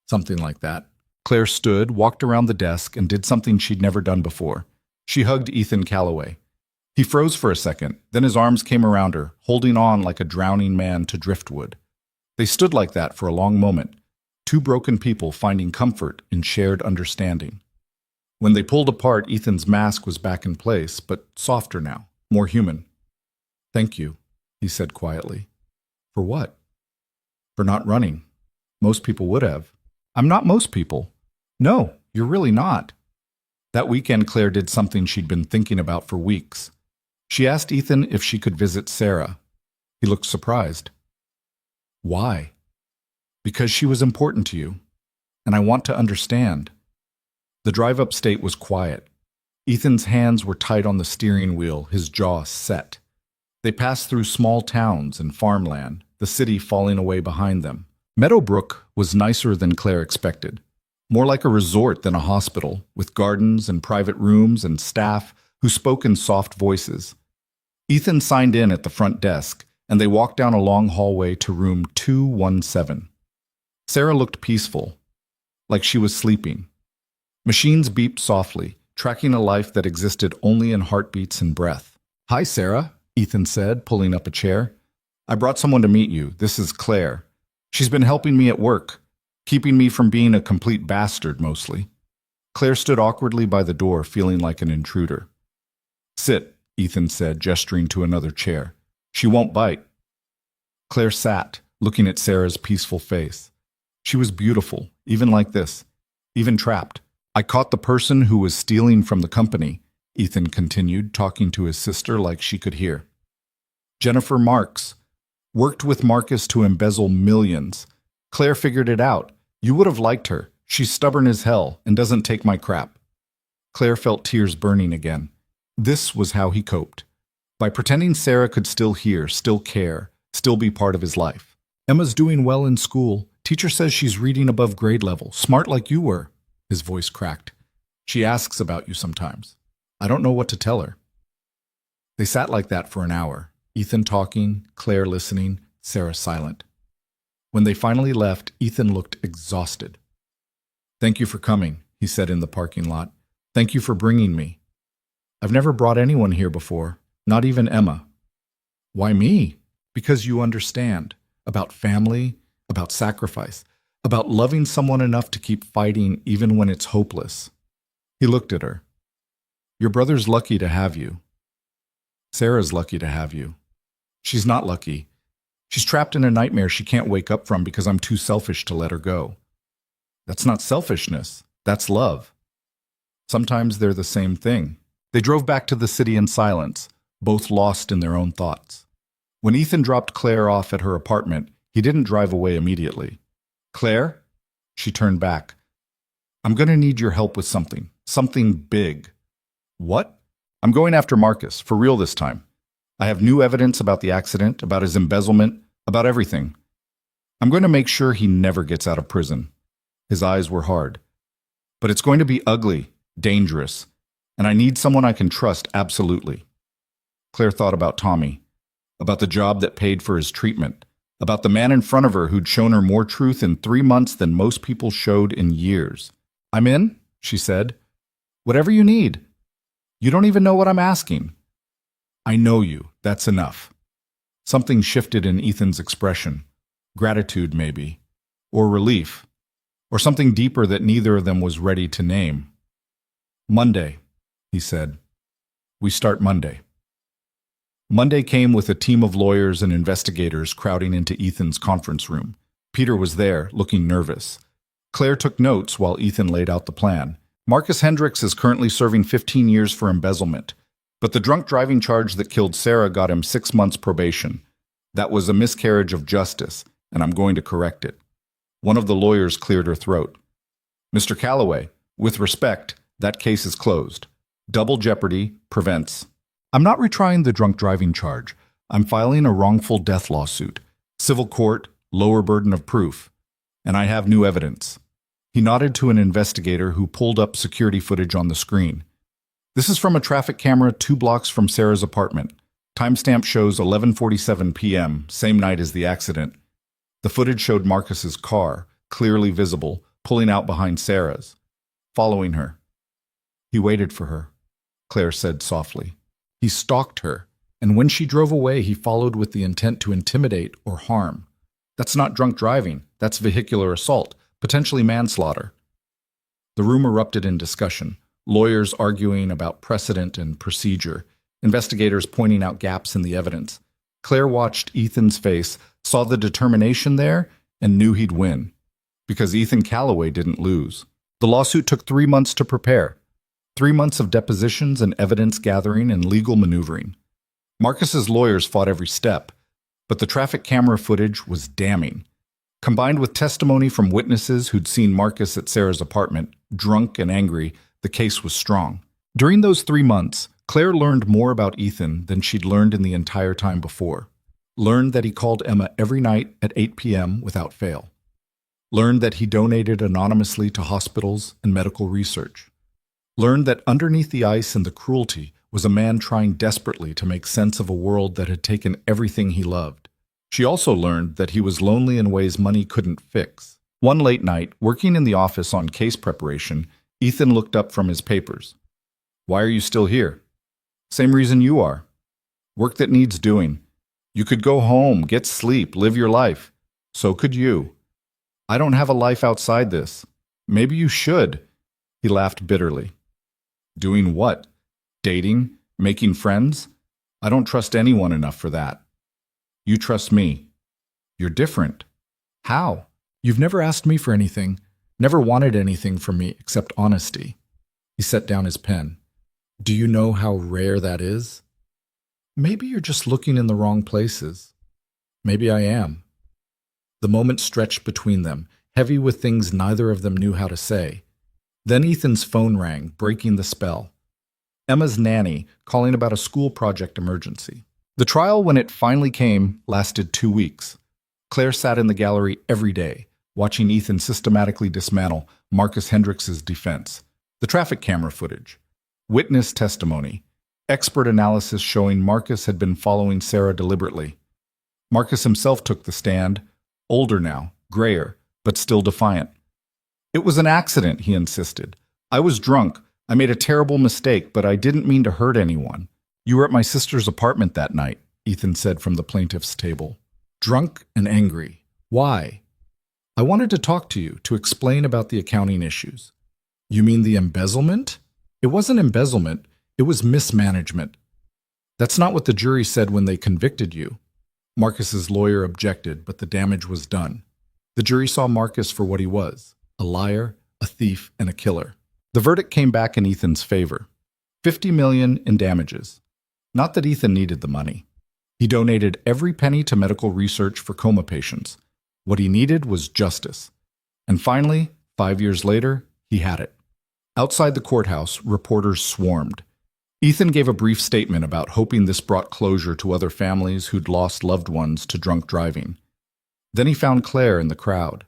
Something like that. Claire stood, walked around the desk, and did something she'd never done before. She hugged Ethan Calloway. He froze for a second, then his arms came around her, holding on like a drowning man to driftwood. They stood like that for a long moment, two broken people finding comfort in shared understanding. When they pulled apart, Ethan's mask was back in place, but softer now, more human. "Thank you," he said quietly. "For what?" "For not running. Most people would have." "I'm not most people." "No, you're really not." That weekend, Claire did something she'd been thinking about for weeks. She asked Ethan if she could visit Sarah. He looked surprised. "Why?" "Because she was important to you, and I want to understand." The drive upstate was quiet. Ethan's hands were tight on the steering wheel, his jaw set. They passed through small towns and farmland, the city falling away behind them. Meadowbrook was nicer than Claire expected. More like a resort than a hospital, with gardens and private rooms and staff who spoke in soft voices. Ethan signed in at the front desk, and they walked down a long hallway to room 217. Sarah looked peaceful, like she was sleeping. Machines beeped softly, tracking a life that existed only in heartbeats and breath. "Hi, Sarah," Ethan said, pulling up a chair. "I brought someone to meet you. This is Claire. She's been helping me at work, keeping me from being a complete bastard, mostly." Claire stood awkwardly by the door, feeling like an intruder. "Sit," Ethan said, gesturing to another chair. "She won't bite." Claire sat, looking at Sarah's peaceful face. She was beautiful, even like this, even trapped. "I caught the person who was stealing from the company," Ethan continued, talking to his sister like she could hear. "Jennifer Marks. Worked with Marcus to embezzle millions. Claire figured it out. You would have liked her. She's stubborn as hell and doesn't take my crap." Claire felt tears burning again. This was how he coped. By pretending Sarah could still hear, still care, still be part of his life. "Emma's doing well in school. Teacher says she's reading above grade level. Smart like you were." His voice cracked. "She asks about you sometimes. I don't know what to tell her." They sat like that for an hour, Ethan talking, Claire listening, Sarah silent. When they finally left, Ethan looked exhausted. "Thank you for coming," he said in the parking lot. "Thank you for bringing me. I've never brought anyone here before, not even Emma." "Why me?" "Because you understand. About family, about sacrifice, about loving someone enough to keep fighting even when it's hopeless." He looked at her. "Your brother's lucky to have you. Sarah's lucky to have you. She's not lucky. She's trapped in a nightmare she can't wake up from because I'm too selfish to let her go." "That's not selfishness. That's love." "Sometimes they're the same thing." They drove back to the city in silence, both lost in their own thoughts. When Ethan dropped Claire off at her apartment, he didn't drive away immediately. "Claire?" She turned back. "I'm going to need your help with something. Something big." "What?" "I'm going after Marcus, for real this time. I have new evidence about the accident, about his embezzlement, about everything. I'm going to make sure he never gets out of prison." His eyes were hard. "But it's going to be ugly, dangerous, and I need someone I can trust absolutely." Claire thought about Tommy, about the job that paid for his treatment, about the man in front of her who'd shown her more truth in 3 months than most people showed in years. "I'm in," she said. "Whatever you need. You don't even know what I'm asking." "I know you. That's enough." Something shifted in Ethan's expression. Gratitude, maybe. Or relief. Or something deeper that neither of them was ready to name. "Monday," he said. "We start Monday." Monday came with a team of lawyers and investigators crowding into Ethan's conference room. Peter was there, looking nervous. Claire took notes while Ethan laid out the plan. Marcus Hendricks is currently serving 15 years for embezzlement, but the drunk driving charge that killed Sarah got him 6 months probation. That was a miscarriage of justice, and I'm going to correct it. One of the lawyers cleared her throat. "Mr. Calloway, with respect, that case is closed. Double jeopardy prevents." "I'm not retrying the drunk driving charge. I'm filing a wrongful death lawsuit. Civil court, lower burden of proof. And I have new evidence." He nodded to an investigator who pulled up security footage on the screen. "This is from a traffic camera 2 blocks from Sarah's apartment. Timestamp shows 11:47 p.m., same night as the accident. The footage showed Marcus's car, clearly visible, pulling out behind Sarah's, following her. He waited for her, Claire said softly. He stalked her, and when she drove away, he followed with the intent to intimidate or harm. That's not drunk driving, that's vehicular assault, potentially manslaughter. The room erupted in discussion, lawyers arguing about precedent and procedure, investigators pointing out gaps in the evidence. Claire watched Ethan's face, saw the determination there, and knew he'd win. Because Ethan Calloway didn't lose. The lawsuit took 3 months to prepare. 3 months of depositions and evidence gathering and legal maneuvering. Marcus's lawyers fought every step, but the traffic camera footage was damning. Combined with testimony from witnesses who'd seen Marcus at Sarah's apartment, drunk and angry, the case was strong. During those 3 months, Claire learned more about Ethan than she'd learned in the entire time before. Learned that he called Emma every night at 8 p.m. without fail. Learned that he donated anonymously to hospitals and medical research. Learned that underneath the ice and the cruelty was a man trying desperately to make sense of a world that had taken everything he loved. She also learned that he was lonely in ways money couldn't fix. One late night, working in the office on case preparation, Ethan looked up from his papers. "Why are you still here?" "Same reason you are. Work that needs doing. You could go home, get sleep, live your life. So could you. I don't have a life outside this. Maybe you should." He laughed bitterly. "Doing what? Dating? Making friends? I don't trust anyone enough for that. You trust me. You're different." "How? You've never asked me for anything, never wanted anything from me except honesty." He set down his pen. "Do you know how rare that is?" "Maybe you're just looking in the wrong places." "Maybe I am." The moment stretched between them, heavy with things neither of them knew how to say. Then Ethan's phone rang, breaking the spell. Emma's nanny, calling about a school project emergency. The trial, when it finally came, lasted 2 weeks. Claire sat in the gallery every day, watching Ethan systematically dismantle Marcus Hendricks's defense. The traffic camera footage. Witness testimony. Expert analysis showing Marcus had been following Sarah deliberately. Marcus himself took the stand, older now, grayer, but still defiant. "It was an accident," he insisted. "I was drunk. I made a terrible mistake, but I didn't mean to hurt anyone." "You were at my sister's apartment that night," Ethan said from the plaintiff's table. "Drunk and angry. Why?" "I wanted to talk to you, to explain about the accounting issues." "You mean the embezzlement?" "It wasn't embezzlement. It was mismanagement." "That's not what the jury said when they convicted you." Marcus's lawyer objected, but the damage was done. The jury saw Marcus for what he was, a liar, a thief, and a killer. The verdict came back in Ethan's favor. $50 million in damages. Not that Ethan needed the money. He donated every penny to medical research for coma patients. What he needed was justice. And finally, 5 years later, he had it. Outside the courthouse, reporters swarmed. Ethan gave a brief statement about hoping this brought closure to other families who'd lost loved ones to drunk driving. Then he found Claire in the crowd.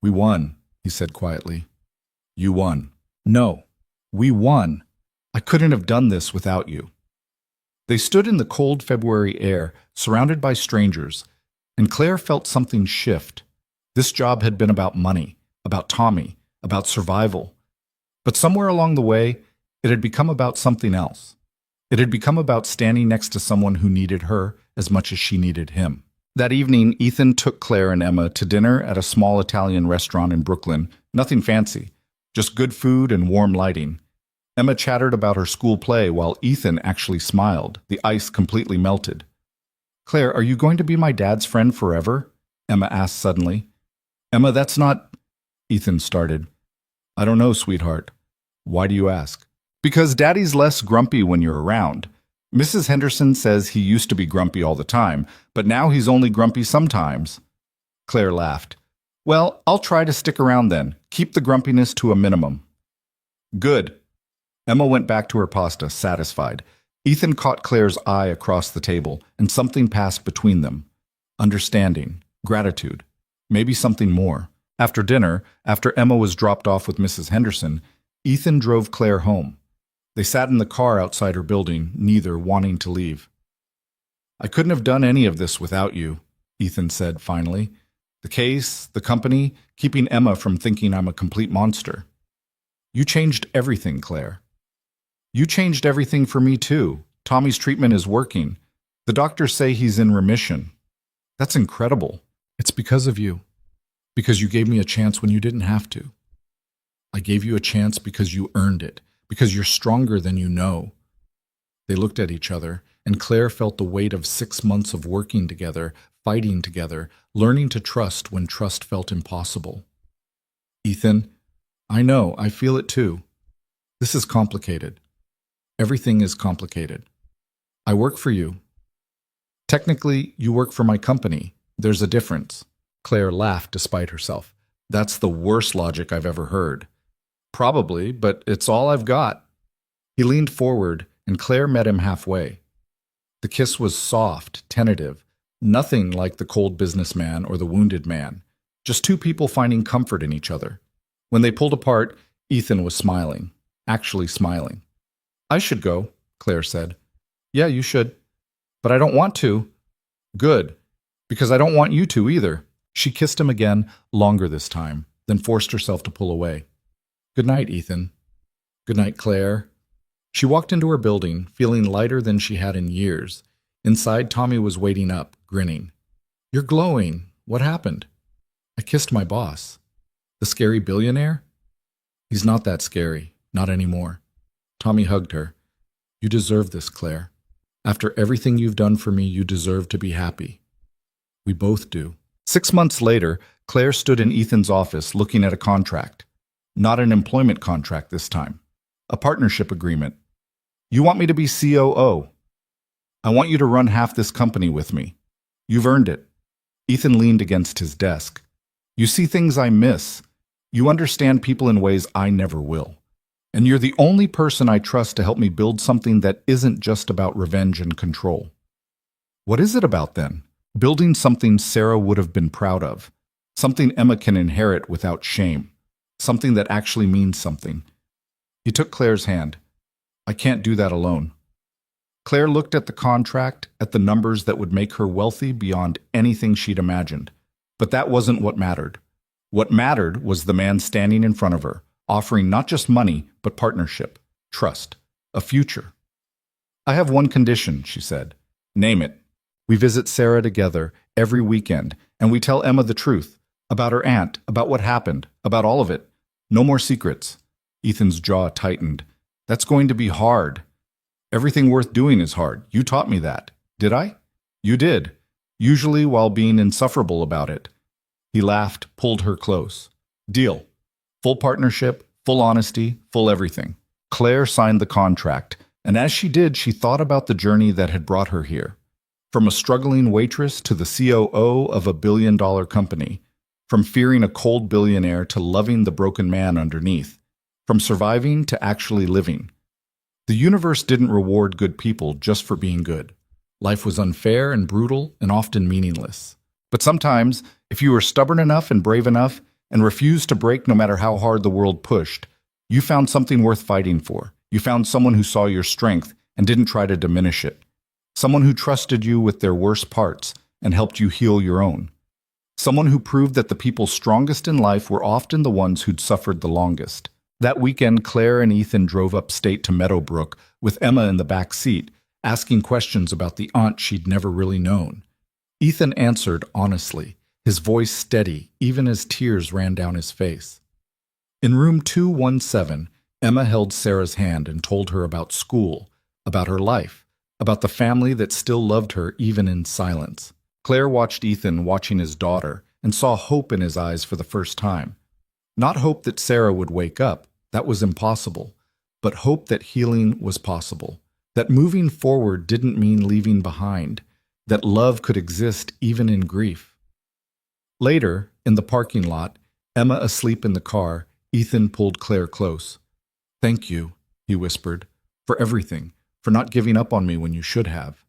"We won," he said quietly. "You won." "No, we won. I couldn't have done this without you." They stood in the cold February air, surrounded by strangers, and Claire felt something shift. This job had been about money, about Tommy, about survival. But somewhere along the way, it had become about something else. It had become about standing next to someone who needed her as much as she needed him. That evening, Ethan took Claire and Emma to dinner at a small Italian restaurant in Brooklyn. Nothing fancy, just good food and warm lighting. Emma chattered about her school play while Ethan actually smiled, the ice completely melted. "Claire, are you going to be my dad's friend forever?" Emma asked suddenly. "Emma, that's not—" Ethan started. "I don't know, sweetheart." "Why do you ask?" "Because Daddy's less grumpy when you're around. Mrs. Henderson says he used to be grumpy all the time, but now he's only grumpy sometimes." Claire laughed. "Well, I'll try to stick around then. Keep the grumpiness to a minimum." "Good." Emma went back to her pasta, satisfied. Ethan caught Claire's eye across the table, and something passed between them. Understanding, gratitude, maybe something more. After dinner, after Emma was dropped off with Mrs. Henderson, Ethan drove Claire home. They sat in the car outside her building, neither wanting to leave. I couldn't have done any of this without you, Ethan said finally. The case, the company, keeping Emma from thinking I'm a complete monster. You changed everything, Claire. You changed everything for me too. Tommy's treatment is working. The doctors say he's in remission. That's incredible. It's because of you. Because you gave me a chance when you didn't have to. I gave you a chance because you earned it, because you're stronger than you know. They looked at each other, and Claire felt the weight of 6 months of working together, fighting together, learning to trust when trust felt impossible. Ethan, I know, I feel it too. This is complicated. Everything is complicated. I work for you. Technically, you work for my company. There's a difference. Claire laughed despite herself. That's the worst logic I've ever heard. Probably, but it's all I've got. He leaned forward, and Claire met him halfway. The kiss was soft, tentative, nothing like the cold businessman or the wounded man, just two people finding comfort in each other. When they pulled apart, Ethan was smiling, actually smiling. I should go, Claire said. Yeah, you should. But I don't want to. Good, because I don't want you to either. She kissed him again, longer this time, then forced herself to pull away. Good night, Ethan. Good night, Claire. She walked into her building, feeling lighter than she had in years. Inside, Tommy was waiting up, grinning. You're glowing. What happened? I kissed my boss. The scary billionaire? He's not that scary. Not anymore. Tommy hugged her. You deserve this, Claire. After everything you've done for me, you deserve to be happy. We both do. 6 months later, Claire stood in Ethan's office looking at a contract. Not an employment contract this time. A partnership agreement. You want me to be COO. I want you to run half this company with me. You've earned it. Ethan leaned against his desk. You see things I miss. You understand people in ways I never will. And you're the only person I trust to help me build something that isn't just about revenge and control. What is it about then? Building something Sarah would have been proud of. Something Emma can inherit without shame. Something that actually means something. He took Claire's hand. I can't do that alone. Claire looked at the contract, at the numbers that would make her wealthy beyond anything she'd imagined. But that wasn't what mattered. What mattered was the man standing in front of her, offering not just money, but partnership, trust, a future. I have one condition, she said. Name it. We visit Sarah together every weekend, and we tell Emma the truth, about her aunt, about what happened, about all of it. No more secrets. Ethan's jaw tightened. That's going to be hard. Everything worth doing is hard. You taught me that. Did I? You did. Usually while being insufferable about it. He laughed, pulled her close. Deal. Full partnership, full honesty, full everything. Claire signed the contract, and as she did, she thought about the journey that had brought her here. From a struggling waitress to the COO of a billion-dollar company. From fearing a cold billionaire to loving the broken man underneath. From surviving to actually living. The universe didn't reward good people just for being good. Life was unfair and brutal and often meaningless. But sometimes, if you were stubborn enough and brave enough and refused to break no matter how hard the world pushed, you found something worth fighting for. You found someone who saw your strength and didn't try to diminish it. Someone who trusted you with their worst parts and helped you heal your own. Someone who proved that the people strongest in life were often the ones who'd suffered the longest. That weekend, Claire and Ethan drove upstate to Meadowbrook with Emma in the back seat, asking questions about the aunt she'd never really known. Ethan answered honestly, his voice steady, even as tears ran down his face. In room 217, Emma held Sarah's hand and told her about school, about her life, about the family that still loved her even in silence. Claire watched Ethan watching his daughter and saw hope in his eyes for the first time. Not hope that Sarah would wake up, that was impossible, but hope that healing was possible, that moving forward didn't mean leaving behind, that love could exist even in grief. Later, in the parking lot, Emma asleep in the car, Ethan pulled Claire close. Thank you, he whispered, for everything, for not giving up on me when you should have.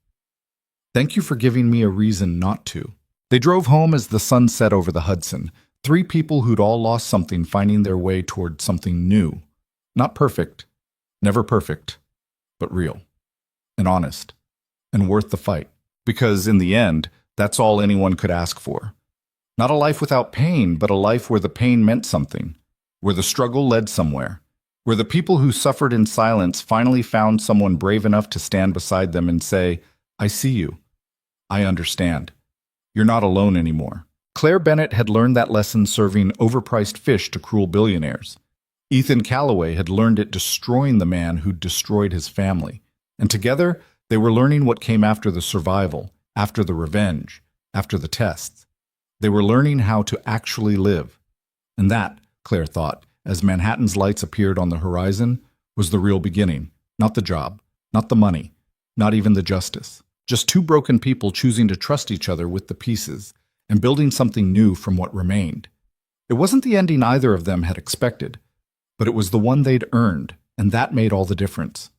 Thank you for giving me a reason not to. They drove home as the sun set over the Hudson, three people who'd all lost something finding their way toward something new. Not perfect, never perfect, but real, and honest, and worth the fight. Because in the end, that's all anyone could ask for. Not a life without pain, but a life where the pain meant something, where the struggle led somewhere, where the people who suffered in silence finally found someone brave enough to stand beside them and say, "I see you. I understand. You're not alone anymore." Claire Bennett had learned that lesson serving overpriced fish to cruel billionaires. Ethan Calloway had learned it destroying the man who'd destroyed his family. And together, they were learning what came after the survival, after the revenge, after the tests. They were learning how to actually live. And that, Claire thought, as Manhattan's lights appeared on the horizon, was the real beginning. Not the job, not the money, not even the justice. Just two broken people choosing to trust each other with the pieces and building something new from what remained. It wasn't the ending either of them had expected, but it was the one they'd earned, and that made all the difference.